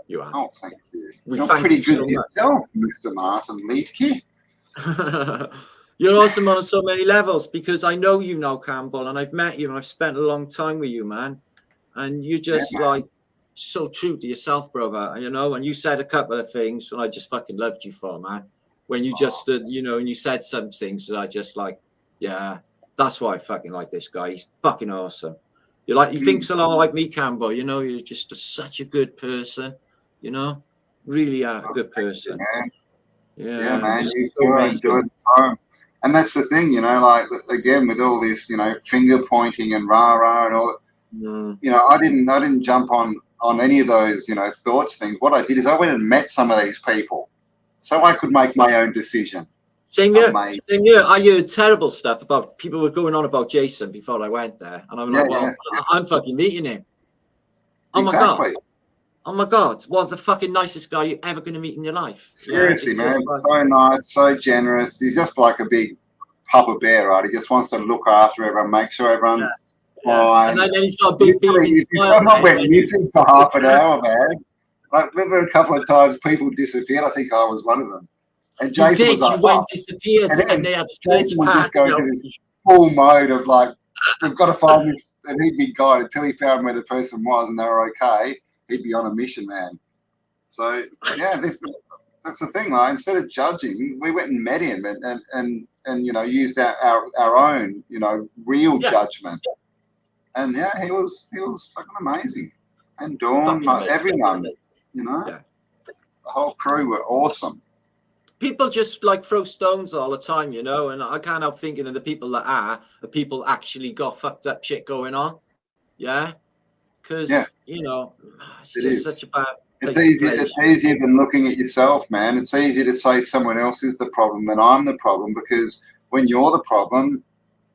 You are. Oh, thank you. You're pretty good yourself, Mr. Martinliedtke. You're awesome on so many levels because I know you now, Campbell, and I've met you and I've spent a long time with you, man. And you're just like so true to yourself, brother. And you said a couple of things and I just fucking loved you for, man. When you just stood, and you said some things that I just like, yeah, that's why I fucking like this guy. He's fucking awesome. He thinks a lot like me, Campbell. You're just such a good person, really a good person. Yeah, man. You do it time. And that's the thing, like again with all this, finger pointing and rah and all. I didn't jump on any of those, thoughts things. What I did is I went and met some of these people, so I could make my own decision. Same here. I heard terrible stuff about people were going on about Jason before I went there, and I'm like, I'm fucking meeting him. Oh my god. Oh my god, what the fucking nicest guy you're ever going to meet in your life. Seriously, man. So nice, so generous. He's just like a big Papa Bear, right? He just wants to look after everyone, make sure everyone's fine. And then he's got a big If someone went missing for half an hour, man. I remember a couple of times people disappeared. I think I was one of them. And Jason was like, disappeared, and they had to Jason was just going to this full mode of like, we've got to find this, and he'd be guided until he found where the person was and they were okay. He'd be on a mission, man. So yeah, that's the thing. Like, instead of judging, we went and met him and used our own real judgment. And yeah, he was fucking amazing. And Dawn, like everyone, the whole crew were awesome. People just like throw stones all the time, and I can't help thinking of the people that are the people actually got fucked up shit going on. Yeah. Because it's just such a bad. It's easier than looking at yourself, man. It's easier to say someone else is the problem than I'm the problem, because when you're the problem,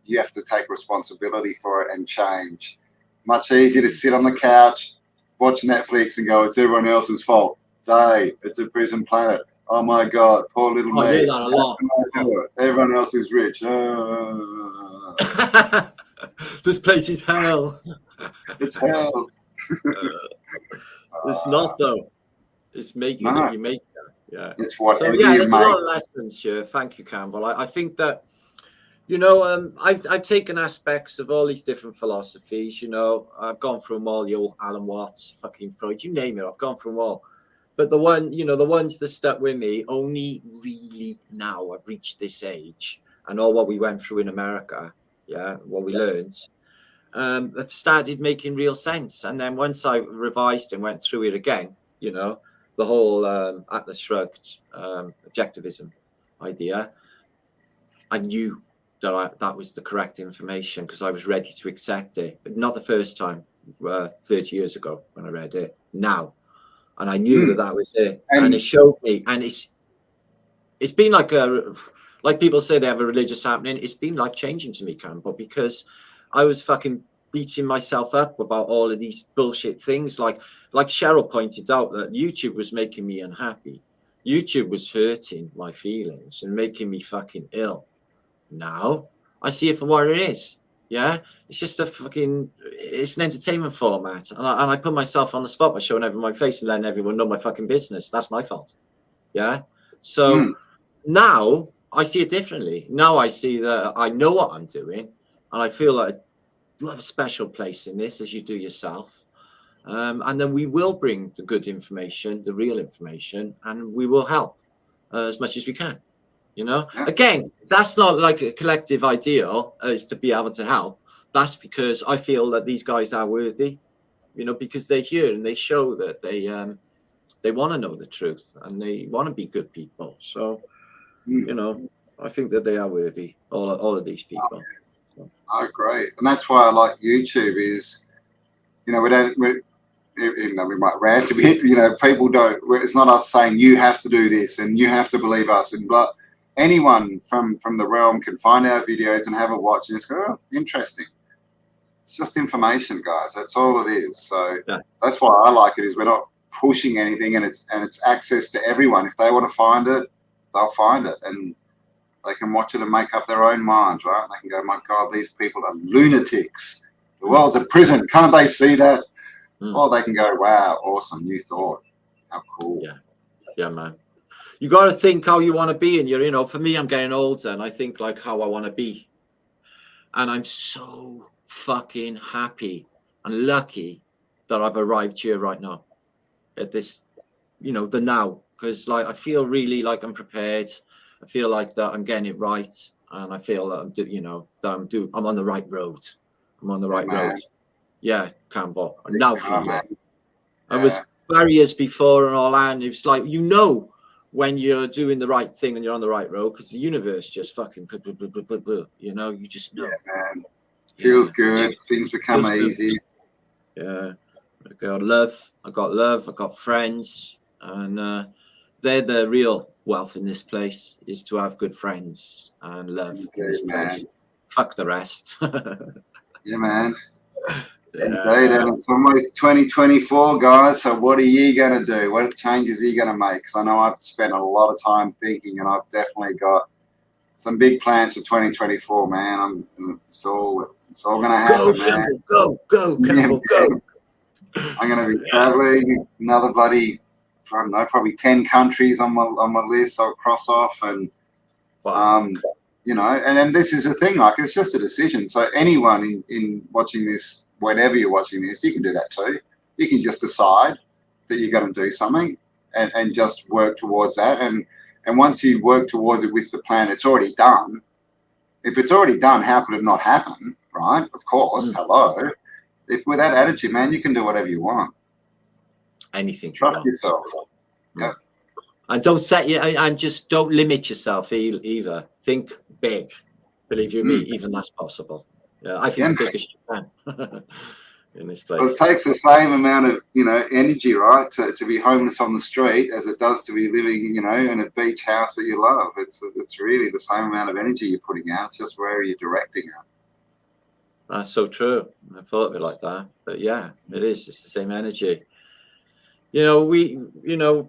you have to take responsibility for it and change. Much easier to sit on the couch, watch Netflix and go, it's everyone else's fault. It's a prison planet. Oh my God, poor little me. I hear that a lot. Everyone else is rich. This place is hell. It's hell. It's not though. It's making it. You make that. Yeah. It's what. So yeah, there's a lot of lessons here. Thank you, Campbell. I think that I've taken aspects of all these different philosophies. I've gone through all the old Alan Watts, fucking Freud, you name it. I've gone through all. But the ones that stuck with me only really now I've reached this age and all what we went through in America, what we learned, have started making real sense. And then once I revised and went through it again, the whole Atlas Shrugged objectivism idea, I knew that was the correct information because I was ready to accept it. But not the first time, 30 years ago when I read it. Now. And I knew that was it, and it showed me. And it's been like people say they have a religious happening. It's been life changing to me, Campbell, because I was fucking beating myself up about all of these bullshit things. Like Cheryl pointed out that YouTube was making me unhappy. YouTube was hurting my feelings and making me fucking ill. Now I see it for what it is. Yeah, it's just it's an entertainment format, and I put myself on the spot by showing everyone my face and letting everyone know my fucking business. That's my fault. Yeah. So now I see it differently. Now I see that I know what I'm doing, and I feel like you have a special place in this, as you do yourself. And then we will bring the good information, the real information, and we will help as much as we can. You know, again, that's not like a collective ideal is to be able to help. That's because I feel that these guys are worthy, you know, because they're here and they show that they want to know the truth and they want to be good people. So, you know, I think that they are worthy, all of these people. Oh, great. And that's why I like YouTube is, you know, even though we might rant a bit, you know, people don't, it's not us saying you have to do this and you have to believe us. And but anyone from the realm can find our videos and have a watch and just go, oh, interesting. It's just information, guys. That's all it is. So that's why I like it, is we're not pushing anything, and it's access to everyone. If they want to find it, they'll find it. And they can watch it and make up their own minds, right? They can go, my God, these people are lunatics. The world's a prison. Can't they see that? Or they can go, wow, awesome, new thought. How cool. Yeah, man. You got to think how you want to be. And you know, for me, I'm getting older and I think like how I want to be. And I'm so fucking happy and lucky that I've arrived here right now at this, you know, the now. Because like, I feel really like I'm prepared. I feel like that I'm getting it right. And I feel that I'm, you know, that I'm on the right road. I'm on the right road. Yeah, Cambel. I now feel it. I was barriers before and all that. And it's like, you know, when you're doing the right thing and you're on the right road, because the universe just fucking, you know, you just know. Yeah, man. Feels good. Things become easy. Yeah. I got love. I got friends. And they're the real wealth in this place, is to have good friends and love in this place. Fuck the rest. Yeah, man. Indeed, and it's almost 2024, guys. So what are you going to do? What changes are you going to make? Because I know I've spent a lot of time thinking, and I've definitely got some big plans for 2024, man. It's all going to happen, man. Go, Cambel, go. I'm going to be traveling another bloody, I don't know, probably 10 countries on my list I'll cross off. And, you know, and this is the thing, like, it's just a decision. So anyone in watching this, whenever you're watching this, you can do that too. You can just decide that you're going to do something and just work towards that. And once you work towards it with the plan, it's already done. If it's already done, how could it not happen, right? Of course, hello. If with that attitude, man, you can do whatever you want. Anything. Trust yourself. Yeah. And don't set you, and just don't limit yourself either. Think big. Believe you me, even that's possible. Yeah, I think the biggest you can in this place. Well, it takes the same amount of, you know, energy, right, to be homeless on the street as it does to be living, you know, in a beach house that you love. It's really the same amount of energy you're putting out. It's just where you're directing it. That's so true. I thought of it like that, but yeah, it is. It's the same energy. You know, you know,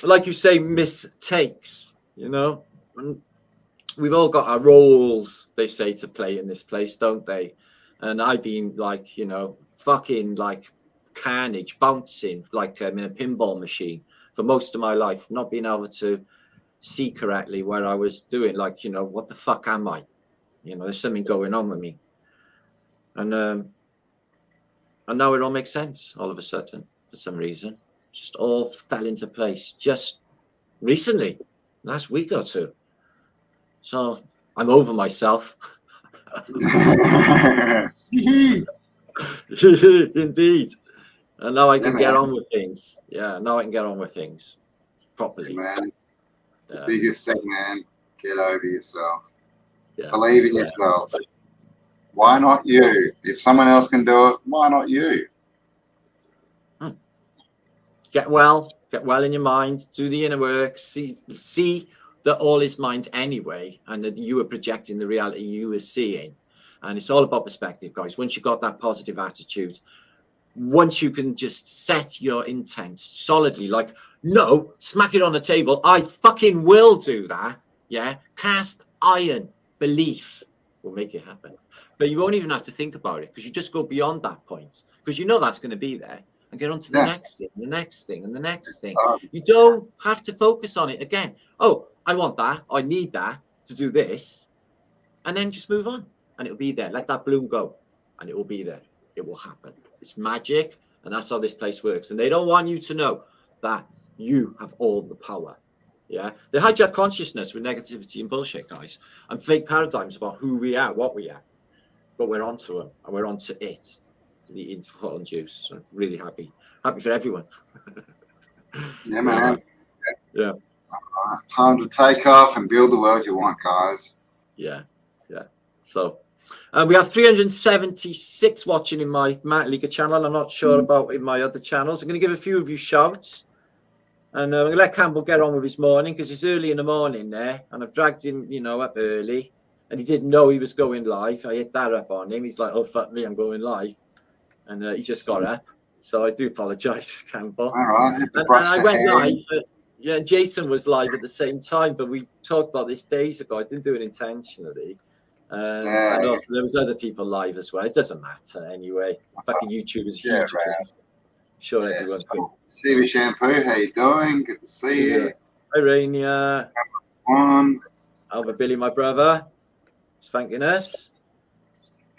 like you say, mistakes. You know. We've all got our roles, they say, to play in this place, don't they? And I've been like, you know, fucking like carnage, bouncing like in a pinball machine for most of my life, not being able to see correctly where I was doing. Like, you know, what the fuck am I? You know, there's something going on with me. And now it all makes sense all of a sudden for some reason. Just all fell into place just recently, last week or two. So I'm over myself. Indeed. And now I can get on with things. Yeah, now I can get on with things properly. Man, it's the biggest thing, man. Get over yourself. Yeah. Believe in yourself. Why not you? If someone else can do it, why not you? Get well in your mind, do the inner work, see that all is mind anyway, and that you are projecting the reality you are seeing. And it's all about perspective, guys. Once you've got that positive attitude, once you can just set your intent solidly, like No, smack it on the table. I fucking will do that. Yeah. Cast iron belief will make it happen. But you won't even have to think about it because you just go beyond that point because you know that's going to be there and get on to the next thing, the next thing, and the next thing. You don't have to focus on it again. Oh, I want that. I need that to do this. And then just move on and it'll be there. Let that bloom go and it will be there. It will happen. It's magic. And that's how this place works. And they don't want you to know that you have all the power. Yeah. They hijack consciousness with negativity and bullshit, guys, and fake paradigms about who we are, what we are. But we're onto them and we're onto it. The info and juice. So I'm really happy for everyone. Yeah, man. Yeah. Time to take off and build the world you want, guys. Yeah. So we have 376 watching in my martinliedtke channel. I'm not sure about in my other channels. I'm going to give a few of you shouts. And I'm going to let Cambel get on with his morning because it's early in the morning there. And I've dragged him, up early. And he didn't know he was going live. I hit that up on him. He's like, oh, fuck me, I'm going live. And he just got up. So I do apologise, Cambel. All right. And I went live. Yeah, Jason was live at the same time. But we talked about this days ago. I didn't do it intentionally. And also there was other people live as well. It doesn't matter anyway. Fucking YouTube is huge. Right. I'm sure everyone can. CV Shampoo, how you doing? Good to see you. Hi, Rainier. Over Billy, my brother. Spanking us.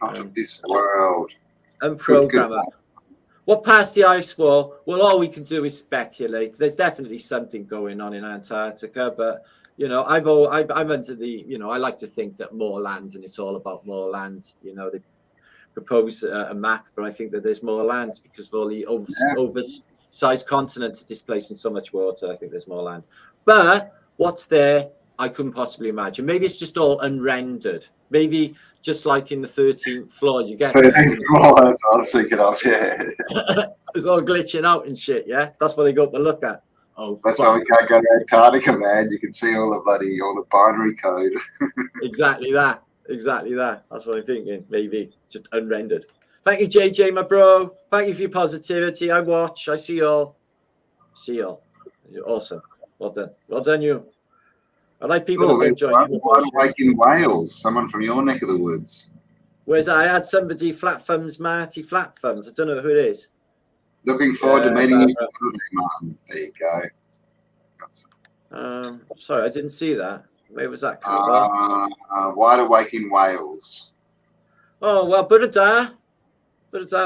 Out of this world. And programmer. What past the ice wall? Well, all we can do is speculate. There's definitely something going on in Antarctica, but I'm into the, I like to think that more land, and it's all about more land. They propose a map, but I think that there's more land because of all the oversized continents displacing so much water. I think there's more land. But what's there, I couldn't possibly imagine. Maybe it's just all unrendered. Maybe just like in the 13th floor, you get 13th floor, that's what I was thinking of, yeah. It's all glitching out and shit, yeah? That's what they go to look at. Oh, that's why we can't go to Antarctica, man. You can see all the binary code. Exactly that. That's what I'm thinking. Maybe just unrendered. Thank you, JJ, my bro. Thank you for your positivity. I watch. I see y'all. You're awesome. Well done, you. I like people that join. Wide Awake in Wales. Someone from your neck of the woods. Where's that? I had somebody, Flat Thumbs, Marty Flat Thumbs. I don't know who it is. Looking forward to meeting you someday, Martin. There you go. Sorry, I didn't see that. Where was that? Wide Awake in Wales. Oh, well, Buddha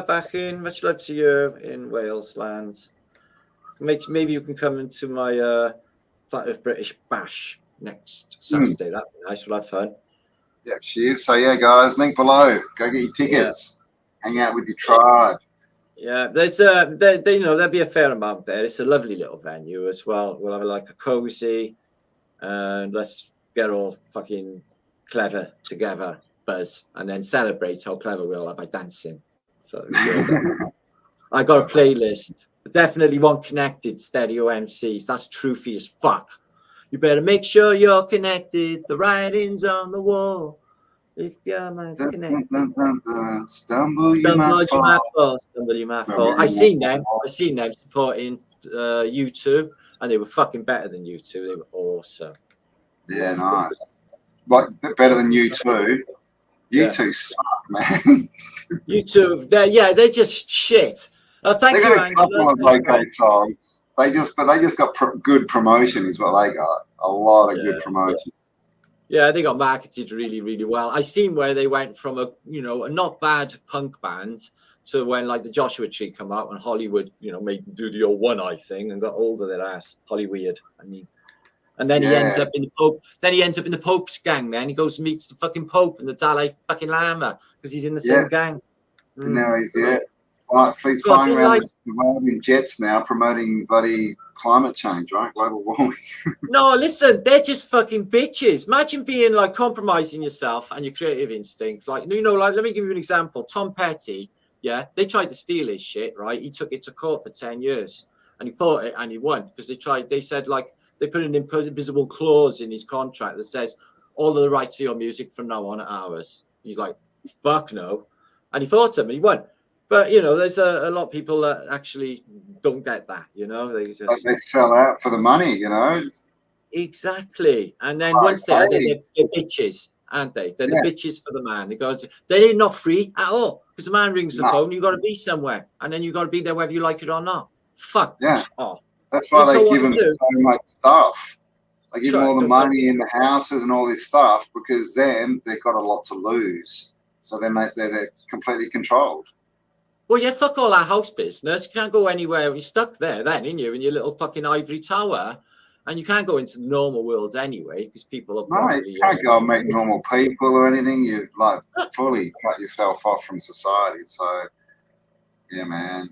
back in. Much love to you in Wales land. Maybe you can come into my Flat Earth British Bash next Saturday. That'd be nice. We'll have fun. Yeah, she is. So, yeah, guys, link below. Go get your tickets. Yeah. Hang out with your tribe. Yeah, there'll be a fair amount there. It's a lovely little venue as well. We'll have like a cozy, and let's get all fucking clever together, buzz, and then celebrate how clever we all are by dancing. So I got a playlist. Definitely want connected stereo MCs. That's truthy as fuck. You better make sure you're connected. The writing's on the wall. If your mind's connected. Stumble you might fall. I seen them supporting U2, and they were fucking better than U2. They were awesome. Yeah, nice. But better than U2. U2 suck, man. U2, they're just shit. Thank you, a couple of okay songs. They just got good promotion, is what they got. A lot of good promotion. Yeah, they got marketed really, really well. I seen where they went from a not bad punk band to when like the Joshua Tree come out and Hollywood, made them do the old one eye thing and got hold of their ass. Hollyweird. I mean, and then he ends up in the Pope. Then he ends up in the Pope's gang, man. He goes and meets the fucking Pope and the Dalai fucking Lama because he's in the same gang. Now he's he's flying around the world in jets now, promoting bloody climate change, right? Global warming. No, listen, they're just fucking bitches. Imagine being like compromising yourself and your creative instinct. Like, let me give you an example. Tom Petty, they tried to steal his shit, right? He took it to court for 10 years and he fought it and he won because they said like they put an invisible clause in his contract that says all of the rights to your music from now on are ours. He's like, fuck no. And he fought him and he won. But you know, there's a lot of people that actually don't get that. You know, they just they sell out for the money. You know. Exactly. And then once they're bitches, aren't they? They're the bitches for the man. They're not free at all because the man rings the phone. You got to be somewhere, and then you got to be there whether you like it or not. Fuck. Yeah. Oh. That's why they give them so much stuff. They give them all the money in the houses and all this stuff because then they've got a lot to lose. So then they're completely controlled. Well, yeah, fuck all that house business. You can't go anywhere. You're stuck there then, in your little fucking ivory tower. And you can't go into the normal world anyway because people are probably... you can't go and meet normal people or anything. You like fully cut yourself off from society. So, yeah, man.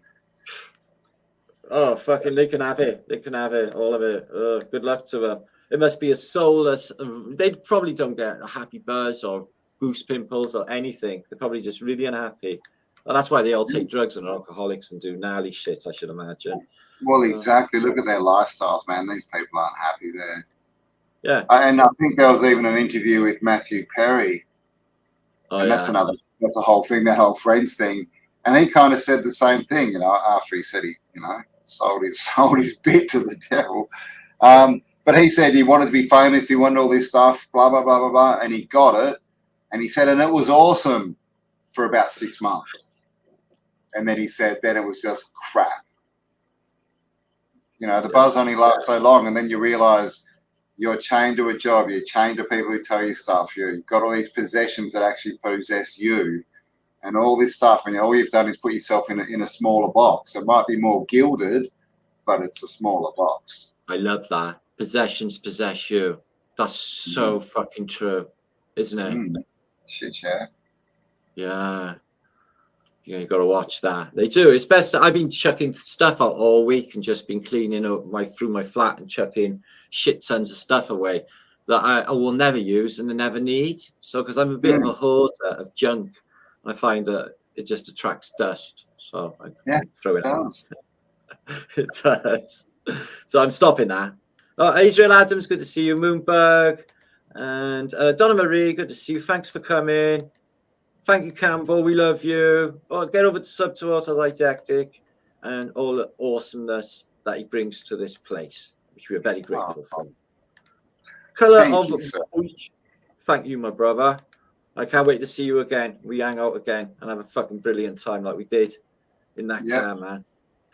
Oh, fucking, they can have it. They can have it, all of it. Oh, good luck to them. It must be a soulless... They probably don't get a happy buzz or goose pimples or anything. They're probably just really unhappy. And that's why they all take drugs and are alcoholics and do gnarly shit, I should imagine. Well, exactly. Look at their lifestyles, man. These people aren't happy there. Yeah. And I think there was even an interview with Matthew Perry. Oh, and that's a whole thing, that whole Friends thing. And he kind of said the same thing, you know, after he said he, you know, sold his bit to the devil. But he said he wanted to be famous. He wanted all this stuff, blah, blah, blah, blah, blah. And he got it. And he said, and it was awesome for about 6 months. And then he said, then it was just crap. You know, the buzz only lasts so long, and then you realize you're chained to a job, you're chained to people who tell you stuff, you've got all these possessions that actually possess you, and all this stuff, and all you've done is put yourself in a smaller box. It might be more gilded, but it's a smaller box. I love that. Possessions possess you. That's so fucking true, isn't it? Shit, yeah. Yeah. You got to watch that. They do. It's best that I've been chucking stuff out all week and just been cleaning up through my flat and chucking shit tons of stuff away that I will never use and I never need. So, because I'm a bit of a hoarder of junk, I find that it just attracts dust. So I throw it out. It does. So I'm stopping that. Israel Adams, good to see you. Moonberg and Donna Marie, good to see you. Thanks for coming. Thank you, Cambel. We love you. Oh, get over to sub to Autodidactic and all the awesomeness that he brings to this place, which we are very grateful for. Colour of Bleach. Thank you, my brother. I can't wait to see you again. We hang out again and have a fucking brilliant time like we did in that car, man.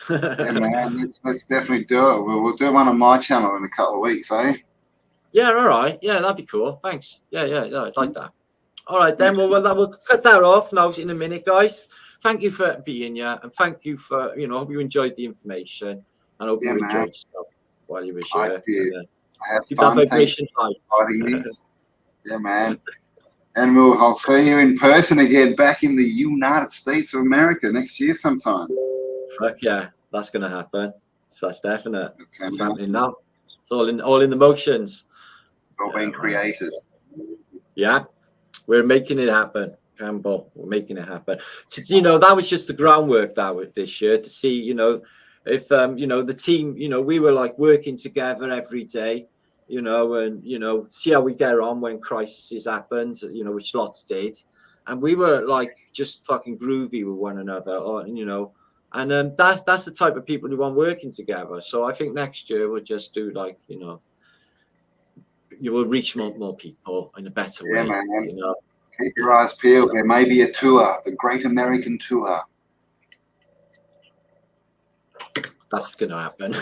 Yeah, man. Let's definitely do it. We'll do one on my channel in a couple of weeks, eh? Yeah, all right. Yeah, that'd be cool. Thanks. Yeah, I'd like that. All right, then we'll cut that off now in a minute, guys. Thank you for being here, and thank you for, I hope you enjoyed the information, and I hope you enjoyed yourself while you were here. I did. I had keep fun. that vibration high. Yeah, man. And I'll see you in person again back in the United States of America next year sometime. Fuck yeah, that's gonna happen. So that's definite. It's happening now. It's all in the motions. It's all being created. Yeah. We're making it happen, Campbell. We're making it happen. So, that was just the groundwork this year to see, if, the team, we were like working together every day, and, see how we get on when crises happened, which lots did. And we were like just fucking groovy with one another, and that's the type of people who want working together. So I think next year we'll just do like, you will reach more people in a better way. Man. Keep your eyes peeled. There may be a tour, the Great American Tour. That's going to happen.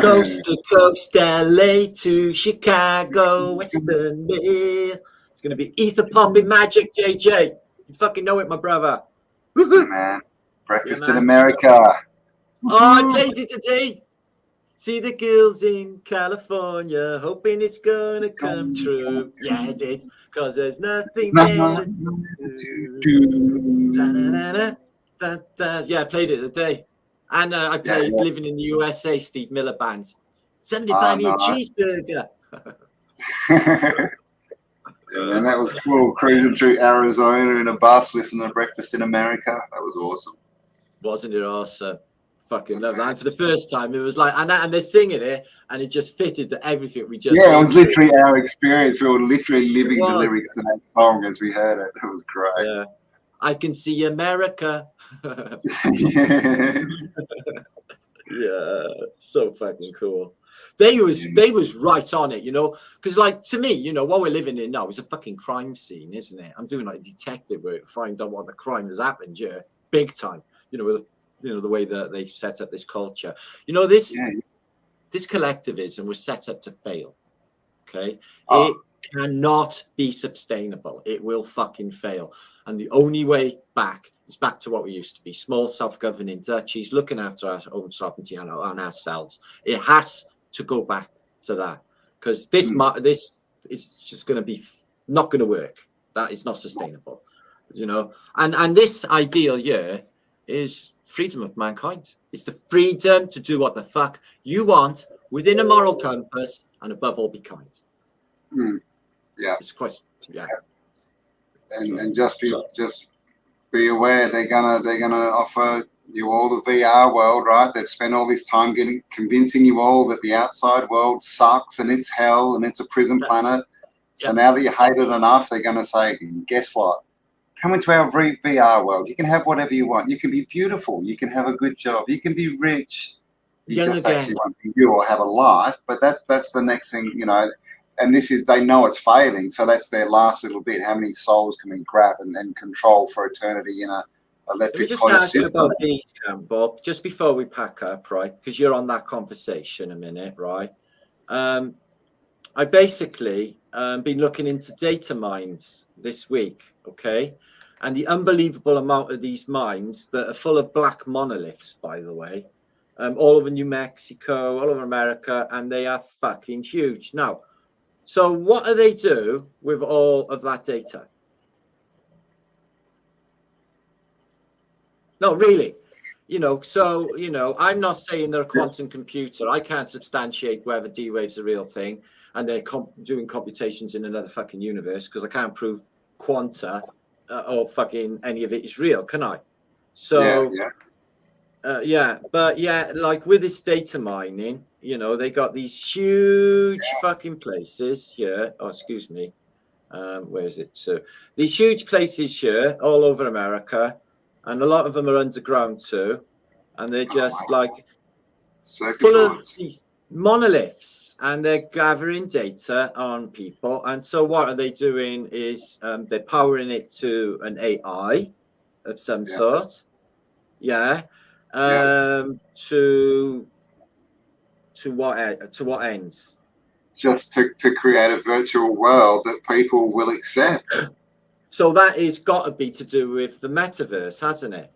Coast to coast, LA to Chicago, Western Mail. It's going to be ether popping magic, JJ. You fucking know it, my brother. Yeah, man. Breakfast in America. Oh, I played it today. See the girls in California, hoping it's gonna come true. Yeah, it did, cause there's nothing better to do. Yeah, I played it today. And I played Living in the USA, Steve Miller Band. Somebody buy me a cheeseburger. And that was cool, cruising through Arizona in a bus, listening to Breakfast in America. That was awesome. Wasn't it awesome? Fucking love that. And for the first time, it was like, and they're singing it, and it just fitted to everything we just. Yeah, it was literally our experience. We were literally living the lyrics to that song as we heard it. It was great. Yeah, I can see America. Yeah. Yeah, so fucking cool. They was right on it, you know, because like to me, you know, what we're living in now is a fucking crime scene, isn't it? I'm doing like detective work, find out what the crime has happened, yeah, big time. You know, with the way that they set up this culture. You know, this collectivism was set up to fail. Okay, it cannot be sustainable. It will fucking fail, and the only way back is back to what we used to be: small, self-governing duchies, looking after our own sovereignty and ourselves. It has to go back to that, because this is just going to be not going to work. That is not sustainable, you know. And this ideal here is freedom of mankind. It's the freedom to do what the fuck you want within a moral compass, and above all, be kind. Yeah, it's quite and just be aware they're gonna offer you all the VR world, right? They've spent all this time convincing you all that the outside world sucks and it's hell and it's a prison planet. So now that you hate it enough, they're gonna say, guess what? Come into our VR world. You can have whatever you want. You can be beautiful. You can have a good job. You can be rich. You just actually want to be you or have a life. But that's the next thing, you know. And this is, they know it's failing, so that's their last little bit. How many souls can we grab and control for eternity in a electric just ask you about these, Bob, just before we pack up, right? Because you're on that conversation a minute, right? I basically been looking into data mines this week, okay? And the unbelievable amount of these mines that are full of black monoliths, by the way, all over New Mexico, all over America, and they are fucking huge. Now, so what do they do with all of that data? No, really, you know, so, you know, I'm not saying they're a quantum computer. I can't substantiate whether D-Wave's a real thing and they're doing computations in another fucking universe, because I can't prove quanta or fucking any of it is real, can I? So, but yeah, like with this data mining, you know, they got these huge fucking places here. Oh, excuse me. Where is it? So these huge places here all over America, and a lot of them are underground too, and they're just like full of these monoliths, and they're gathering data on people. And so what are they doing is they're powering it to an AI of some sort. To what ends? Just to create a virtual world that people will accept. So that is got to be to do with the metaverse, hasn't it?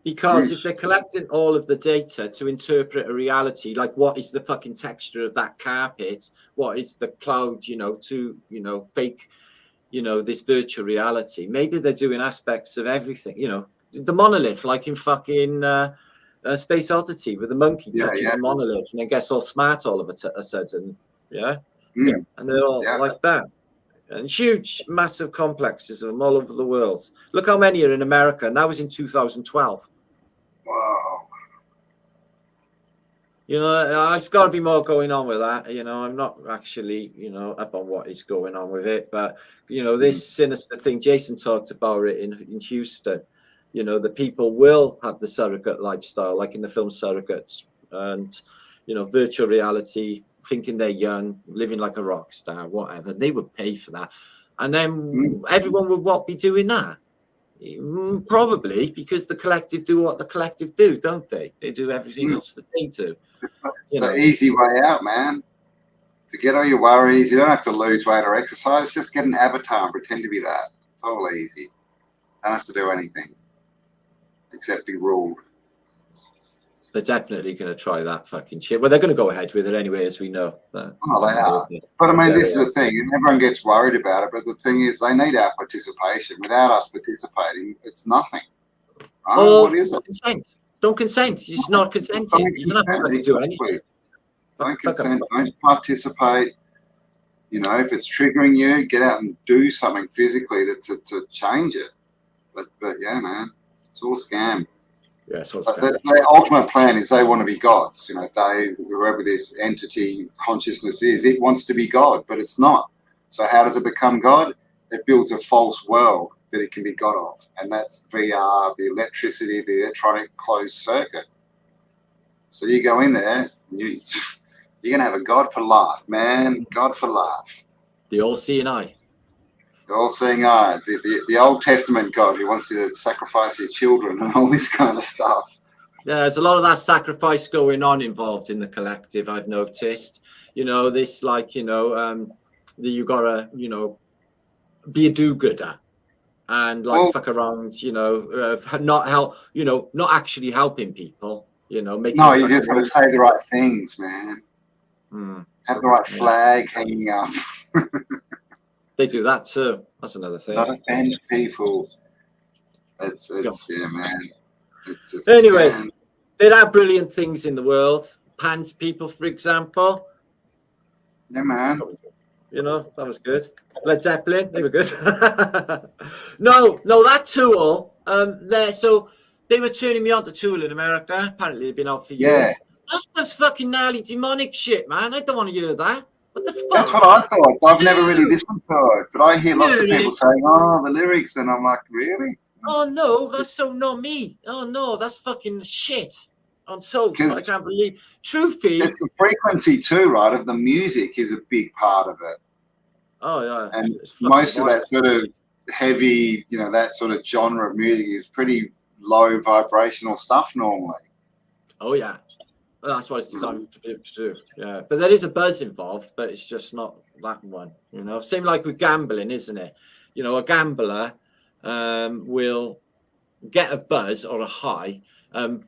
Because if they're collecting all of the data to interpret a reality, like what is the fucking texture of that carpet, what is the cloud, you know, to, you know, fake, you know, this virtual reality. Maybe they're doing aspects of everything, you know, the monolith, like in fucking Space Oddity, where the monkey touches the monolith and then gets all smart all of a sudden, and they're all like that. And huge, massive complexes of them all over the world. Look how many are in America, and that was in 2012. Wow. You know, it's got to be more going on with that. You know, I'm not actually, you know, up on what is going on with it, but you know, this sinister thing Jason talked about it in Houston. You know, the people will have the surrogate lifestyle, like in the film Surrogates, and you know, virtual reality, thinking they're young, living like a rock star, whatever. They would pay for that, and then everyone would be doing that. Probably because the collective do what the collective do, don't they? They do everything else that they do. It's the easy way out, man. Forget all your worries. You don't have to lose weight or exercise. Just get an avatar and pretend to be that. It's all easy. Don't have to do anything except be ruled. They're definitely going to try that fucking shit. Well, they're going to go ahead with it anyway, as we know. They are. But I mean, this is the thing, and everyone gets worried about it. But the thing is, they need our participation. Without us participating, it's nothing. Right? What is it? Consent. Don't consent. You're just not consenting. You don't have to do anything. Don't consent. Don't participate. You know, if it's triggering you, get out and do something physically to change it. But yeah, man, it's all a scam. Yeah, so their ultimate plan is they want to be gods. You know, whoever this entity consciousness is, it wants to be God, but it's not. So how does it become God? It builds a false world that it can be got off, and that's VR, the electricity, the electronic closed circuit. So you go in there, and you're going to have a God for life, man. God for life. The all-seeing eye. The all-seeing eye. The Old Testament God who wants you to sacrifice your children and all this kind of stuff. Yeah, there's a lot of that sacrifice going on involved in the collective, I've noticed. You know, this like, you know, you got to, you know, be a do-gooder and like fuck around, you know, not help, you know, not actually helping people, you know. No, you just got to say the right things, man. Have the right flag hanging up. They do that too. That's another thing. Not offend people. It's yeah, man. It's anyway, scam. there are brilliant things in the world. Pants people, for example. Yeah, man. You know, that was good. Led Zeppelin, they were good. no, that Tool. So they were turning me on to Tool in America. Apparently, they've been out for years. That's fucking gnarly demonic shit, man. I don't want to hear that. What the fuck? That's what I thought. I've never really listened to it, but I hear lots of people saying, "Oh, the lyrics," and I'm like, "Really?" Oh no, that's so not me. Oh no, that's fucking shit. On Toast, I can't believe. Truthfully, it's the frequency too, right? Of the music is a big part of it. Oh yeah, and most of that sort of heavy, you know, that sort of genre of music is pretty low vibrational stuff normally. Oh yeah, well, that's what it's designed to do. Yeah, but there is a buzz involved, but it's just not that one. You know, same like with gambling, isn't it? You know, a gambler will get a buzz or a high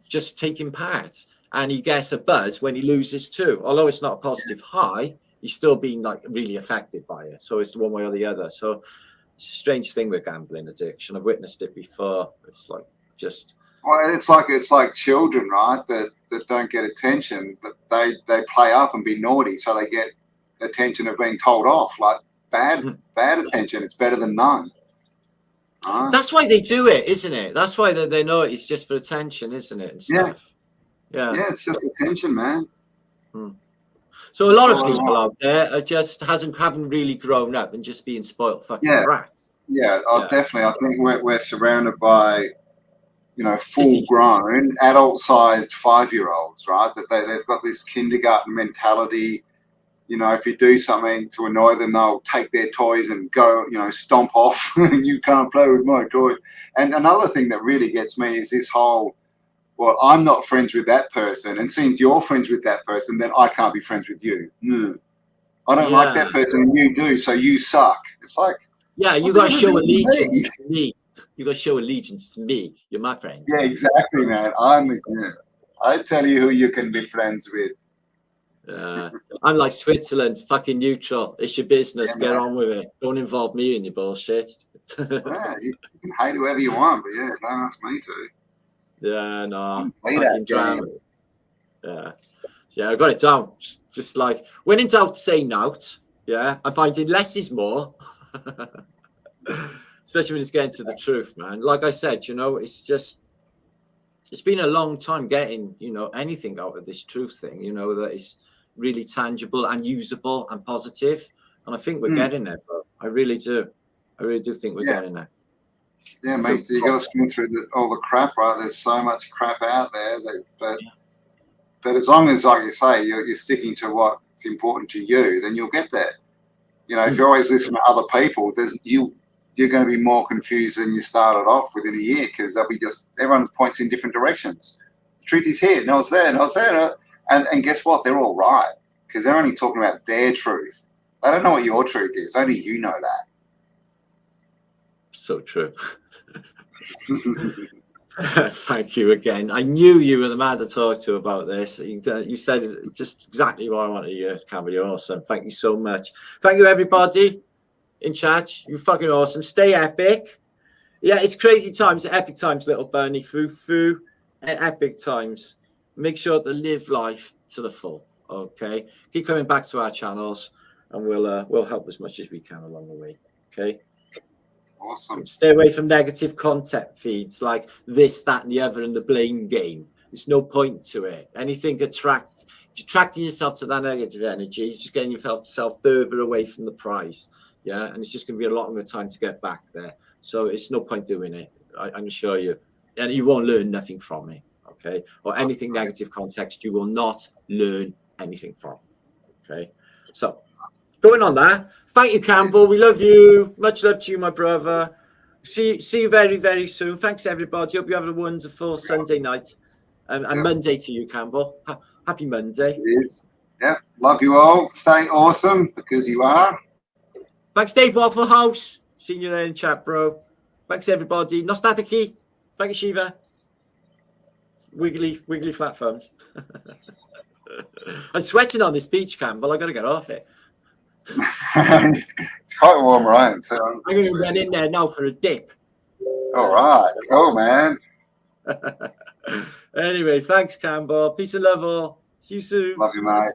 just taking part, and he gets a buzz when he loses too. Although it's not a positive high, he's still being like really affected by it. So it's one way or the other. So it's a strange thing with gambling addiction. I've witnessed it before. It's like just it's like children, right? That don't get attention, but they play up and be naughty, so they get attention of being told off. Like bad attention. It's better than none. That's why they do it, isn't it? That's why they know it's just for attention, isn't it? And stuff. Yeah, it's just attention, man. So a lot of people out there are just haven't really grown up and just being spoiled fucking brats. Yeah, definitely. I think we're surrounded by, you know, full-grown, adult-sized 5-year-olds, right? That they've got this kindergarten mentality. You know, if you do something to annoy them, they'll take their toys and go, you know, stomp off. And you can't play with my toys. And another thing that really gets me is this whole, well, I'm not friends with that person, and since you're friends with that person, then I can't be friends with you. I don't like that person, and you do, so you suck. It's like, you got to show allegiance to me. You got to show allegiance to me. You're my friend. Yeah, exactly, man. I tell you who you can be friends with. I'm like Switzerland, fucking neutral. It's your business. Get on with it. Don't involve me in your bullshit. You can hate whoever you want, but don't ask me to. Yeah, no. Fucking drama. Yeah, I got it down. Just like when in doubt, say nout. Yeah, I'm finding less is more. Especially when it's getting to the truth, man. Like I said, you know, it's been a long time getting, you know, anything out of this truth thing, you know, that is really tangible and usable and positive. And I think we're getting there, bro. I really do. I really do think we're getting there. Yeah, mate, you got to skim through all the crap, right? There's so much crap out there. But as long as, like you say, you're sticking to what's important to you, then you'll get there. You know, if you always listen to other people, you're going to be more confused than you started off within a year, because they'll be everyone points in different directions. The truth is here, no, it's there, no, it's there. And guess what? They're all right, because they're only talking about their truth. They don't know what your truth is. Only you know that. So true. Thank you again. I knew you were the man to talk to about this. You said just exactly what I wanted to hear, Cambel. You're awesome. Thank you so much. Thank you, everybody in chat. You're fucking awesome. Stay epic. Yeah, it's crazy times, epic times, little Bernie. Foo, and epic times. Make sure to live life to the full. Okay, keep coming back to our channels, and we'll help as much as we can along the way. Okay. Awesome. Stay away from negative content feeds like this, that, and the other, and the blame game. There's no point to it. Anything attracting yourself to that negative energy, you're just getting yourself further away from the prize. Yeah, and it's just going to be a lot longer time to get back there. So it's no point doing it. I can assure you. And you won't learn nothing from it. Okay. Or anything negative context, you will not learn anything from. Okay. So going on that. Thank you, Campbell. We love you. Much love to you, my brother. See you very, very soon. Thanks, everybody. Hope you have a wonderful Sunday night. And Monday to you, Campbell. Happy Monday. It is. Yeah. Love you all. Stay awesome because you are. Thanks, Dave Waffle House. Seeing you there in chat, bro. Thanks, everybody. Nostatiki. Thank you, Shiva. Wiggly flat thumbs. I'm sweating on this beach, Campbell. I got to get off it. It's quite warm, right? So I'm going to run in there now for a dip. All right. Cool, man. Anyway, thanks, Campbell. Peace and love all. See you soon. Love you, mate.